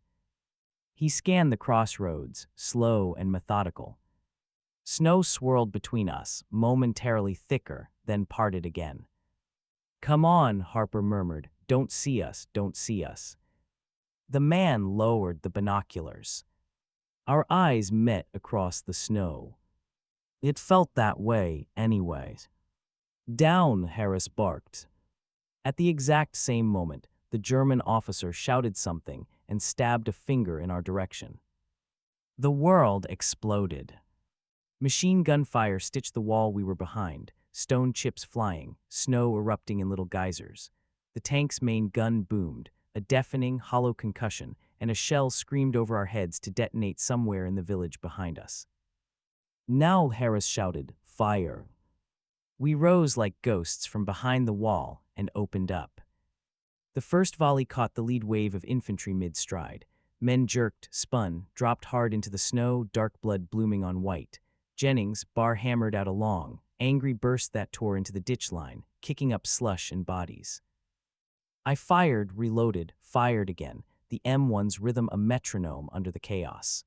He scanned the crossroads, slow and methodical. Snow swirled between us, momentarily thicker, then parted again. "Come on," Harper murmured. "Don't see us, don't see us." The man lowered the binoculars. Our eyes met across the snow. It felt that way, anyways. "Down," Harris barked. At the exact same moment, the German officer shouted something and stabbed a finger in our direction. The world exploded. Machine gun fire stitched the wall we were behind, stone chips flying, snow erupting in little geysers. The tank's main gun boomed, a deafening, hollow concussion, and a shell screamed over our heads to detonate somewhere in the village behind us. "Now," Harris shouted, "fire." We rose like ghosts from behind the wall and opened up. The first volley caught the lead wave of infantry mid-stride. Men jerked, spun, dropped hard into the snow, dark blood blooming on white. Jennings, bar hammered out a long, angry burst that tore into the ditch line, kicking up slush and bodies. I fired, reloaded, fired again, the M1's rhythm a metronome under the chaos.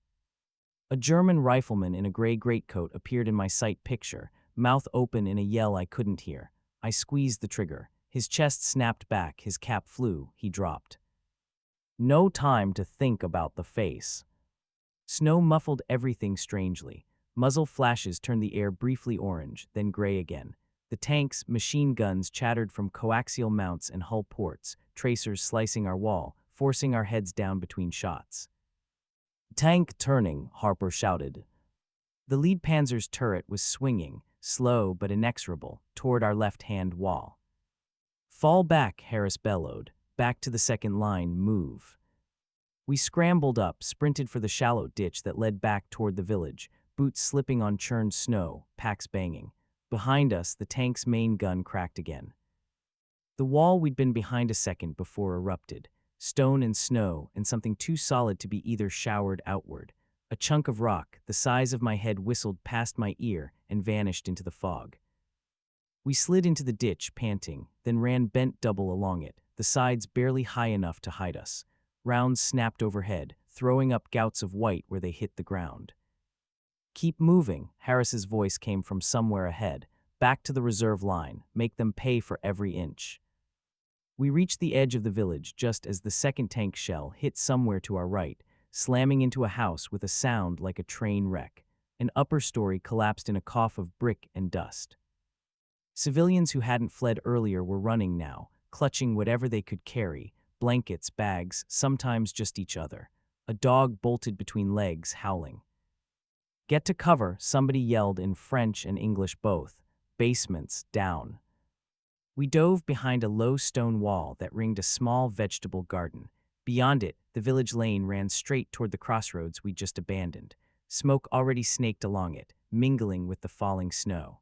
A German rifleman in a gray greatcoat appeared in my sight picture, mouth open in a yell I couldn't hear. I squeezed the trigger. His chest snapped back, his cap flew, he dropped. No time to think about the face. Snow muffled everything strangely. Muzzle flashes turned the air briefly orange, then gray again. The tank's machine guns chattered from coaxial mounts and hull ports, tracers slicing our wall, forcing our heads down between shots. "Tank turning," Harper shouted. The lead panzer's turret was swinging, slow but inexorable, toward our left-hand wall. "Fall back," Harris bellowed. "Back to the second line, move." We scrambled up, sprinted for the shallow ditch that led back toward the village, boots slipping on churned snow, packs banging. Behind us, the tank's main gun cracked again. The wall we'd been behind a second before erupted. Stone and snow, and something too solid to be either showered outward. A chunk of rock, the size of my head, whistled past my ear and vanished into the fog. We slid into the ditch, panting, then ran bent double along it, the sides barely high enough to hide us. Rounds snapped overhead, throwing up gouts of white where they hit the ground. "Keep moving," Harris's voice came from somewhere ahead. "Back to the reserve line, make them pay for every inch." We reached the edge of the village just as the second tank shell hit somewhere to our right, slamming into a house with a sound like a train wreck. An upper story collapsed in a cough of brick and dust. Civilians who hadn't fled earlier were running now, clutching whatever they could carry, blankets, bags, sometimes just each other. A dog bolted between legs, howling. "Get to cover," somebody yelled in French and English both. "Basements, down." We dove behind a low stone wall that ringed a small vegetable garden. Beyond it, the village lane ran straight toward the crossroads we'd just abandoned. Smoke already snaked along it, mingling with the falling snow.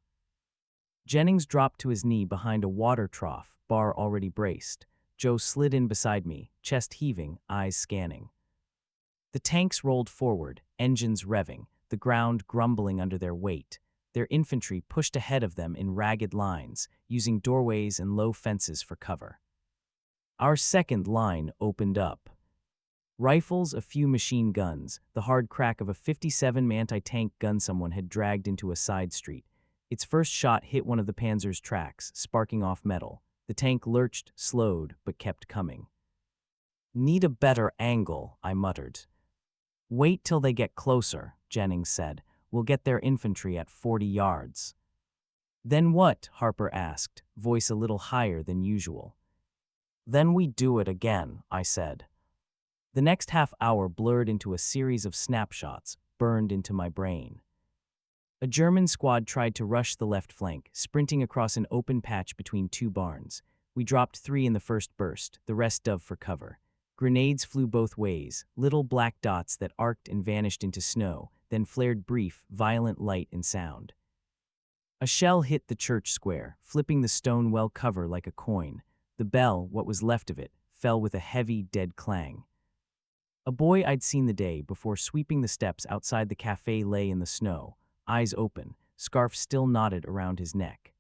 Jennings dropped to his knee behind a water trough, bar already braced. Joe slid in beside me, chest heaving, eyes scanning. The tanks rolled forward, engines revving, the ground grumbling under their weight. Their infantry pushed ahead of them in ragged lines, using doorways and low fences for cover. Our second line opened up. Rifles, a few machine guns, the hard crack of a 57 anti-tank gun someone had dragged into a side street. Its first shot hit one of the Panzer's tracks, sparking off metal. The tank lurched, slowed, but kept coming. "Need a better angle," I muttered. "Wait till they get closer," Jennings said. "We'll get their infantry at 40 yards. "Then what?" Harper asked, voice a little higher than usual. "Then we do it again," I said. The next half hour blurred into a series of snapshots, burned into my brain. A German squad tried to rush the left flank, sprinting across an open patch between two barns. We dropped 3 in the first burst, the rest dove for cover. Grenades flew both ways, little black dots that arced and vanished into snow, then flared brief, violent light and sound. A shell hit the church square, flipping the stone well cover like a coin. The bell, what was left of it, fell with a heavy, dead clang. A boy I'd seen the day before sweeping the steps outside the cafe lay in the snow, eyes open, scarf still knotted around his neck.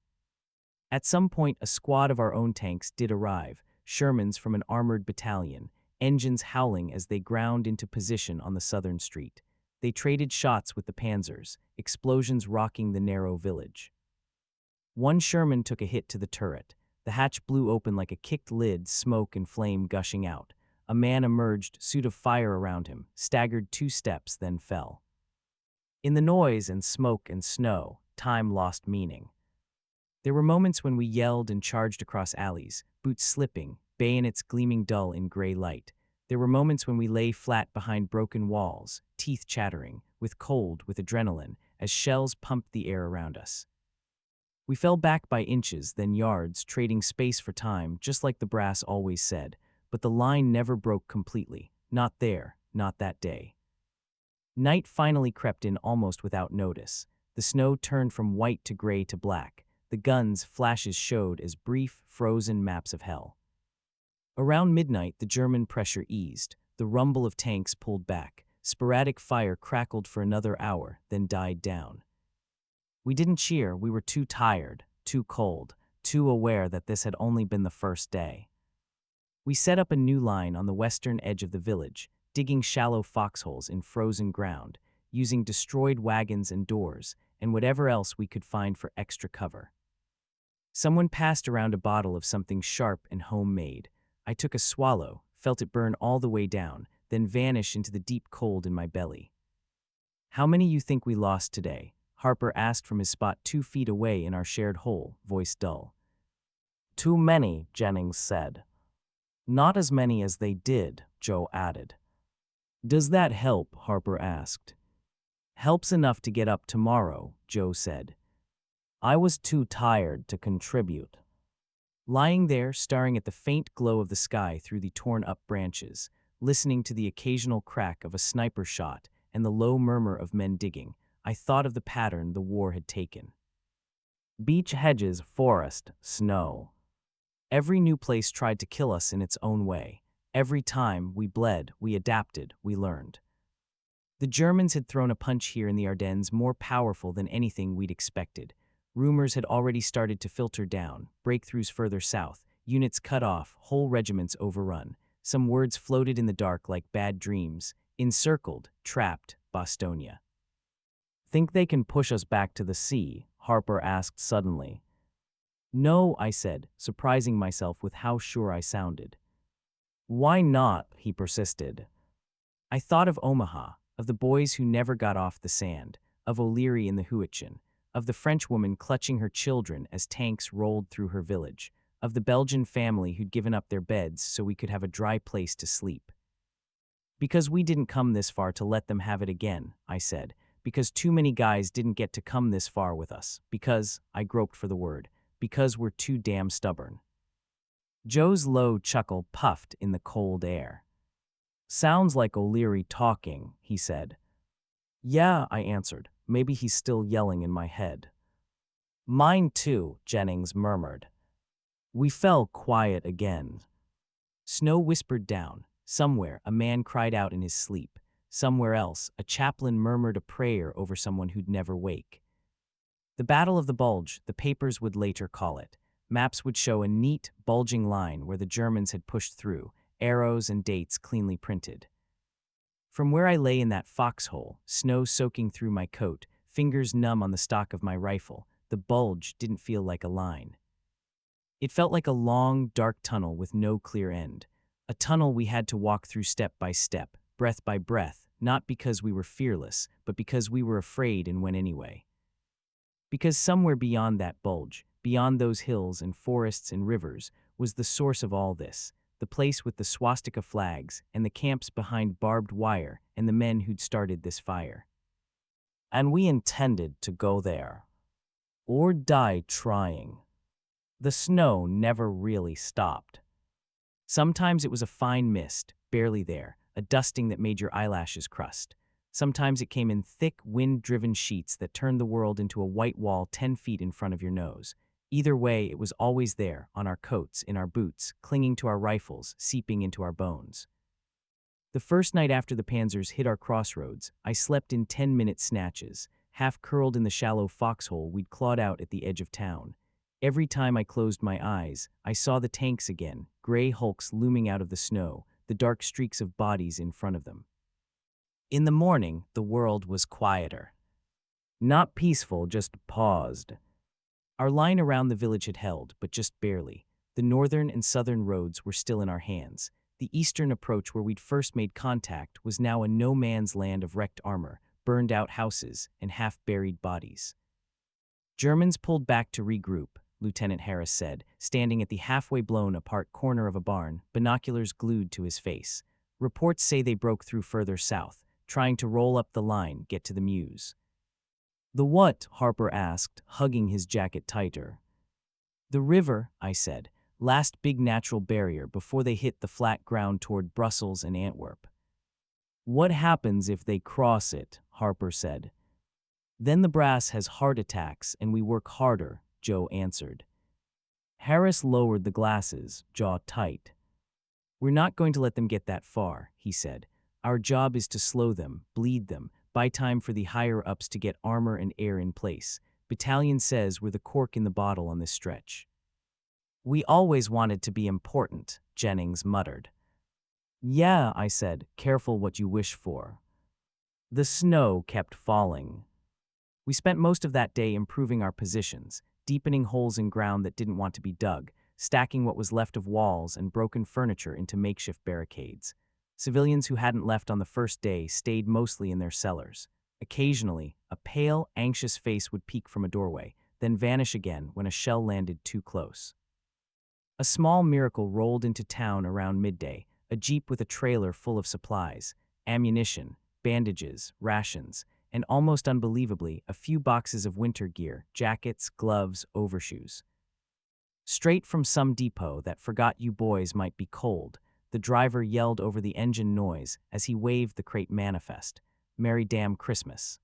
At some point, a squad of our own tanks did arrive, Shermans from an armored battalion, engines howling as they ground into position on the southern street. They traded shots with the Panzers, explosions rocking the narrow village. One Sherman took a hit to the turret. The hatch blew open like a kicked lid, smoke and flame gushing out. A man emerged, suit of fire around him, staggered 2 steps, then fell. In the noise and smoke and snow, time lost meaning. There were moments when we yelled and charged across alleys, boots slipping, bayonets gleaming dull in gray light. There were moments when we lay flat behind broken walls, teeth chattering, with cold, with adrenaline, as shells pumped the air around us. We fell back by inches, then yards, trading space for time, just like the brass always said. But the line never broke completely. Not there, not that day. Night finally crept in almost without notice. The snow turned from white to gray to black. The guns' flashes showed as brief, frozen maps of hell. Around midnight, the German pressure eased. The rumble of tanks pulled back. Sporadic fire crackled for another hour, then died down. We didn't cheer. We were too tired, too cold, too aware that this had only been the first day. We set up a new line on the western edge of the village, digging shallow foxholes in frozen ground, using destroyed wagons and doors, and whatever else we could find for extra cover. Someone passed around a bottle of something sharp and homemade. I took a swallow, felt it burn all the way down, then vanish into the deep cold in my belly. "How many you think we lost today?" Harper asked from his spot 2 feet away in our shared hole, voice dull. "Too many," Jennings said. "Not as many as they did," Joe added. "Does that help?" Harper asked. "Helps enough to get up tomorrow," Joe said. "I was too tired to contribute." Lying there, staring at the faint glow of the sky through the torn-up branches, listening to the occasional crack of a sniper shot and the low murmur of men digging, I thought of the pattern the war had taken. Beach, hedges, forest, snow. Every new place tried to kill us in its own way. Every time we bled, we adapted, we learned. The Germans had thrown a punch here in the Ardennes more powerful than anything we'd expected. Rumors had already started to filter down, breakthroughs further south, units cut off, whole regiments overrun. Some words floated in the dark like bad dreams. Encircled, trapped, Bostonia. "Think they can push us back to the sea?" Harper asked suddenly. "No," I said, surprising myself with how sure I sounded. "Why not?" he persisted. I thought of Omaha, of the boys who never got off the sand, of O'Leary in the Hürtgen, of the French woman clutching her children as tanks rolled through her village, of the Belgian family who'd given up their beds so we could have a dry place to sleep. "Because we didn't come this far to let them have it again," I said. "Because too many guys didn't get to come this far with us. Because," I groped for the word, "because we're too damn stubborn." Joe's low chuckle puffed in the cold air. "Sounds like O'Leary talking," he said. "Yeah," I answered. "Maybe he's still yelling in my head." "Mine too," Jennings murmured. We fell quiet again. Snow whispered down. Somewhere, a man cried out in his sleep. Somewhere else, a chaplain murmured a prayer over someone who'd never wake. The Battle of the Bulge, the papers would later call it. Maps would show a neat, bulging line where the Germans had pushed through, arrows and dates cleanly printed. From where I lay in that foxhole, snow soaking through my coat, fingers numb on the stock of my rifle, the bulge didn't feel like a line. It felt like a long, dark tunnel with no clear end. A tunnel we had to walk through step by step, breath by breath, not because we were fearless, but because we were afraid and went anyway. Because somewhere beyond that bulge, beyond those hills and forests and rivers, was the source of all this, the place with the swastika flags and the camps behind barbed wire and the men who'd started this fire. And we intended to go there. Or die trying. The snow never really stopped. Sometimes it was a fine mist, barely there, a dusting that made your eyelashes crust. Sometimes it came in thick, wind-driven sheets that turned the world into a white wall 10 feet in front of your nose. Either way, it was always there, on our coats, in our boots, clinging to our rifles, seeping into our bones. The first night after the Panzers hit our crossroads, I slept in 10-minute snatches, half curled in the shallow foxhole we'd clawed out at the edge of town. Every time I closed my eyes, I saw the tanks again, gray hulks looming out of the snow, the dark streaks of bodies in front of them. In the morning, the world was quieter. Not peaceful, just paused. Our line around the village had held, but just barely. The northern and southern roads were still in our hands. The eastern approach where we'd first made contact was now a no-man's land of wrecked armor, burned-out houses, and half-buried bodies. Germans pulled back to regroup, Lieutenant Harris said, standing at the halfway blown-apart corner of a barn, binoculars glued to his face. Reports say they broke through further south, trying to roll up the line, get to the Meuse. The what? Harper asked, hugging his jacket tighter. The river, I said, last big natural barrier before they hit the flat ground toward Brussels and Antwerp. What happens if they cross it? Harper said. Then the brass has heart attacks and we work harder, Joe answered. Harris lowered the glasses, jaw tight. We're not going to let them get that far, he said. Our job is to slow them, bleed them, buy time for the higher-ups to get armor and air in place. Battalion says we're the cork in the bottle on this stretch. We always wanted to be important, Jennings muttered. Yeah, I said, careful what you wish for. The snow kept falling. We spent most of that day improving our positions, deepening holes in ground that didn't want to be dug, stacking what was left of walls and broken furniture into makeshift barricades. Civilians who hadn't left on the first day stayed mostly in their cellars. Occasionally, a pale, anxious face would peek from a doorway, then vanish again when a shell landed too close. A small miracle rolled into town around midday, a jeep with a trailer full of supplies, ammunition, bandages, rations, and almost unbelievably, a few boxes of winter gear, jackets, gloves, overshoes. Straight from some depot that forgot you boys might be cold, the driver yelled over the engine noise as he waved the crate manifest, "Merry damn Christmas."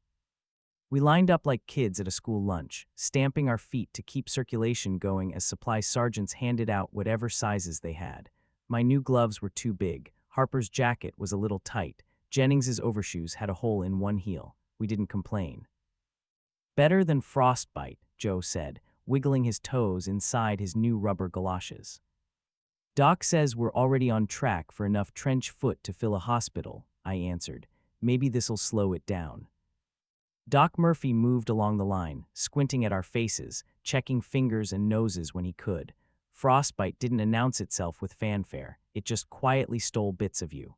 We lined up like kids at a school lunch, stamping our feet to keep circulation going as supply sergeants handed out whatever sizes they had. My new gloves were too big, Harper's jacket was a little tight, Jennings's overshoes had a hole in one heel. We didn't complain. Better than frostbite, Joe said, wiggling his toes inside his new rubber galoshes. Doc says we're already on track for enough trench foot to fill a hospital, I answered. Maybe this'll slow it down. Doc Murphy moved along the line, squinting at our faces, checking fingers and noses when he could. Frostbite didn't announce itself with fanfare, it just quietly stole bits of you.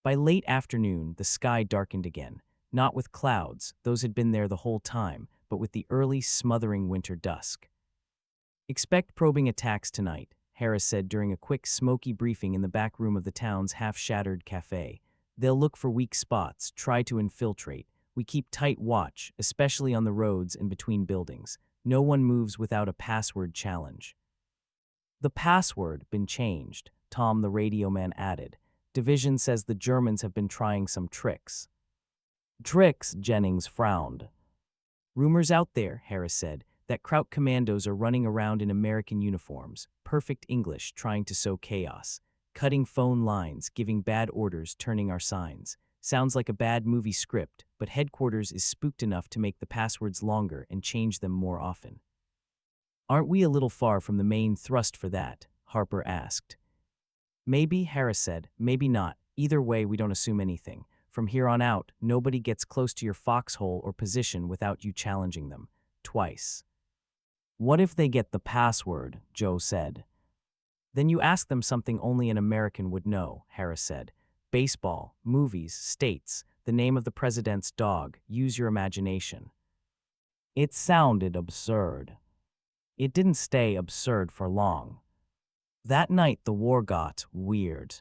By late afternoon, the sky darkened again, not with clouds, those had been there the whole time, but with the early, smothering winter dusk. Expect probing attacks tonight, Harris said during a quick, smoky briefing in the back room of the town's half-shattered cafe. They'll look for weak spots, try to infiltrate. We keep tight watch, especially on the roads and between buildings. No one moves without a password challenge. The password been changed, Tom the radio man added. Division says the Germans have been trying some tricks. Tricks, Jennings frowned. Rumors out there, Harris said, that Kraut commandos are running around in American uniforms, perfect English, trying to sow chaos, cutting phone lines, giving bad orders, turning our signs. Sounds like a bad movie script, but headquarters is spooked enough to make the passwords longer and change them more often. Aren't we a little far from the main thrust for that? Harper asked. Maybe, Harris said, maybe not. Either way, we don't assume anything. From here on out, nobody gets close to your foxhole or position without you challenging them. Twice. What if they get the password? Joe said. Then you ask them something only an American would know, Harris said. Baseball, movies, states, the name of the president's dog. Use your imagination. It sounded absurd. It didn't stay absurd for long. That night the war got weird.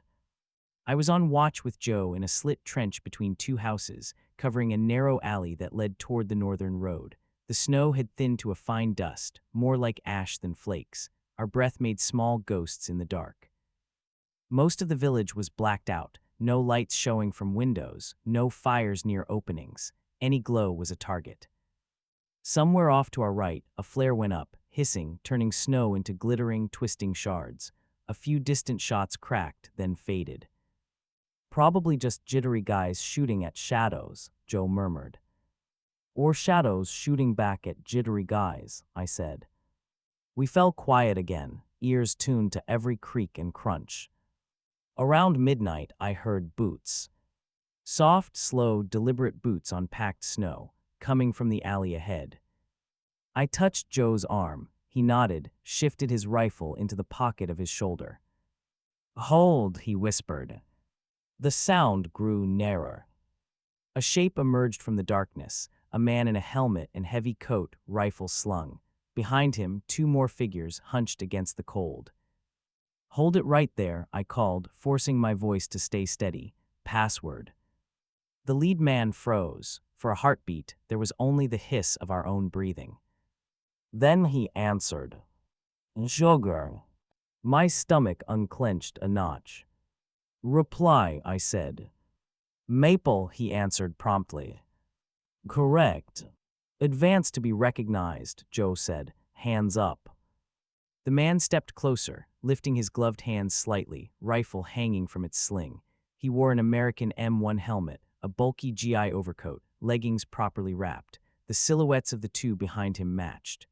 I was on watch with Joe in a slit trench between two houses, covering a narrow alley that led toward the northern road. The snow had thinned to a fine dust, more like ash than flakes. Our breath made small ghosts in the dark. Most of the village was blacked out, no lights showing from windows, no fires near openings. Any glow was a target. Somewhere off to our right, a flare went up, hissing, turning snow into glittering, twisting shards. A few distant shots cracked, then faded. Probably just jittery guys shooting at shadows, Joe murmured. Or shadows shooting back at jittery guys, I said. We fell quiet again, ears tuned to every creak and crunch. Around midnight, I heard boots. Soft, slow, deliberate boots on packed snow, coming from the alley ahead. I touched Joe's arm. He nodded, shifted his rifle into the pocket of his shoulder. Hold, he whispered. The sound grew nearer. A shape emerged from the darkness, a man in a helmet and heavy coat, rifle slung. Behind him, two more figures hunched against the cold. Hold it right there, I called, forcing my voice to stay steady. Password. The lead man froze, For a heartbeat, there was only the hiss of our own breathing. Then he answered, "Sugar." My stomach unclenched a notch. "Reply," I said. "Maple," he answered promptly. "Correct." "Advance to be recognized," Joe said, hands up. The man stepped closer, lifting his gloved hands slightly, rifle hanging from its sling. He wore an American M1 helmet, a bulky GI overcoat, leggings properly wrapped. The silhouettes of the two behind him matched.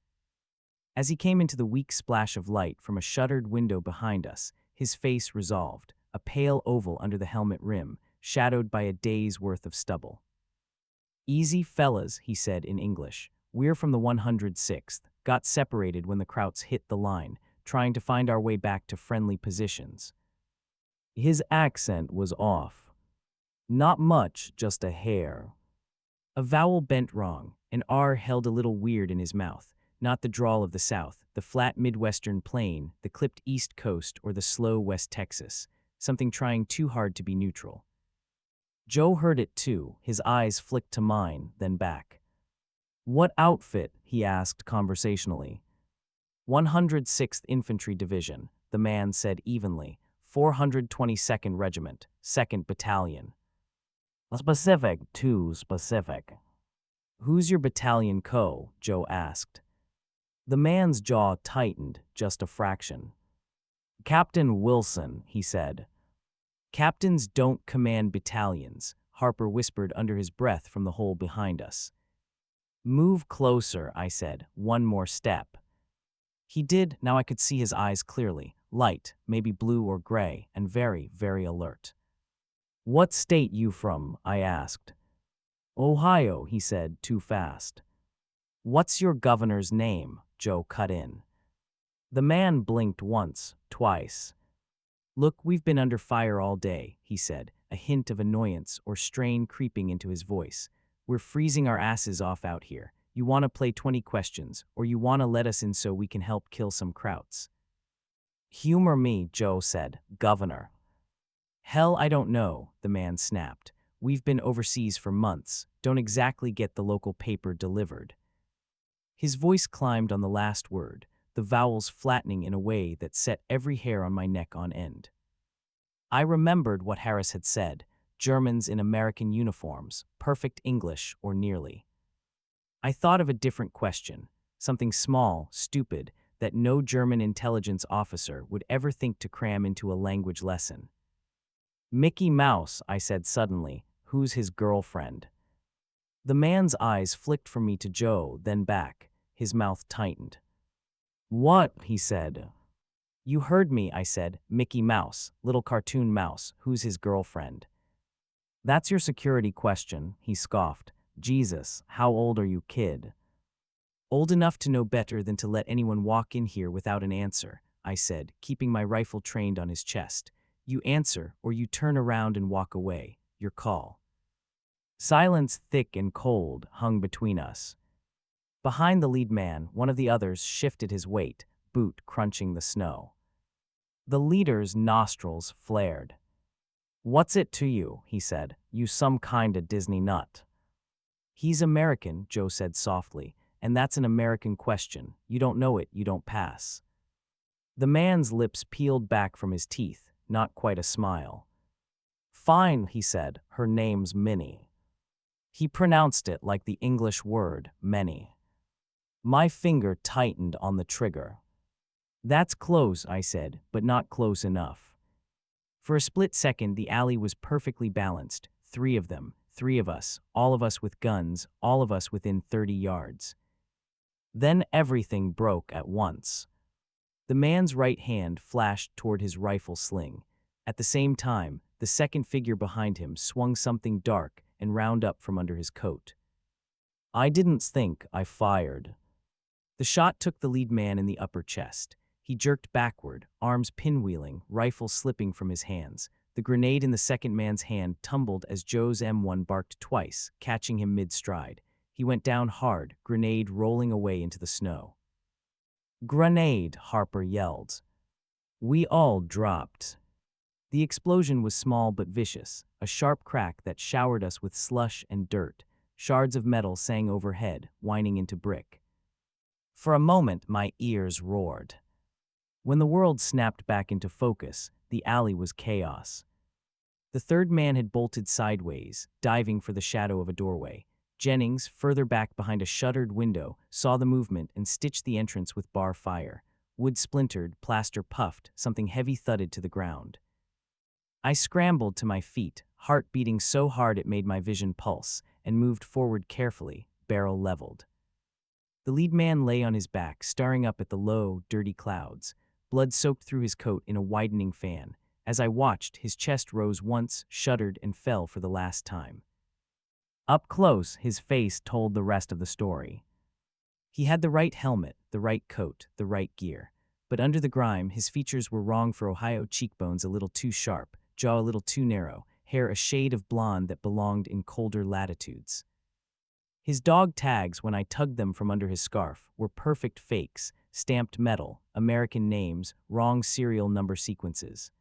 As he came into the weak splash of light from a shuttered window behind us, his face resolved, a pale oval under the helmet rim, shadowed by a day's worth of stubble. "Easy, fellas," he said in English. "We're from the 106th, got separated when the Krauts hit the line, trying to find our way back to friendly positions." His accent was off. Not much, just a hair. A vowel bent wrong, an R held a little weird in his mouth, not the drawl of the South, the flat Midwestern plain, the clipped East Coast, or the slow West Texas, something trying too hard to be neutral. Joe heard it too, his eyes flicked to mine, then back. "What outfit?" he asked conversationally. 106th Infantry Division, the man said evenly. 422nd Regiment, 2nd Battalion. Specific, too specific. "Who's your battalion co?" Joe asked. The man's jaw tightened, just a fraction. "Captain Wilson," he said. "Captains don't command battalions," Harper whispered under his breath from the hole behind us. "Move closer," I said, "one more step." He did. Now I could see his eyes clearly, light, maybe blue or gray, and very, very alert. "What state you from?" I asked. "Ohio," he said, too fast. "What's your governor's name?" Joe cut in. The man blinked once, twice. "Look, we've been under fire all day," he said, a hint of annoyance or strain creeping into his voice. "We're freezing our asses off out here. You want to play 20 questions, or you want to let us in so we can help kill some Krauts?" "Humor me," Joe said. "Governor." "Hell, I don't know," the man snapped. "We've been overseas for months, don't exactly get the local paper delivered." His voice climbed on the last word, the vowels flattening in a way that set every hair on my neck on end. I remembered what Harris had said, Germans in American uniforms, perfect English or nearly. I thought of a different question, something small, stupid, that no German intelligence officer would ever think to cram into a language lesson. "Mickey Mouse," I said suddenly. "Who's his girlfriend?" The man's eyes flicked from me to Joe, then back. His mouth tightened. "What?" he said. "You heard me," I said. "Mickey Mouse, little cartoon mouse. Who's his girlfriend?" "That's your security question," he scoffed. "Jesus, how old are you, kid?" "Old enough to know better than to let anyone walk in here without an answer," I said, keeping my rifle trained on his chest. "You answer, or you turn around and walk away. Your call." Silence, thick and cold, hung between us. Behind the lead man, one of the others shifted his weight, boot crunching the snow. The leader's nostrils flared. "What's it to you?" he said. "You some kinda Disney nut." "He's American," Joe said softly, "and that's an American question. You don't know it, you don't pass." The man's lips peeled back from his teeth, not quite a smile. "Fine," he said. "Her name's Minnie." He pronounced it like the English word, many. My finger tightened on the trigger. "That's close," I said, "but not close enough." For a split second, the alley was perfectly balanced. 3 of them, 3 of us, all of us with guns, all of us within 30 yards. Then everything broke at once. The man's right hand flashed toward his rifle sling. At the same time, the second figure behind him swung something dark and round up from under his coat. I didn't think, I fired. The shot took the lead man in the upper chest. He jerked backward, arms pinwheeling, rifle slipping from his hands. The grenade in the second man's hand tumbled as Joe's M1 barked twice, catching him mid-stride. He went down hard, grenade rolling away into the snow. "Grenade!" Harper yelled. We all dropped. The explosion was small but vicious, a sharp crack that showered us with slush and dirt. Shards of metal sang overhead, whining into brick. For a moment, my ears roared. When the world snapped back into focus, the alley was chaos. The third man had bolted sideways, diving for the shadow of a doorway. Jennings, further back behind a shuttered window, saw the movement and stitched the entrance with bar fire. Wood splintered, plaster puffed, something heavy thudded to the ground. I scrambled to my feet, heart beating so hard it made my vision pulse, and moved forward carefully, barrel leveled. The lead man lay on his back, staring up at the low, dirty clouds. Blood soaked through his coat in a widening fan. As I watched, his chest rose once, shuddered, and fell for the last time. Up close, his face told the rest of the story. He had the right helmet, the right coat, the right gear. But under the grime, his features were wrong for Ohio: cheekbones a little too sharp, jaw a little too narrow, hair a shade of blonde that belonged in colder latitudes. His dog tags, when I tugged them from under his scarf, were perfect fakes, stamped metal, American names, wrong serial number sequences.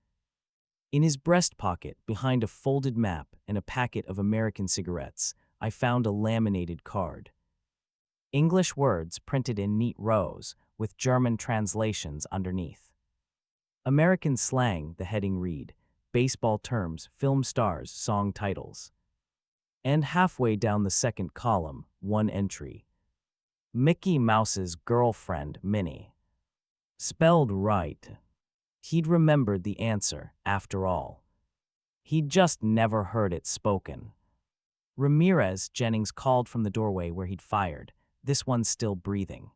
In his breast pocket, behind a folded map and a packet of American cigarettes, I found a laminated card. English words printed in neat rows, with German translations underneath. American slang, the heading read, baseball terms, film stars, song titles. And halfway down the second column, one entry. Mickey Mouse's girlfriend, Minnie. Spelled right. He'd remembered the answer, after all. He'd just never heard it spoken. Ramirez, Jennings called from the doorway where he'd fired. This one's still breathing.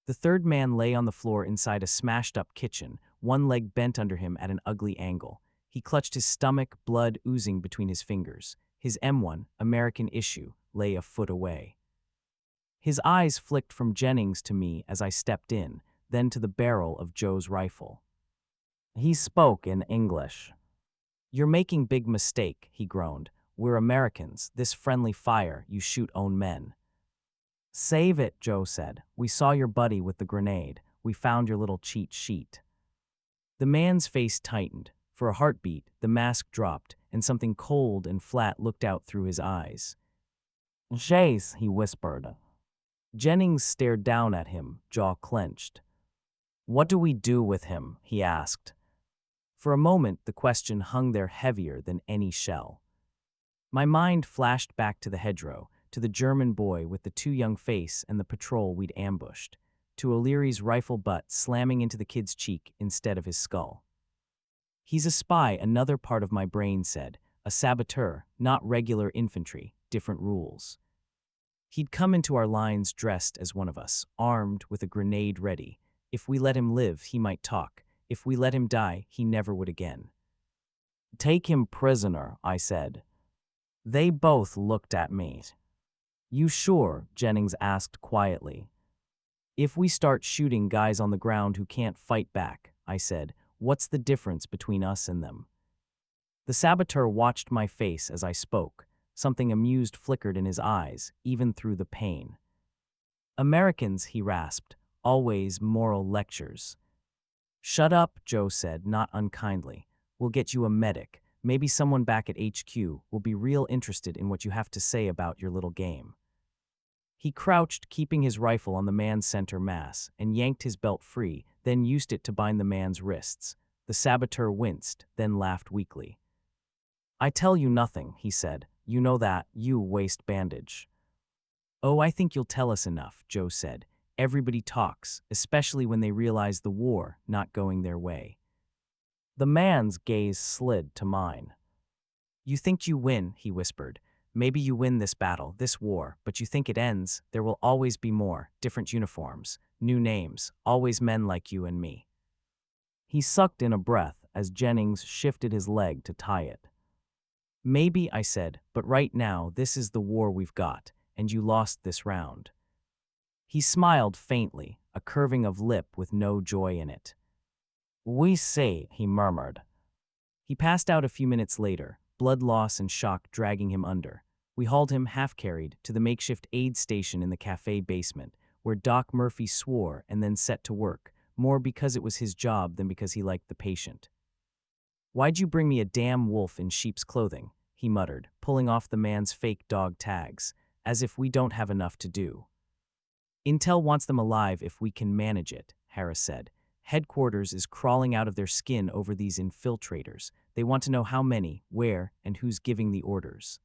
The third man lay on the floor inside a smashed-up kitchen, one leg bent under him at an ugly angle. He clutched his stomach, blood oozing between his fingers. His M1, American issue, lay a foot away. His eyes flicked from Jennings to me as I stepped in, then to the barrel of Joe's rifle. He spoke in English. "You're making big mistake," he groaned. "We're Americans. This friendly fire, you shoot own men." "Save it," Joe said. "We saw your buddy with the grenade. We found your little cheat sheet." The man's face tightened. For a heartbeat, the mask dropped, and something cold and flat looked out through his eyes. "Jace," he whispered. Jennings stared down at him, jaw clenched. "What do we do with him?" he asked. For a moment, the question hung there heavier than any shell. My mind flashed back to the hedgerow, to the German boy with the too young face and the patrol we'd ambushed, to O'Leary's rifle butt slamming into the kid's cheek instead of his skull. "He's a spy," another part of my brain said. "A saboteur, not regular infantry, different rules." He'd come into our lines dressed as one of us, armed with a grenade ready. If we let him live, he might talk. If we let him die, he never would again. "Take him prisoner," I said. They both looked at me. "You sure?" Jennings asked quietly. "If we start shooting guys on the ground who can't fight back," I said, "what's the difference between us and them?" The saboteur watched my face as I spoke. Something amused flickered in his eyes, even through the pain. "Americans," he rasped, "always moral lectures." "Shut up," Joe said, not unkindly. "We'll get you a medic. Maybe someone back at HQ will be real interested in what you have to say about your little game." He crouched, keeping his rifle on the man's center mass, and yanked his belt free, then used it to bind the man's wrists. The saboteur winced, then laughed weakly. "I tell you nothing," he said. "You know that, you waist bandage." "Oh, I think you'll tell us enough," Joe said. "Everybody talks, especially when they realize the war not going their way." The man's gaze slid to mine. "You think you win," he whispered. "Maybe you win this battle, this war, but you think it ends. There will always be more, different uniforms, new names, always men like you and me." He sucked in a breath as Jennings shifted his leg to tie it. "Maybe," I said, "but right now this is the war we've got, and you lost this round." He smiled faintly, a curving of lip with no joy in it. "We see," he murmured. He passed out a few minutes later, blood loss and shock dragging him under. We hauled him, half-carried, to the makeshift aid station in the cafe basement, where Doc Murphy swore and then set to work, more because it was his job than because he liked the patient. "Why'd you bring me a damn wolf in sheep's clothing?" he muttered, pulling off the man's fake dog tags. as if we don't have enough to do. Intel wants them alive if we can manage it, Harris said. Headquarters is crawling out of their skin over these infiltrators. They want to know how many, where, and who's giving the orders.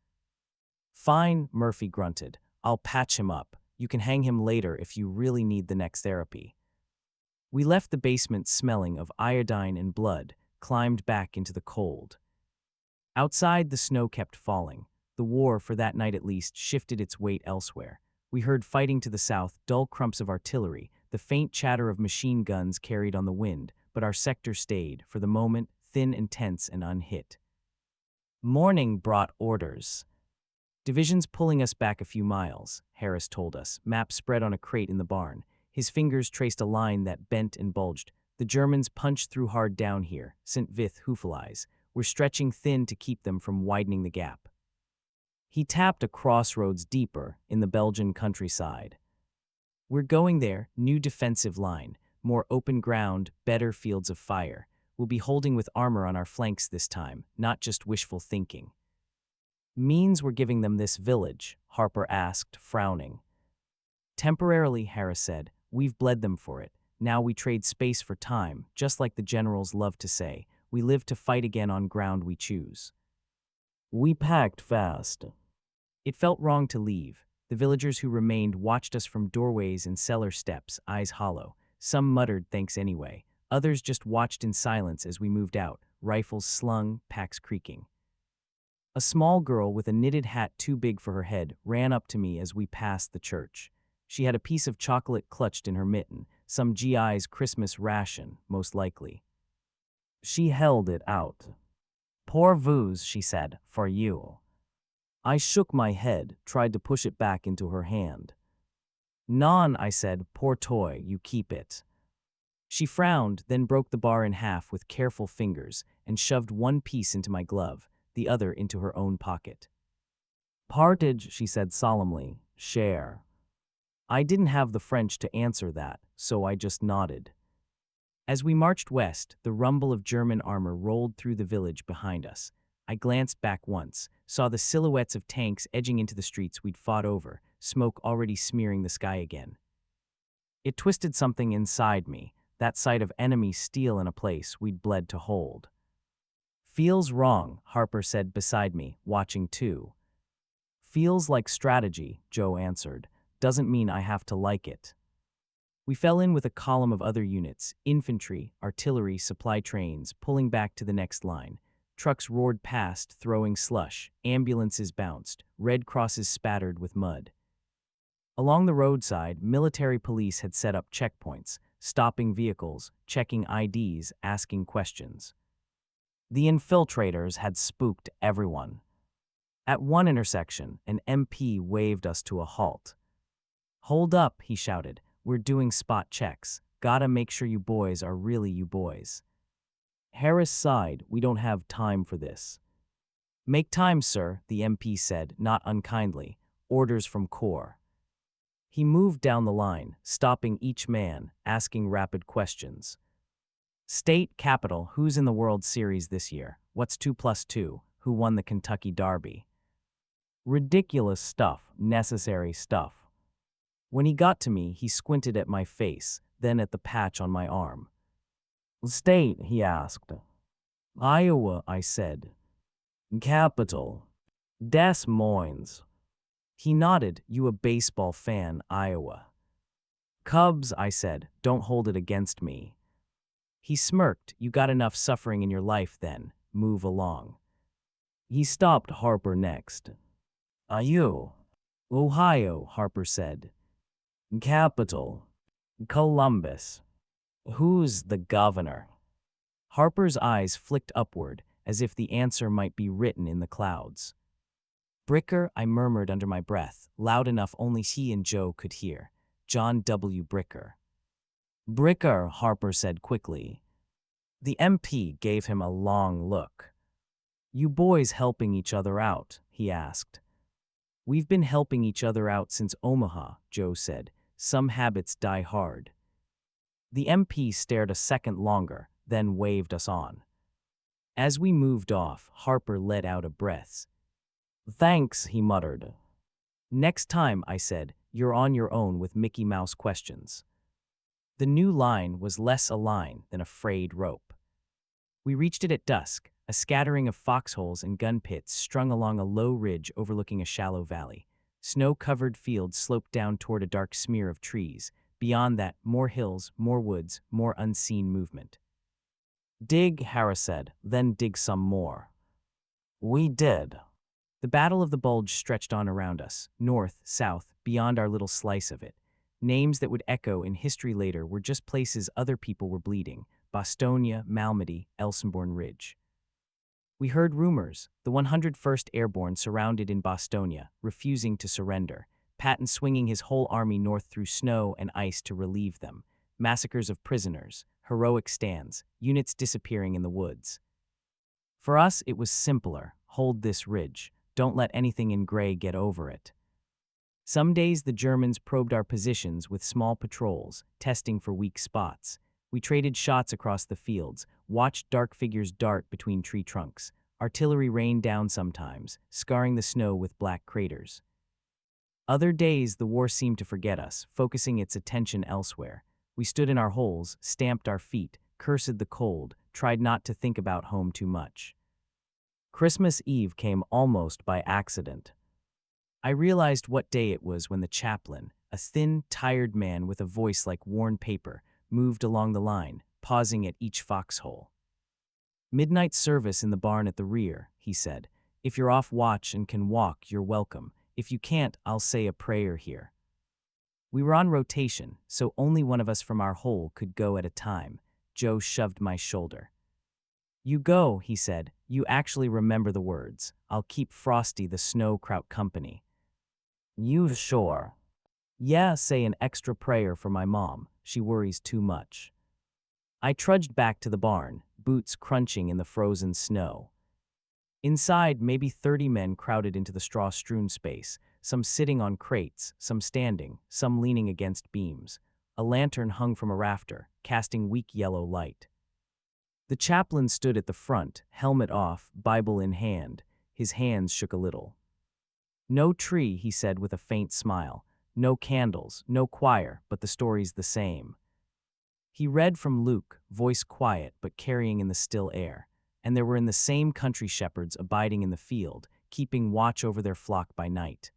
Fine, Murphy grunted. I'll patch him up. You can hang him later if you really need the next therapy. We left the basement smelling of iodine and blood, climbed back into the cold. Outside, the snow kept falling. The war, for that night at least, shifted its weight elsewhere. We heard fighting to the south, dull crumps of artillery, the faint chatter of machine guns carried on the wind, but our sector stayed, for the moment, thin and tense and unhit. Morning brought orders. Divisions pulling us back a few miles, Harris told us, map spread on a crate in the barn. His fingers traced a line that bent and bulged. The Germans punched through hard down here, St. Vith Hufelies. We're stretching thin to keep them from widening the gap. He tapped a crossroads deeper in the Belgian countryside. We're going there, new defensive line, more open ground, better fields of fire. We'll be holding with armor on our flanks this time, not just wishful thinking. Means we're giving them this village, Harper asked, frowning. Temporarily, Harris said, we've bled them for it. Now we trade space for time, just like the generals love to say. We live to fight again on ground we choose. We packed fast. It felt wrong to leave. The villagers who remained watched us from doorways and cellar steps, eyes hollow. Some muttered thanks anyway. Others just watched in silence as we moved out, rifles slung, packs creaking. A small girl with a knitted hat too big for her head ran up to me as we passed the church. She had a piece of chocolate clutched in her mitten, some GI's Christmas ration, most likely. She held it out. Pour vous, she said, for you. I shook my head, tried to push it back into her hand. Non, I said, poor toy, you keep it. She frowned, then broke the bar in half with careful fingers and shoved one piece into my glove, the other into her own pocket. Partage, she said solemnly, share. I didn't have the French to answer that, so I just nodded. As we marched west, the rumble of German armor rolled through the village behind us. I glanced back once, saw the silhouettes of tanks edging into the streets we'd fought over, smoke already smearing the sky again. It twisted something inside me, that sight of enemy steel in a place we'd bled to hold. Feels wrong, Harper said beside me, watching too. Feels like strategy, Joe answered. Doesn't mean I have to like it. We fell in with a column of other units, infantry, artillery, supply trains, pulling back to the next line. Trucks roared past, throwing slush. Ambulances bounced. Red Crosses spattered with mud. Along the roadside, military police had set up checkpoints, stopping vehicles, checking IDs, asking questions. The infiltrators had spooked everyone. At one intersection, an MP waved us to a halt. Hold up, he shouted. We're doing spot checks. Gotta make sure you boys are really you boys. Harris sighed. We don't have time for this. Make time, sir, the MP said, not unkindly. Orders from Corps. He moved down the line, stopping each man, asking rapid questions. State, capital, who's in the World Series this year? What's 2 + 2? Who won the Kentucky Derby? Ridiculous stuff, necessary stuff. When he got to me, he squinted at my face, then at the patch on my arm. State, he asked. Iowa, I said. Capital. Des Moines. He nodded. You a baseball fan, Iowa. Cubs, I said. Don't hold it against me. He smirked. You got enough suffering in your life then. Move along. He stopped Harper next. You? Ohio, Harper said. Capital. Columbus. Who's the governor? Harper's eyes flicked upward, as if the answer might be written in the clouds. Bricker, I murmured under my breath, loud enough only he and Joe could hear. John W. Bricker. Bricker, Harper said quickly. The MP gave him a long look. You boys helping each other out, he asked. We've been helping each other out since Omaha, Joe said. Some habits die hard. The MP stared a second longer, then waved us on. As we moved off, Harper let out a breath. Thanks, he muttered. Next time, I said, you're on your own with Mickey Mouse questions. The new line was less a line than a frayed rope. We reached it at dusk, a scattering of foxholes and gun pits strung along a low ridge overlooking a shallow valley. Snow-covered fields sloped down toward a dark smear of trees. Beyond that, more hills, more woods, more unseen movement. Dig, Harris said, then dig some more. We did. The Battle of the Bulge stretched on around us, north, south, beyond our little slice of it. Names that would echo in history later were just places other people were bleeding: Bostonia, Malmedy, Elsenborn Ridge. We heard rumors: the 101st Airborne surrounded in Bostonia, refusing to surrender, Patton swinging his whole army north through snow and ice to relieve them, massacres of prisoners, heroic stands, units disappearing in the woods. For us, it was simpler: hold this ridge, don't let anything in gray get over it. Some days the Germans probed our positions with small patrols, testing for weak spots. We traded shots across the fields, watched dark figures dart between tree trunks. Artillery rained down sometimes, scarring the snow with black craters. Other days the war seemed to forget us, focusing its attention elsewhere. We stood in our holes, stamped our feet, cursed the cold, tried not to think about home too much. Christmas Eve came almost by accident. I realized what day it was when the chaplain, a thin, tired man with a voice like worn paper, moved along the line, pausing at each foxhole. "Midnight service in the barn at the rear," he said. "If you're off watch and can walk, you're welcome. If you can't, I'll say a prayer here." We were on rotation, so only one of us from our hole could go at a time. Joe shoved my shoulder. "You go," he said. "You actually remember the words. I'll keep Frosty the Snow Kraut company." "You sure?" "Yeah, say an extra prayer for my mom. She worries too much." I trudged back to the barn, boots crunching in the frozen snow. Inside, maybe 30 men crowded into the straw-strewn space, some sitting on crates, some standing, some leaning against beams. A lantern hung from a rafter, casting weak yellow light. The chaplain stood at the front, helmet off, Bible in hand. His hands shook a little. "No tree," he said with a faint smile. "No candles, no choir, but the story's the same." He read from Luke, voice quiet but carrying in the still air. And there were in the same country shepherds abiding in the field, keeping watch over their flock by night.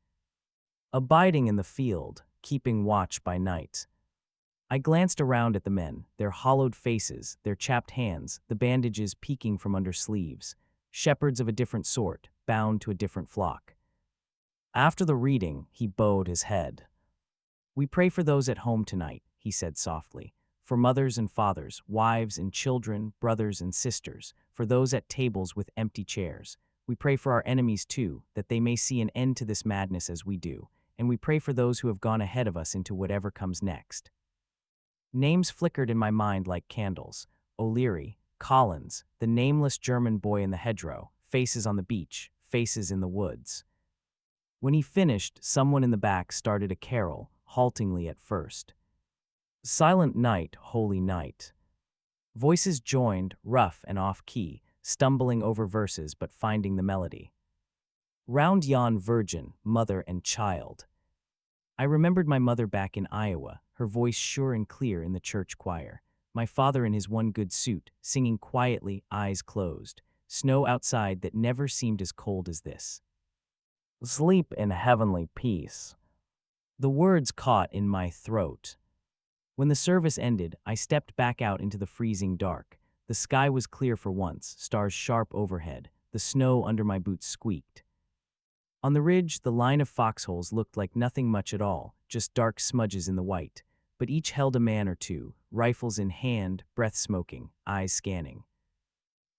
Abiding in the field, keeping watch by night. I glanced around at the men, their hollowed faces, their chapped hands, the bandages peeking from under sleeves. Shepherds of a different sort, bound to a different flock. After the reading, he bowed his head. "We pray for those at home tonight," he said softly. "For mothers and fathers, wives and children, brothers and sisters, for those at tables with empty chairs. We pray for our enemies too, that they may see an end to this madness as we do, and we pray for those who have gone ahead of us into whatever comes next." Names flickered in my mind like candles. O'Leary, Collins, the nameless German boy in the hedgerow, faces on the beach, faces in the woods. When he finished, someone in the back started a carol, haltingly at first. "Silent night, holy night." Voices joined, rough and off-key, stumbling over verses but finding the melody. "Round yon virgin, mother and child." I remembered my mother back in Iowa, her voice sure and clear in the church choir. My father in his one good suit, singing quietly, eyes closed. Snow outside that never seemed as cold as this. "Sleep in heavenly peace." The words caught in my throat. When the service ended, I stepped back out into the freezing dark. The sky was clear for once, stars sharp overhead. The snow under my boots squeaked. On the ridge, the line of foxholes looked like nothing much at all, just dark smudges in the white. But each held a man or two, rifles in hand, breath smoking, eyes scanning.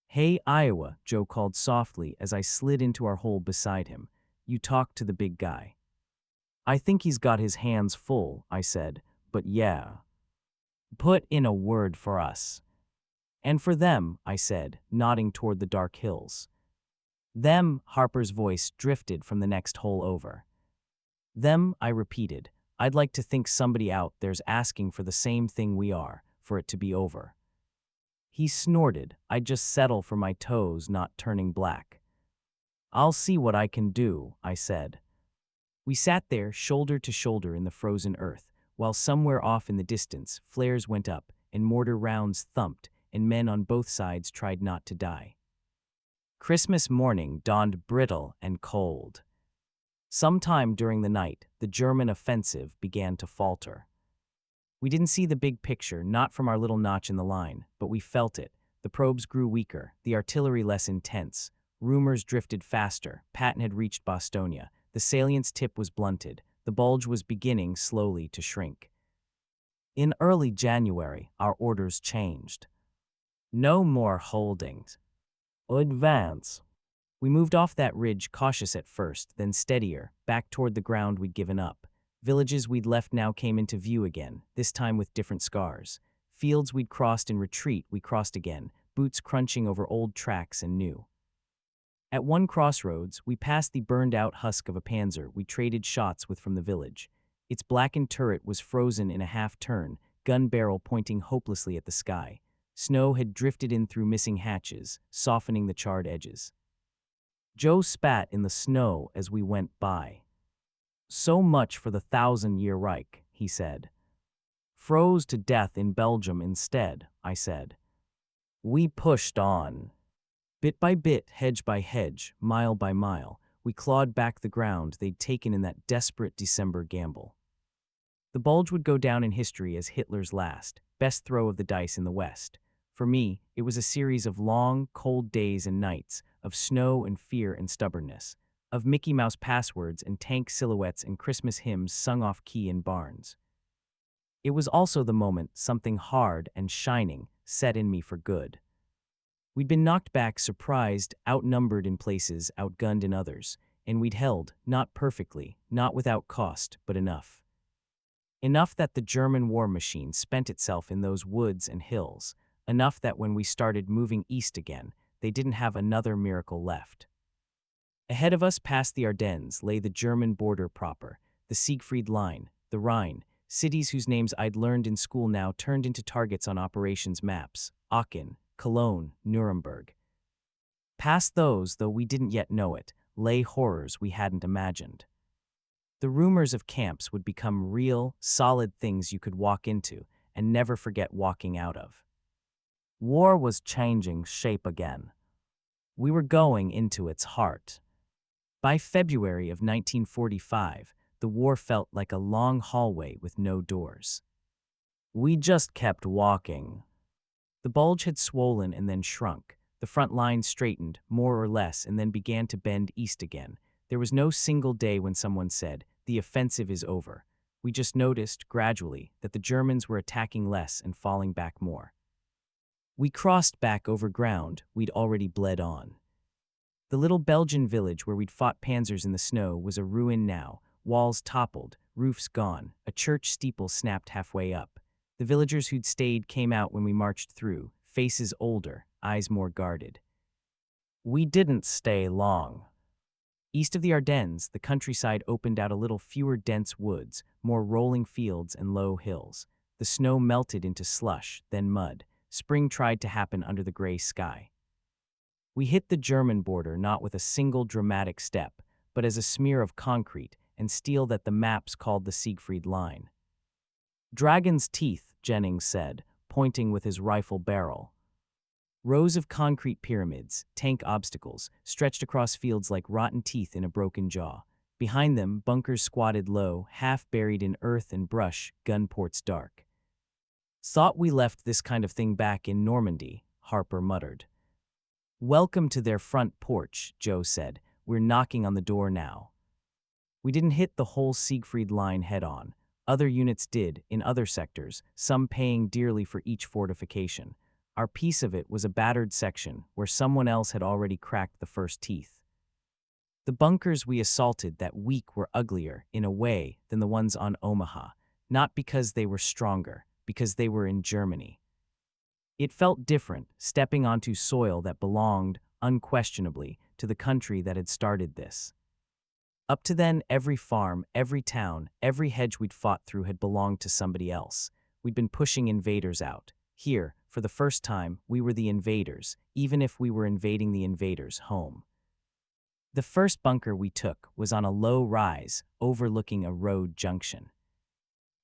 "Hey, Iowa," Joe called softly as I slid into our hole beside him. "You talked to the big guy." "I think he's got his hands full," I said, "but yeah. Put in a word for us." "And for them," I said, nodding toward the dark hills. "Them," Harper's voice drifted from the next hole over. "Them," I repeated. "I'd like to think somebody out there's asking for the same thing we are, for it to be over." He snorted. "I'd just settle for my toes not turning black." "I'll see what I can do," I said. We sat there, shoulder to shoulder in the frozen earth, while somewhere off in the distance, flares went up, and mortar rounds thumped, and men on both sides tried not to die. Christmas morning dawned brittle and cold. Sometime during the night, the German offensive began to falter. We didn't see the big picture, not from our little notch in the line, but we felt it. The probes grew weaker, the artillery less intense. Rumors drifted faster. Patton had reached Bostonia. The salient's tip was blunted. The Bulge was beginning slowly to shrink. In early January, our orders changed. No more holdings. Advance. We moved off that ridge, cautious at first, then steadier, back toward the ground we'd given up. Villages we'd left now came into view again, this time with different scars. Fields we'd crossed in retreat, we crossed again, boots crunching over old tracks and new. At one crossroads, we passed the burned-out husk of a panzer we traded shots with from the village. Its blackened turret was frozen in a half-turn, gun barrel pointing hopelessly at the sky. Snow had drifted in through missing hatches, softening the charred edges. Joe spat in the snow as we went by. "So much for the 1,000-year Reich," he said. "Froze to death in Belgium instead," I said. We pushed on. Bit by bit, hedge by hedge, mile by mile, we clawed back the ground they'd taken in that desperate December gamble. The Bulge would go down in history as Hitler's last, best throw of the dice in the West. For me, it was a series of long, cold days and nights, of snow and fear and stubbornness, of Mickey Mouse passwords and tank silhouettes and Christmas hymns sung off-key in barns. It was also the moment something hard and shining set in me for good. We'd been knocked back, surprised, outnumbered in places, outgunned in others, and we'd held, not perfectly, not without cost, but enough. Enough that the German war machine spent itself in those woods and hills, enough that when we started moving east again, they didn't have another miracle left. Ahead of us, past the Ardennes, lay the German border proper, the Siegfried Line, the Rhine, cities whose names I'd learned in school now turned into targets on operations maps: Aachen, Cologne, Nuremberg. Past those, though we didn't yet know it, lay horrors we hadn't imagined. The rumors of camps would become real, solid things you could walk into and never forget walking out of. War was changing shape again. We were going into its heart. By February of 1945, the war felt like a long hallway with no doors. We just kept walking. The Bulge had swollen and then shrunk. The front line straightened, more or less, and then began to bend east again. There was no single day when someone said, "The offensive is over." We just noticed, gradually, that the Germans were attacking less and falling back more. We crossed back over ground we'd already bled on. The little Belgian village where we'd fought panzers in the snow was a ruin now, walls toppled, roofs gone, a church steeple snapped halfway up. The villagers who'd stayed came out when we marched through, faces older, eyes more guarded. We didn't stay long. East of the Ardennes, the countryside opened out a little fewer dense woods, more rolling fields and low hills. The snow melted into slush, then mud. Spring tried to happen under the gray sky. We hit the German border not with a single dramatic step, but as a smear of concrete and steel that the maps called the Siegfried Line. "Dragon's teeth," Jennings said, pointing with his rifle barrel. Rows of concrete pyramids, tank obstacles, stretched across fields like rotten teeth in a broken jaw. Behind them, bunkers squatted low, half buried in earth and brush, gun ports dark. "Thought we left this kind of thing back in Normandy," Harper muttered. "Welcome to their front porch," Joe said. "We're knocking on the door now." We didn't hit the whole Siegfried Line head-on. Other units did, in other sectors, some paying dearly for each fortification. Our piece of it was a battered section where someone else had already cracked the first teeth. The bunkers we assaulted that week were uglier, in a way, than the ones on Omaha, not because they were stronger, because they were in Germany. It felt different, stepping onto soil that belonged, unquestionably, to the country that had started this. Up to then, every farm, every town, every hedge we'd fought through had belonged to somebody else. We'd been pushing invaders out. Here, for the first time, we were the invaders, even if we were invading the invaders' home. The first bunker we took was on a low rise overlooking a road junction.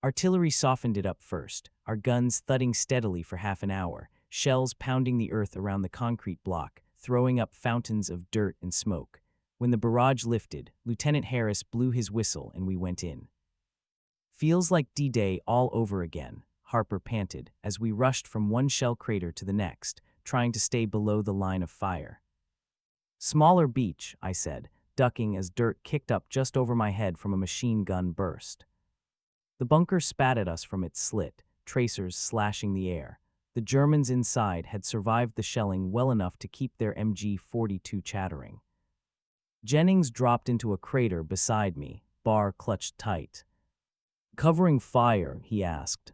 Artillery softened it up first, our guns thudding steadily for half an hour, shells pounding the earth around the concrete block, throwing up fountains of dirt and smoke. When the barrage lifted, Lieutenant Harris blew his whistle and we went in. "Feels like D-Day all over again," Harper panted as we rushed from one shell crater to the next, trying to stay below the line of fire. "Smaller beach," I said, ducking as dirt kicked up just over my head from a machine gun burst. The bunker spat at us from its slit, tracers slashing the air. The Germans inside had survived the shelling well enough to keep their MG-42 chattering. Jennings dropped into a crater beside me, bar clutched tight. "Covering fire?" he asked.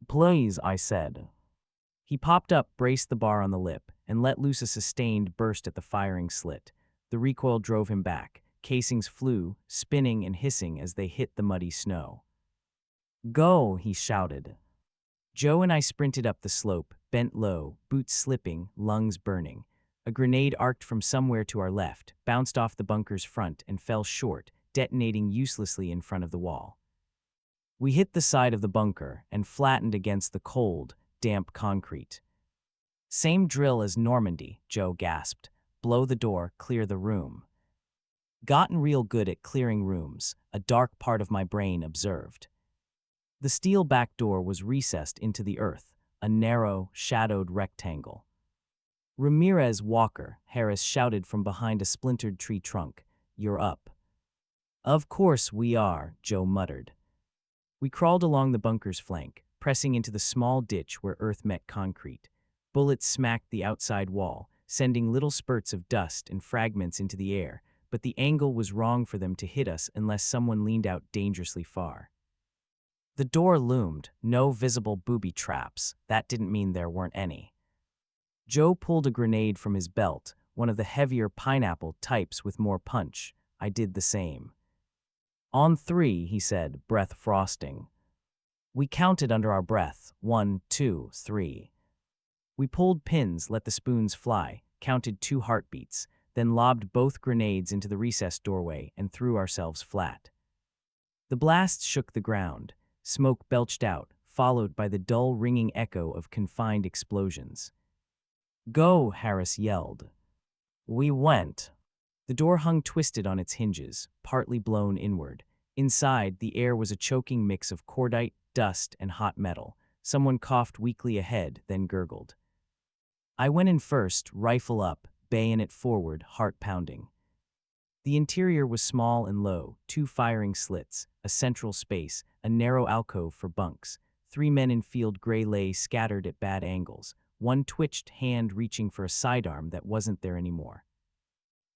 "Please," I said. He popped up, braced the bar on the lip, and let loose a sustained burst at the firing slit. The recoil drove him back. Casings flew, spinning and hissing as they hit the muddy snow. "Go," he shouted. Joe and I sprinted up the slope, bent low, boots slipping, lungs burning. A grenade arced from somewhere to our left, bounced off the bunker's front and fell short, detonating uselessly in front of the wall. We hit the side of the bunker and flattened against the cold, damp concrete. "Same drill as Normandy," Joe gasped. "Blow the door, clear the room." Gotten real good at clearing rooms, a dark part of my brain observed. The steel back door was recessed into the earth, a narrow, shadowed rectangle. "Ramirez, Walker," Harris shouted from behind a splintered tree trunk. "You're up." "Of course we are," Joe muttered. We crawled along the bunker's flank, pressing into the small ditch where earth met concrete. Bullets smacked the outside wall, sending little spurts of dust and fragments into the air, but the angle was wrong for them to hit us unless someone leaned out dangerously far. The door loomed, no visible booby traps. That didn't mean there weren't any. Joe pulled a grenade from his belt, one of the heavier pineapple types with more punch. I did the same. "On three," he said, breath frosting. We counted under our breath, 1, 2, 3. We pulled pins, let the spoons fly, counted 2 heartbeats, then lobbed both grenades into the recessed doorway and threw ourselves flat. The blast shook the ground. Smoke belched out, followed by the dull ringing echo of confined explosions. "Go," Harris yelled. We went. The door hung twisted on its hinges, partly blown inward. Inside, the air was a choking mix of cordite, dust, and hot metal. Someone coughed weakly ahead, then gurgled. I went in first, rifle up, bayonet forward, heart pounding. The interior was small and low, 2 firing slits, a central space, a narrow alcove for bunks. 3 men in field gray lay scattered at bad angles, one twitched hand reaching for a sidearm that wasn't there anymore.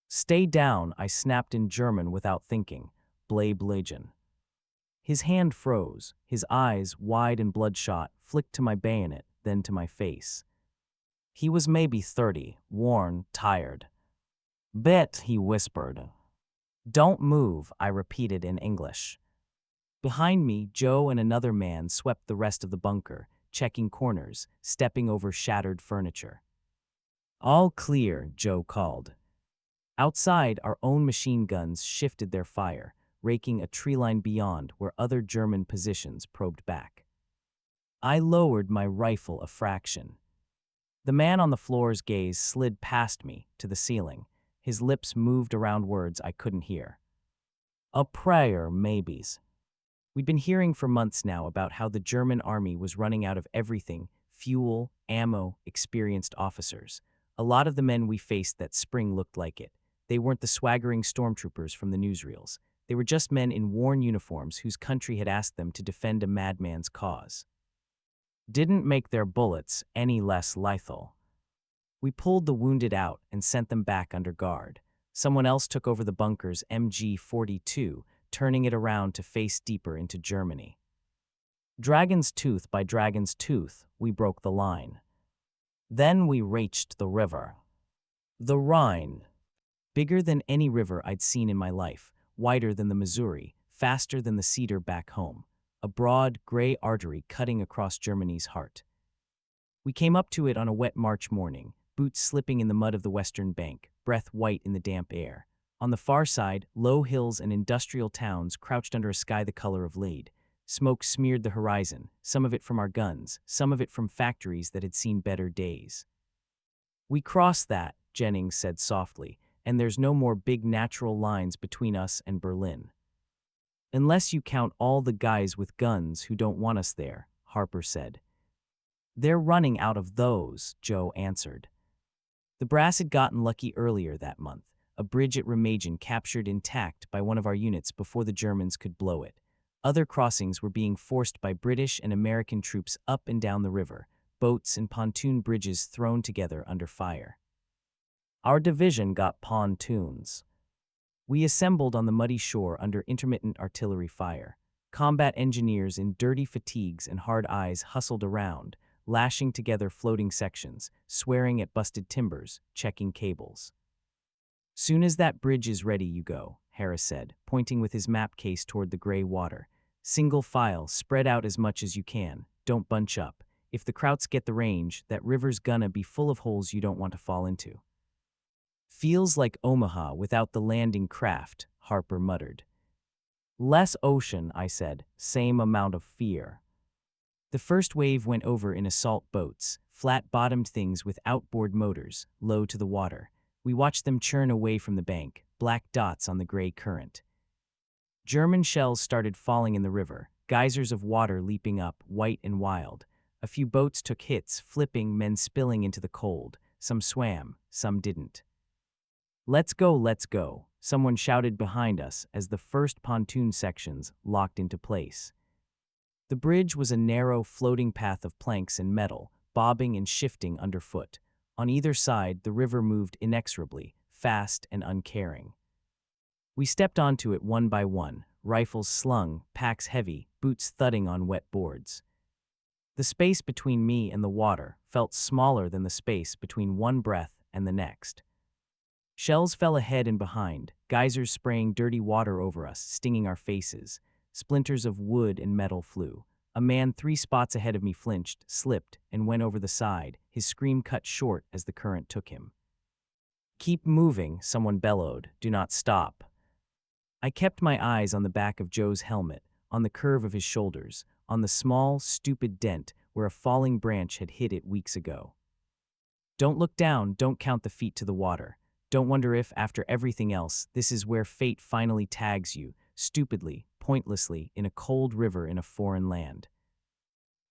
"Stay down," I snapped in German without thinking. "Bleiben." His hand froze, his eyes, wide and bloodshot, flicked to my bayonet, then to my face. He was maybe 30, worn, tired. "Bet," he whispered. "Don't move," I repeated in English. Behind me, Joe and another man swept the rest of the bunker, checking corners, stepping over shattered furniture. "All clear," Joe called. Outside, our own machine guns shifted their fire, raking a tree line beyond where other German positions probed back. I lowered my rifle a fraction. The man on the floor's gaze slid past me to the ceiling. His lips moved around words I couldn't hear. "A prayer, maybes." We'd been hearing for months now about how the German army was running out of everything: fuel, ammo, experienced officers. A lot of the men we faced that spring looked like it. They weren't the swaggering stormtroopers from the newsreels. They were just men in worn uniforms whose country had asked them to defend a madman's cause. Didn't make their bullets any less lethal. We pulled the wounded out and sent them back under guard. Someone else took over the bunker's MG-42, turning it around to face deeper into Germany. Dragon's tooth by dragon's tooth, we broke the line. Then we reached the river. The Rhine. Bigger than any river I'd seen in my life, wider than the Missouri, faster than the Cedar back home. A broad, gray artery cutting across Germany's heart. We came up to it on a wet March morning, boots slipping in the mud of the western bank, breath white in the damp air. On the far side, low hills and industrial towns crouched under a sky the color of lead. Smoke smeared the horizon, some of it from our guns, some of it from factories that had seen better days. "We crossed that," Jennings said softly, "and there's no more big natural lines between us and Berlin." "Unless you count all the guys with guns who don't want us there," Harper said. "They're running out of those," Joe answered. The brass had gotten lucky earlier that month, a bridge at Remagen captured intact by one of our units before the Germans could blow it. Other crossings were being forced by British and American troops up and down the river, boats and pontoon bridges thrown together under fire. Our division got pontoons. We assembled on the muddy shore under intermittent artillery fire. Combat engineers in dirty fatigues and hard eyes hustled around, lashing together floating sections, swearing at busted timbers, checking cables. "Soon as that bridge is ready, you go," Harris said, pointing with his map case toward the gray water. "Single file, spread out as much as you can. Don't bunch up. If the Krauts get the range, that river's gonna be full of holes you don't want to fall into." "Feels like Omaha without the landing craft," Harper muttered. "Less ocean," I said, "same amount of fear." The first wave went over in assault boats, flat-bottomed things with outboard motors, low to the water. We watched them churn away from the bank, black dots on the gray current. German shells started falling in the river, geysers of water leaping up, white and wild. A few boats took hits, flipping, men spilling into the cold. Some swam, some didn't. Let's go," someone shouted behind us as the first pontoon sections locked into place. The bridge was a narrow, floating path of planks and metal, bobbing and shifting underfoot. On either side, the river moved inexorably, fast and uncaring. We stepped onto it one by one, rifles slung, packs heavy, boots thudding on wet boards. The space between me and the water felt smaller than the space between one breath and the next. Shells fell ahead and behind, geysers spraying dirty water over us, stinging our faces. Splinters of wood and metal flew. A man 3 spots ahead of me flinched, slipped, and went over the side, his scream cut short as the current took him. "Keep moving," someone bellowed. "Do not stop." I kept my eyes on the back of Joe's helmet, on the curve of his shoulders, on the small, stupid dent where a falling branch had hit it weeks ago. Don't look down, don't count the feet to the water. Don't wonder if, after everything else, this is where fate finally tags you, stupidly, pointlessly, in a cold river in a foreign land.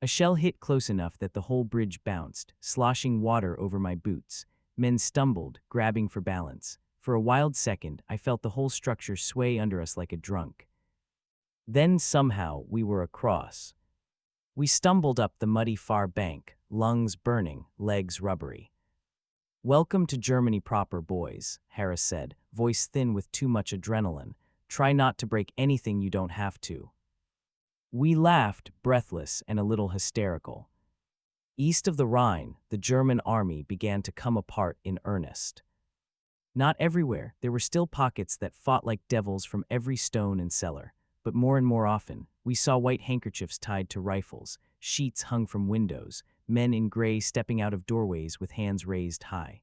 A shell hit close enough that the whole bridge bounced, sloshing water over my boots. Men stumbled, grabbing for balance. For a wild second, I felt the whole structure sway under us like a drunk. Then somehow we were across. We stumbled up the muddy far bank, lungs burning, legs rubbery. "Welcome to Germany proper, boys," Harris said, voice thin with too much adrenaline. "Try not to break anything you don't have to." We laughed, breathless and a little hysterical. East of the Rhine, the German army began to come apart in earnest. Not everywhere, there were still pockets that fought like devils from every stone and cellar. But more and more often, we saw white handkerchiefs tied to rifles, sheets hung from windows, men in gray stepping out of doorways with hands raised high.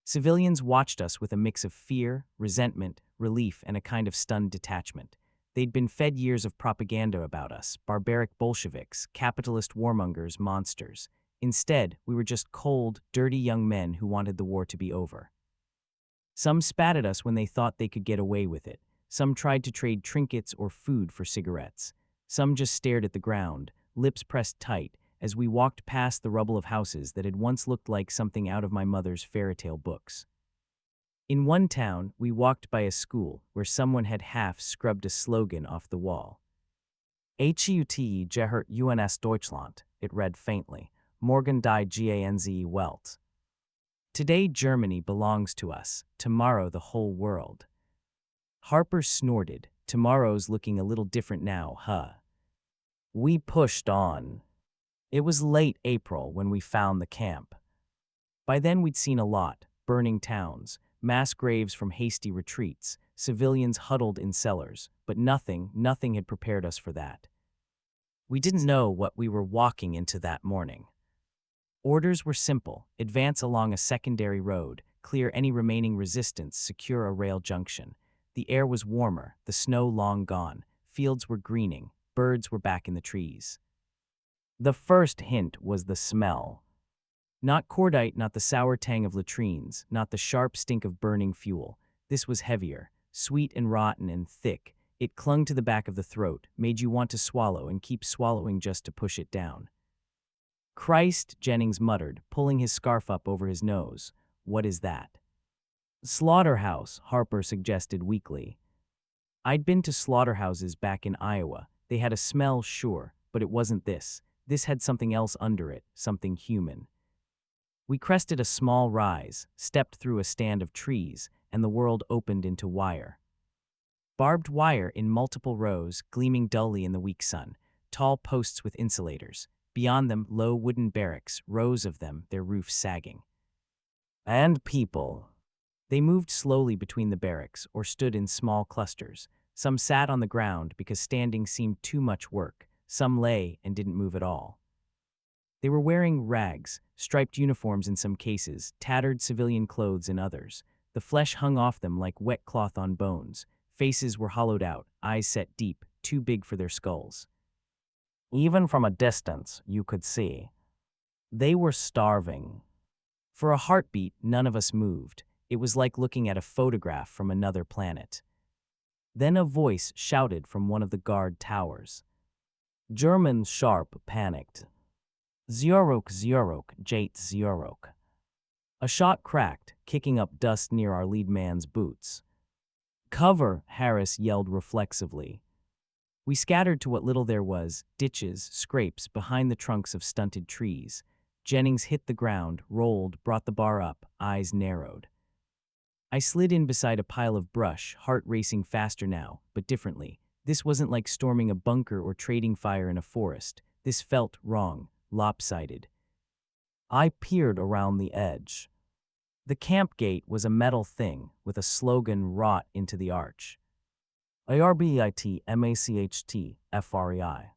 Civilians watched us with a mix of fear, resentment, relief, and a kind of stunned detachment. They'd been fed years of propaganda about us, barbaric Bolsheviks, capitalist warmongers, monsters. Instead, we were just cold, dirty young men who wanted the war to be over. Some spat at us when they thought they could get away with it. Some tried to trade trinkets or food for cigarettes. Some just stared at the ground, lips pressed tight, as we walked past the rubble of houses that had once looked like something out of my mother's fairy tale books. In one town, we walked by a school where someone had half scrubbed a slogan off the wall. "Hut gehört uns Deutschland," it read faintly. "Morgen die Ganze Welt." Today Germany belongs to us, tomorrow the whole world. Harper snorted. "Tomorrow's looking a little different now, huh?" We pushed on. It was late April when we found the camp. By then we'd seen a lot: burning towns, mass graves from hasty retreats, civilians huddled in cellars, but nothing had prepared us for that. We didn't know what we were walking into that morning. Orders were simple: advance along a secondary road, clear any remaining resistance, secure a rail junction. The air was warmer, the snow long gone, fields were greening, birds were back in the trees. The first hint was the smell. Not cordite, not the sour tang of latrines, not the sharp stink of burning fuel. This was heavier, sweet and rotten and thick. It clung to the back of the throat, made you want to swallow and keep swallowing just to push it down. "Christ," Jennings muttered, pulling his scarf up over his nose. "What is that?" "Slaughterhouse," Harper suggested weakly. I'd been to slaughterhouses back in Iowa. They had a smell, sure, but it wasn't this. This had something else under it, something human. We crested a small rise, stepped through a stand of trees, and the world opened into wire. Barbed wire in multiple rows, gleaming dully in the weak sun, tall posts with insulators. Beyond them, low wooden barracks, rows of them, their roofs sagging. And people. They moved slowly between the barracks or stood in small clusters. Some sat on the ground because standing seemed too much work. Some lay and didn't move at all. They were wearing rags, striped uniforms in some cases, tattered civilian clothes in others. The flesh hung off them like wet cloth on bones. Faces were hollowed out, eyes set deep, too big for their skulls. Even from a distance, you could see. They were starving. For a heartbeat, none of us moved. It was like looking at a photograph from another planet. Then a voice shouted from one of the guard towers. German sharp panicked. "Zyorok, Zyorok, Jate Zyorok." A shot cracked, kicking up dust near our lead man's boots. "Cover," Harris yelled reflexively. We scattered to what little there was, ditches, scrapes, behind the trunks of stunted trees. Jennings hit the ground, rolled, brought the bar up, eyes narrowed. I slid in beside a pile of brush, heart racing faster now, but differently. This wasn't like storming a bunker or trading fire in a forest. This felt wrong, lopsided. I peered around the edge. The camp gate was a metal thing, with a slogan wrought into the arch. ARBIT MACHT FREI.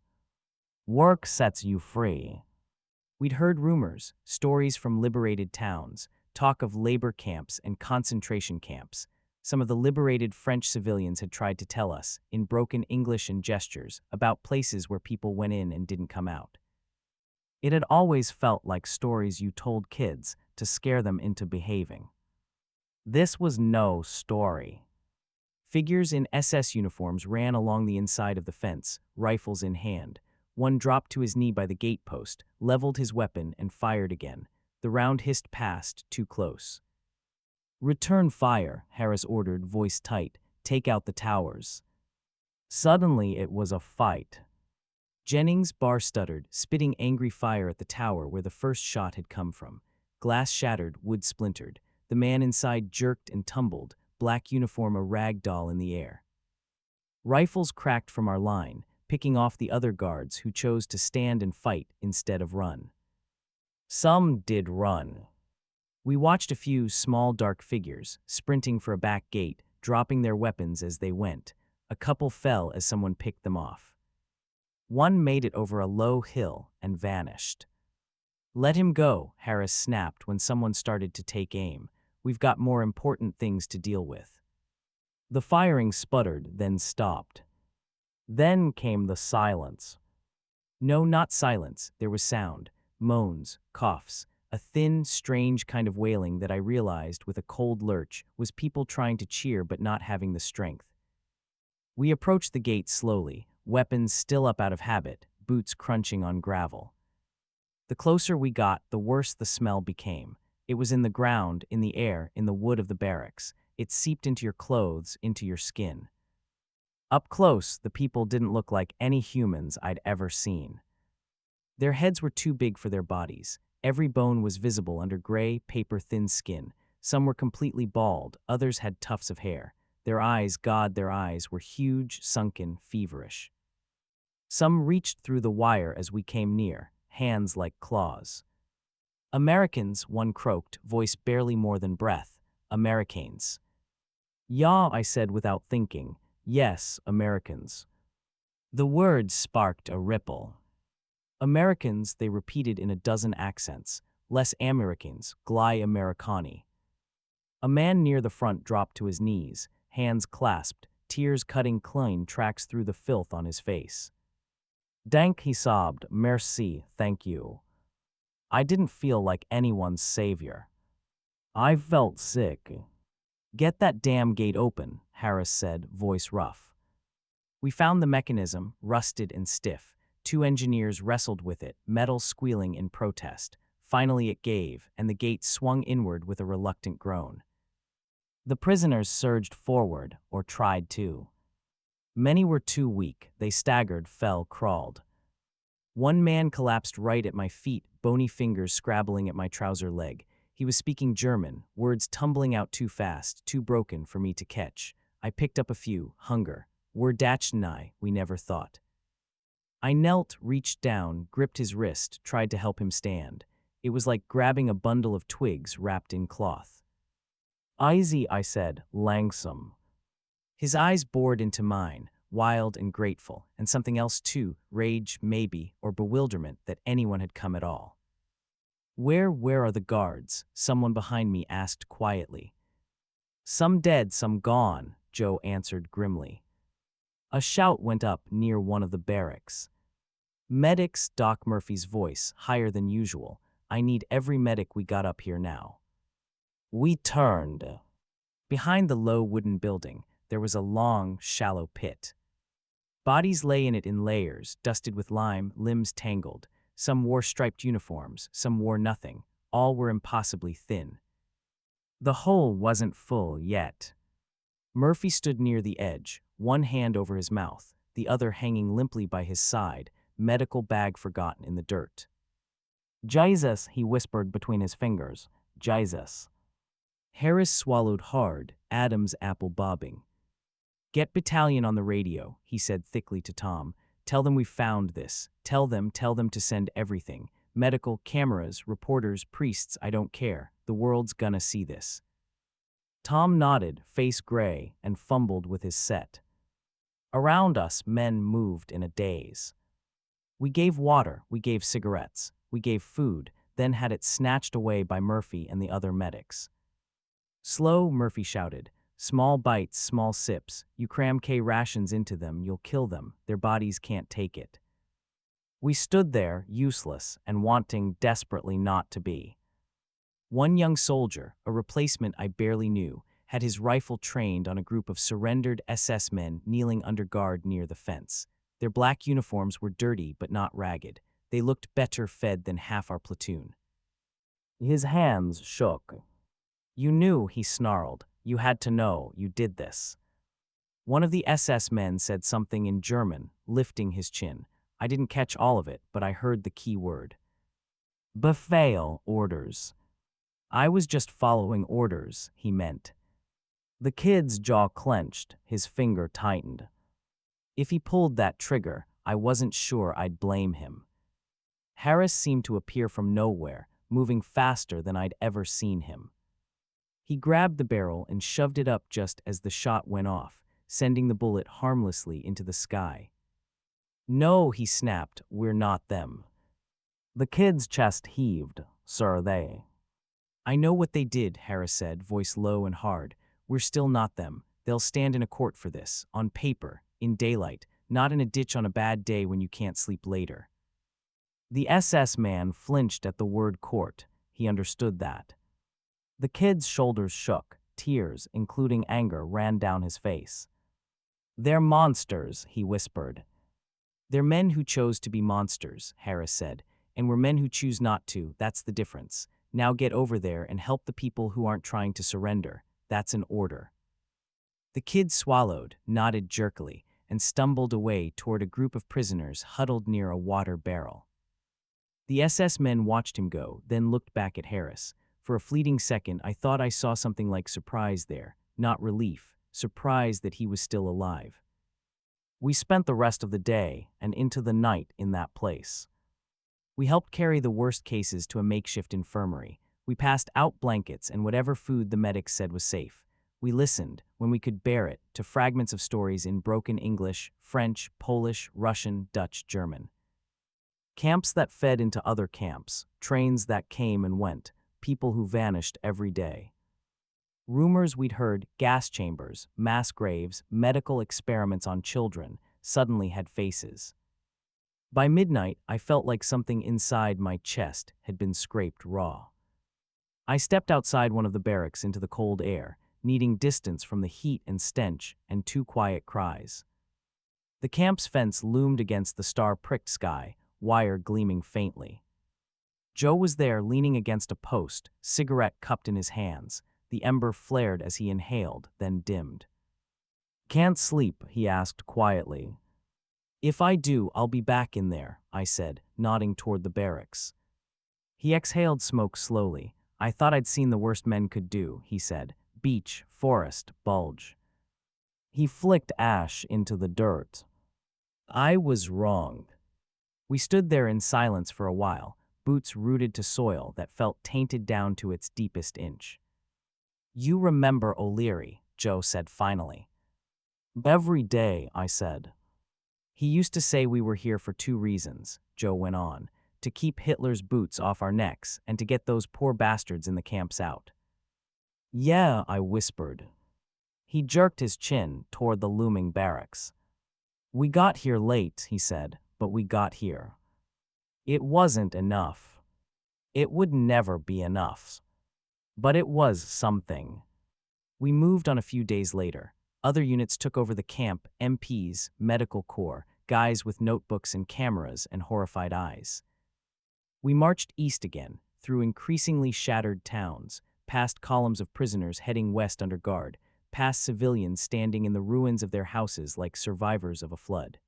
Work sets you free. We'd heard rumors, stories from liberated towns, talk of labor camps and concentration camps. Some of the liberated French civilians had tried to tell us, in broken English and gestures, about places where people went in and didn't come out. It had always felt like stories you told kids to scare them into behaving. This was no story. Figures in SS uniforms ran along the inside of the fence, rifles in hand. One dropped to his knee by the gate post, leveled his weapon, and fired again. The round hissed past, too close. "Return fire," Harris ordered, voice tight. "Take out the towers." Suddenly it was a fight. Jennings' bar stuttered, spitting angry fire at the tower where the first shot had come from. Glass shattered, wood splintered. The man inside jerked and tumbled, black uniform a rag doll in the air. Rifles cracked from our line, picking off the other guards who chose to stand and fight instead of run. Some did run. We watched a few small dark figures, sprinting for a back gate, dropping their weapons as they went. A couple fell as someone picked them off. One made it over a low hill and vanished. "Let him go," Harris snapped when someone started to take aim. "We've got more important things to deal with." The firing sputtered, then stopped. Then came the silence. No, not silence. There was sound. Moans, coughs, a thin, strange kind of wailing that I realized, with a cold lurch, was people trying to cheer but not having the strength. We approached the gate slowly, weapons still up out of habit, boots crunching on gravel. The closer we got, the worse the smell became. It was in the ground, in the air, in the wood of the barracks. It seeped into your clothes, into your skin. Up close, the people didn't look like any humans I'd ever seen. Their heads were too big for their bodies. Every bone was visible under gray, paper-thin skin. Some were completely bald, others had tufts of hair. Their eyes, God, their eyes were huge, sunken, feverish. Some reached through the wire as we came near, hands like claws. "Americans," one croaked, voice barely more than breath. "Americanes." "Ja," I said without thinking. "Yes, Americans." The words sparked a ripple. "Americans," they repeated in a dozen accents. "Less Americans, gly Americani." A man near the front dropped to his knees, hands clasped, tears cutting clean tracks through the filth on his face. Dank, he sobbed, merci, thank you. I didn't feel like anyone's savior. I felt sick. Get that damn gate open, Harris said, voice rough. We found the mechanism, rusted and stiff. 2 engineers wrestled with it, metal squealing in protest. Finally it gave, and the gate swung inward with a reluctant groan. The prisoners surged forward, or tried to. Many were too weak. They staggered, fell, crawled. One man collapsed right at my feet, bony fingers scrabbling at my trouser leg. He was speaking German, words tumbling out too fast, too broken for me to catch. I picked up a few. Hunger. Werdachnai, we never thought. I knelt, reached down, gripped his wrist, tried to help him stand. It was like grabbing a bundle of twigs wrapped in cloth. Easy, I said, langsam. His eyes bored into mine, wild and grateful, and something else too, rage, maybe, or bewilderment that anyone had come at all. Where are the guards? Someone behind me asked quietly. Some dead, some gone, Joe answered grimly. A shout went up near one of the barracks. Medics, Doc Murphy's voice, higher than usual. I need every medic we got up here now. We turned. Behind the low wooden building, there was a long, shallow pit. Bodies lay in it in layers, dusted with lime, limbs tangled. Some wore striped uniforms, some wore nothing. All were impossibly thin. The hole wasn't full yet. Murphy stood near the edge, one hand over his mouth, the other hanging limply by his side, medical bag forgotten in the dirt. Jesus, he whispered between his fingers. Jesus. Harris swallowed hard, Adam's apple bobbing. Get battalion on the radio, he said thickly to Tom. Tell them we found this. Tell them to send everything. Medical, cameras, reporters, priests, I don't care. The world's gonna see this. Tom nodded, face gray, and fumbled with his set. Around us, men moved in a daze. We gave water, we gave cigarettes, we gave food, then had it snatched away by Murphy and the other medics. Slow, Murphy shouted. Small bites, small sips. You cram K rations into them, you'll kill them. Their bodies can't take it. We stood there, useless, and wanting desperately not to be. One young soldier, a replacement I barely knew, had his rifle trained on a group of surrendered SS men kneeling under guard near the fence. Their black uniforms were dirty but not ragged. They looked better fed than half our platoon. His hands shook. You knew, he snarled. You had to know you did this. One of the SS men said something in German, lifting his chin. I didn't catch all of it, but I heard the key word. Befehl, orders. I was just following orders, he meant. The kid's jaw clenched, his finger tightened. If he pulled that trigger, I wasn't sure I'd blame him. Harris seemed to appear from nowhere, moving faster than I'd ever seen him. He grabbed the barrel and shoved it up just as the shot went off, sending the bullet harmlessly into the sky. No, he snapped, we're not them. The kid's chest heaved. Sir, they. I know what they did, Harris said, voice low and hard. We're still not them. They'll stand in a court for this, on paper, in daylight, not in a ditch on a bad day when you can't sleep later. The SS man flinched at the word court. He understood that. The kid's shoulders shook. Tears, including anger, ran down his face. They're monsters, he whispered. They're men who chose to be monsters, Harris said, and we're men who choose not to, that's the difference. Now get over there and help the people who aren't trying to surrender. That's an order. The kid swallowed, nodded jerkily, and stumbled away toward a group of prisoners huddled near a water barrel. The SS men watched him go, then looked back at Harris. For a fleeting second, I thought I saw something like surprise there, not relief, surprise that he was still alive. We spent the rest of the day and into the night in that place. We helped carry the worst cases to a makeshift infirmary. We passed out blankets and whatever food the medics said was safe. We listened, when we could bear it, to fragments of stories in broken English, French, Polish, Russian, Dutch, German. Camps that fed into other camps, trains that came and went, people who vanished every day. Rumors we'd heard, gas chambers, mass graves, medical experiments on children, suddenly had faces. By midnight, I felt like something inside my chest had been scraped raw. I stepped outside one of the barracks into the cold air, needing distance from the heat and stench and two quiet cries. The camp's fence loomed against the star-pricked sky, wire gleaming faintly. Joe was there leaning against a post, cigarette cupped in his hands. The ember flared as he inhaled, then dimmed. "Can't sleep?" he asked quietly. "If I do, I'll be back in there," I said, nodding toward the barracks. He exhaled smoke slowly. "I thought I'd seen the worst men could do," he said. "Beach, forest, bulge." He flicked ash into the dirt. I was wrong. We stood there in silence for a while, boots rooted to soil that felt tainted down to its deepest inch. "You remember O'Leary," Joe said finally. "Every day," I said. "He used to say we were here for two reasons," Joe went on, "to keep Hitler's boots off our necks and to get those poor bastards in the camps out." "Yeah," I whispered. He jerked his chin toward the looming barracks. "We got here late," he said, "but we got here. It wasn't enough. It would never be enough. But it was something." We moved on a few days later. Other units took over the camp, MPs, medical corps, guys with notebooks and cameras and horrified eyes. We marched east again, through increasingly shattered towns, past columns of prisoners heading west under guard, past civilians standing in the ruins of their houses like survivors of a flood.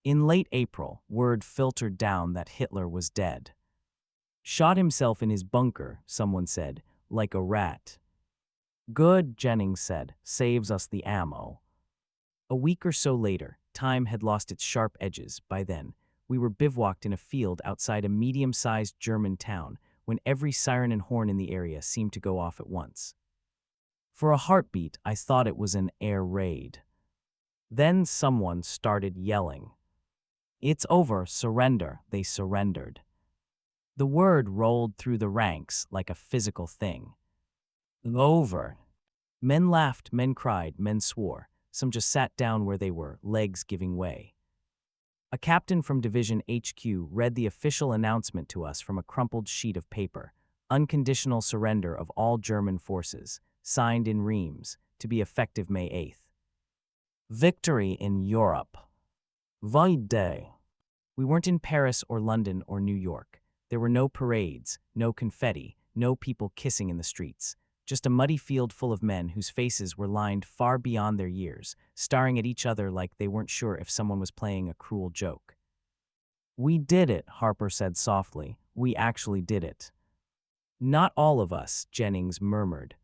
In late April, word filtered down that Hitler was dead. "Shot himself in his bunker," someone said, "like a rat." "Good," Jennings said, "saves us the ammo." A week or so later, time had lost its sharp edges. By then, we were bivouacked in a field outside a medium-sized German town when every siren and horn in the area seemed to go off at once. For a heartbeat, I thought it was an air raid. Then someone started yelling. "It's over, surrender." They surrendered. The word rolled through the ranks like a physical thing. Over. Men laughed, men cried, men swore. Some just sat down where they were, legs giving way. A captain from Division HQ read the official announcement to us from a crumpled sheet of paper. Unconditional surrender of all German forces, signed in Reims, to be effective May 8th. Victory in Europe. WWII Day. We weren't in Paris or London or New York. There were no parades, no confetti, no people kissing in the streets. Just a muddy field full of men whose faces were lined far beyond their years, staring at each other like they weren't sure if someone was playing a cruel joke. "We did it," Harper said softly. "We actually did it." "Not all of us," Jennings murmured.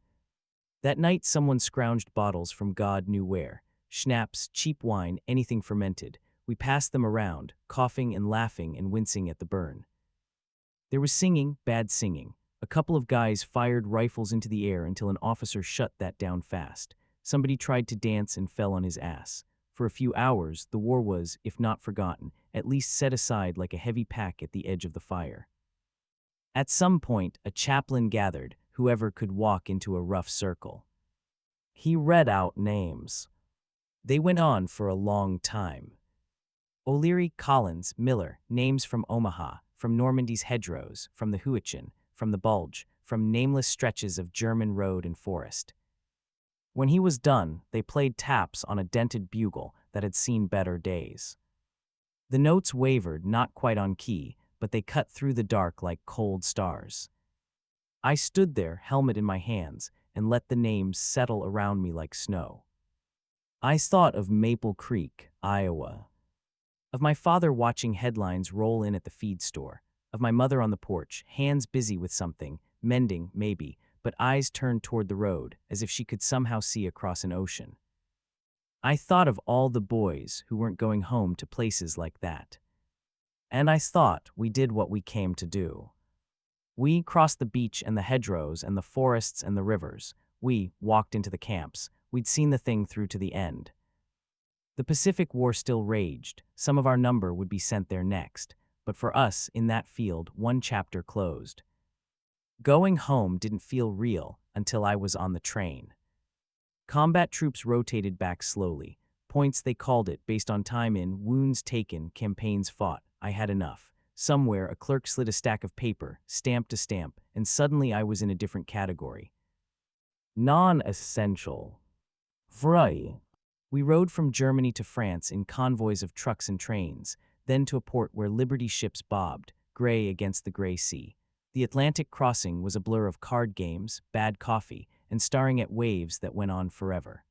That night someone scrounged bottles from God knew where. Schnapps, cheap wine, anything fermented. We passed them around, coughing and laughing and wincing at the burn. There was singing, bad singing. A couple of guys fired rifles into the air until an officer shut that down fast. Somebody tried to dance and fell on his ass. For a few hours, the war was, if not forgotten, at least set aside like a heavy pack at the edge of the fire. At some point, a chaplain gathered, whoever could walk into a rough circle. He read out names. They went on for a long time. O'Leary, Collins, Miller, names from Omaha, from Normandy's hedgerows, from the Hürtgen, from the Bulge, from nameless stretches of German road and forest. When he was done, they played taps on a dented bugle that had seen better days. The notes wavered, not quite on key, but they cut through the dark like cold stars. I stood there, helmet in my hands, and let the names settle around me like snow. I thought of Maple Creek, Iowa. Of my father watching headlines roll in at the feed store. Of my mother on the porch, hands busy with something, mending, maybe, but eyes turned toward the road, as if she could somehow see across an ocean. I thought of all the boys who weren't going home to places like that. And I thought we did what we came to do. We crossed the beach and the hedgerows and the forests and the rivers. We walked into the camps. We'd seen the thing through to the end. The Pacific War still raged. Some of our number would be sent there next. But for us, in that field, one chapter closed. Going home didn't feel real, until I was on the train. Combat troops rotated back slowly. Points they called it based on time in, wounds taken, campaigns fought. I had enough. Somewhere, a clerk slid a stack of paper, stamp to stamp, and suddenly I was in a different category. Non-essential. WWII. We rode from Germany to France in convoys of trucks and trains, then to a port where Liberty ships bobbed, gray against the gray sea. The Atlantic crossing was a blur of card games, bad coffee, and staring at waves that went on forever.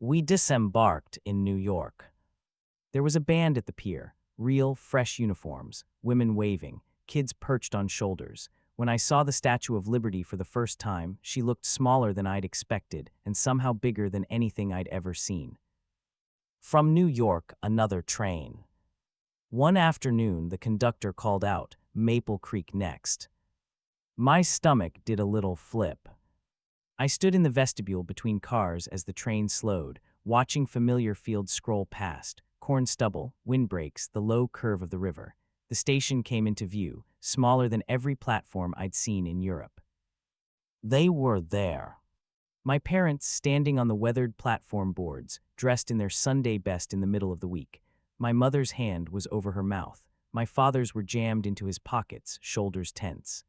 We disembarked in New York. There was a band at the pier, real, fresh uniforms, women waving, kids perched on shoulders. When I saw the Statue of Liberty for the first time, she looked smaller than I'd expected and somehow bigger than anything I'd ever seen. From New York, another train. One afternoon, the conductor called out, "Maple Creek next." My stomach did a little flip. I stood in the vestibule between cars as the train slowed, watching familiar fields scroll past, corn stubble, windbreaks, the low curve of the river. The station came into view, smaller than every platform I'd seen in Europe. They were there. My parents standing on the weathered platform boards, dressed in their Sunday best in the middle of the week. My mother's hand was over her mouth. My father's were jammed into his pockets, shoulders tense.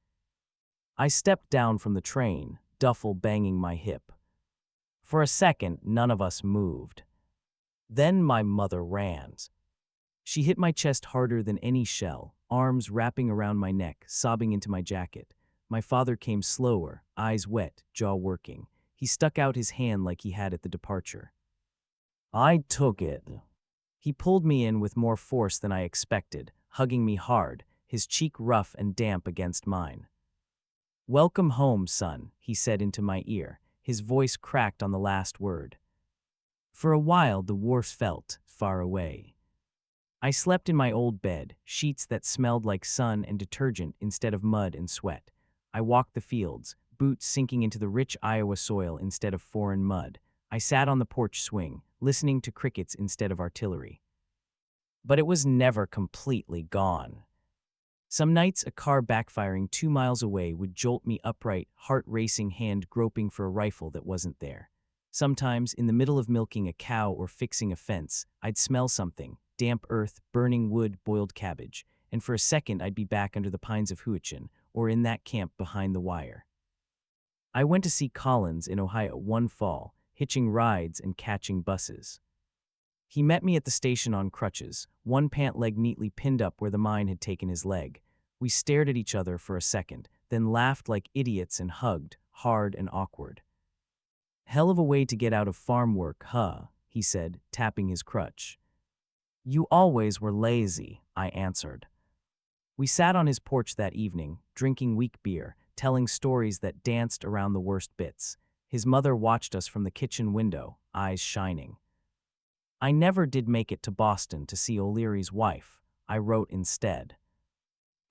I stepped down from the train, duffel banging my hip. For a second, none of us moved. Then my mother ran. She hit my chest harder than any shell, arms wrapping around my neck, sobbing into my jacket. My father came slower, eyes wet, jaw working. He stuck out his hand like he had at the departure. I took it. He pulled me in with more force than I expected, hugging me hard, his cheek rough and damp against mine. "Welcome home, son," he said into my ear. His voice cracked on the last word. For a while, the war felt far away. I slept in my old bed, sheets that smelled like sun and detergent instead of mud and sweat. I walked the fields, boots sinking into the rich Iowa soil instead of foreign mud. I sat on the porch swing, listening to crickets instead of artillery. But it was never completely gone. Some nights, a car backfiring 2 miles away would jolt me upright, heart-racing, hand groping for a rifle that wasn't there. Sometimes, in the middle of milking a cow or fixing a fence, I'd smell something, damp earth, burning wood, boiled cabbage, and for a second I'd be back under the pines of Hürtgen, or in that camp behind the wire. I went to see Collins in Ohio one fall, hitching rides and catching buses. He met me at the station on crutches, one pant leg neatly pinned up where the mine had taken his leg. We stared at each other for a second, then laughed like idiots and hugged, hard and awkward. "Hell of a way to get out of farm work, huh?" he said, tapping his crutch. "You always were lazy," I answered. We sat on his porch that evening, drinking weak beer, telling stories that danced around the worst bits. His mother watched us from the kitchen window, eyes shining. I never did make it to Boston to see O'Leary's wife. I wrote instead.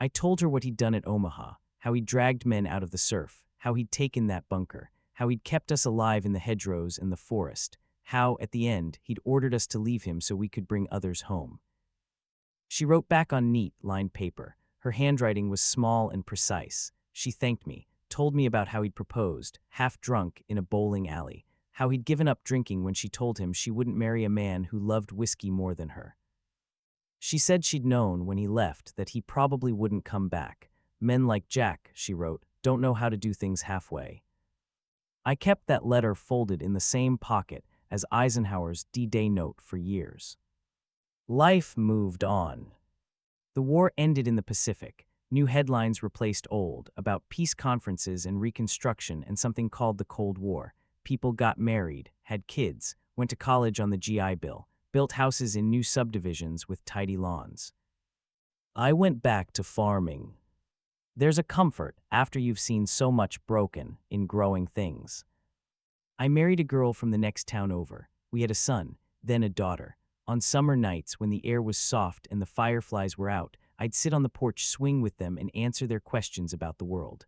I told her what he'd done at Omaha, how he'd dragged men out of the surf, how he'd taken that bunker, how he'd kept us alive in the hedgerows and the forest, how, at the end, he'd ordered us to leave him so we could bring others home. She wrote back on neat, lined paper. Her handwriting was small and precise. She thanked me, told me about how he'd proposed, half drunk, in a bowling alley, how he'd given up drinking when she told him she wouldn't marry a man who loved whiskey more than her. She said she'd known when he left that he probably wouldn't come back. Men like Jack, she wrote, don't know how to do things halfway. I kept that letter folded in the same pocket as Eisenhower's D-Day note for years. Life moved on. The war ended in the Pacific. New headlines replaced old, about peace conferences and reconstruction and something called the Cold War. People got married, had kids, went to college on the GI Bill, built houses in new subdivisions with tidy lawns. I went back to farming. There's a comfort, after you've seen so much broken, in growing things. I married a girl from the next town over. We had a son, then a daughter. On summer nights, when the air was soft and the fireflies were out, I'd sit on the porch, swing with them, and answer their questions about the world.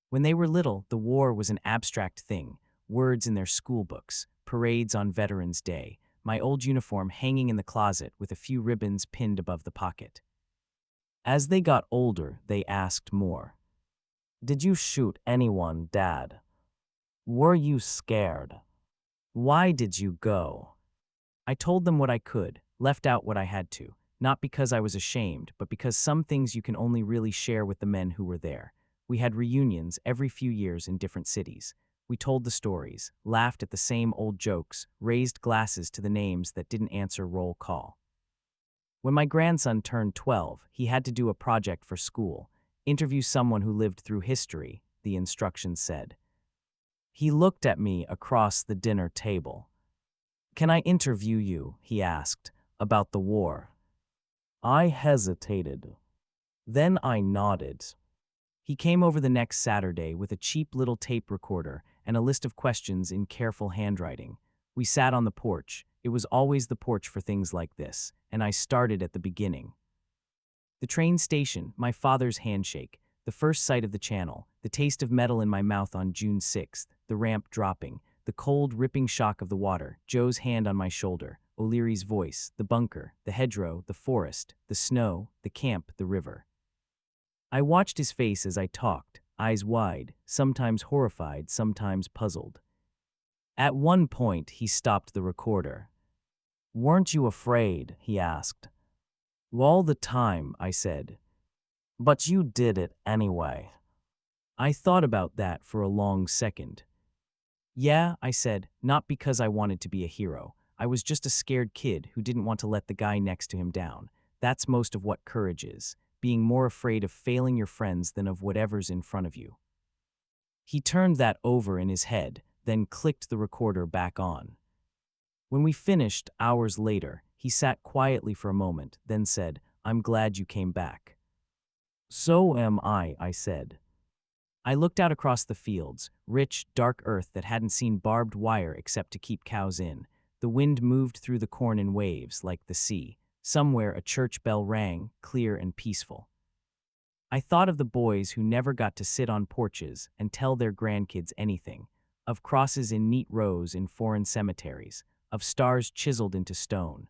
When they were little, the war was an abstract thing, words in their school books, parades on Veterans Day, my old uniform hanging in the closet with a few ribbons pinned above the pocket. As they got older, they asked more. Did you shoot anyone, Dad? Were you scared? Why did you go? I told them what I could, left out what I had to, not because I was ashamed, but because some things you can only really share with the men who were there. We had reunions every few years in different cities. We told the stories, laughed at the same old jokes, raised glasses to the names that didn't answer roll call. When my grandson turned 12, he had to do a project for school, interview someone who lived through history, the instructions said. He looked at me across the dinner table. Can I interview you, he asked, about the war? I hesitated. Then I nodded. He came over the next Saturday with a cheap little tape recorder and a list of questions in careful handwriting. We sat on the porch. It was always the porch for things like this, and I started at the beginning. The train station, my father's handshake, the first sight of the channel, the taste of metal in my mouth on June 6th, the ramp dropping, the cold, ripping shock of the water, Joe's hand on my shoulder, O'Leary's voice, the bunker, the hedgerow, the forest, the snow, the camp, the river. I watched his face as I talked, eyes wide, sometimes horrified, sometimes puzzled. At one point, he stopped the recorder. Weren't you afraid? He asked. All the time, I said. But you did it anyway. I thought about that for a long second. Yeah, I said, not because I wanted to be a hero. I was just a scared kid who didn't want to let the guy next to him down. That's most of what courage is, being more afraid of failing your friends than of whatever's in front of you. He turned that over in his head, then clicked the recorder back on. When we finished, hours later, he sat quietly for a moment, then said, I'm glad you came back. So am I said. I looked out across the fields, rich, dark earth that hadn't seen barbed wire except to keep cows in. The wind moved through the corn in waves, like the sea. Somewhere a church bell rang, clear and peaceful. I thought of the boys who never got to sit on porches and tell their grandkids anything, of crosses in neat rows in foreign cemeteries, of stars chiseled into stone.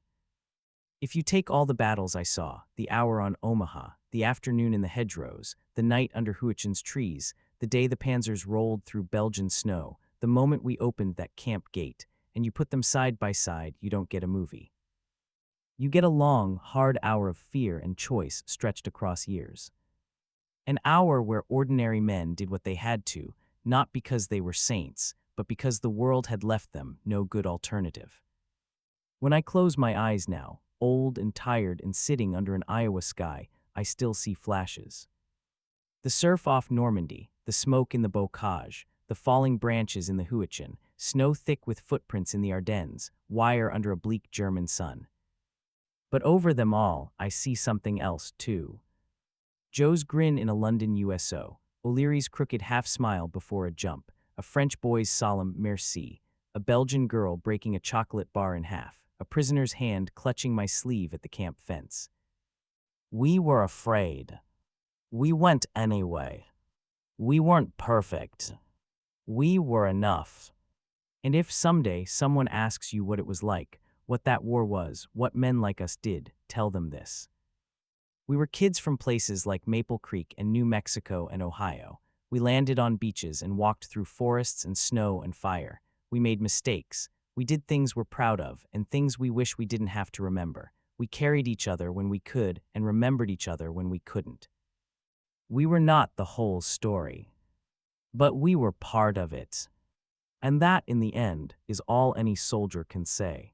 If you take all the battles I saw, the hour on Omaha, the afternoon in the hedgerows, the night under Hürtgen's trees, the day the panzers rolled through Belgian snow, the moment we opened that camp gate, and you put them side by side, you don't get a movie. You get a long, hard hour of fear and choice stretched across years. An hour where ordinary men did what they had to, not because they were saints, but because the world had left them no good alternative. When I close my eyes now, old and tired and sitting under an Iowa sky, I still see flashes. The surf off Normandy, the smoke in the bocage, the falling branches in the Hürtgen, snow thick with footprints in the Ardennes, wire under a bleak German sun. But over them all, I see something else, too. Joe's grin in a London USO, O'Leary's crooked half-smile before a jump, a French boy's solemn merci, a Belgian girl breaking a chocolate bar in half, a prisoner's hand clutching my sleeve at the camp fence. We were afraid. We went anyway. We weren't perfect. We were enough. And if someday someone asks you what it was like, what that war was, what men like us did, tell them this. We were kids from places like Maple Creek and New Mexico and Ohio. We landed on beaches and walked through forests and snow and fire. We made mistakes. We did things we're proud of and things we wish we didn't have to remember. We carried each other when we could and remembered each other when we couldn't. We were not the whole story, but we were part of it. And that, in the end, is all any soldier can say.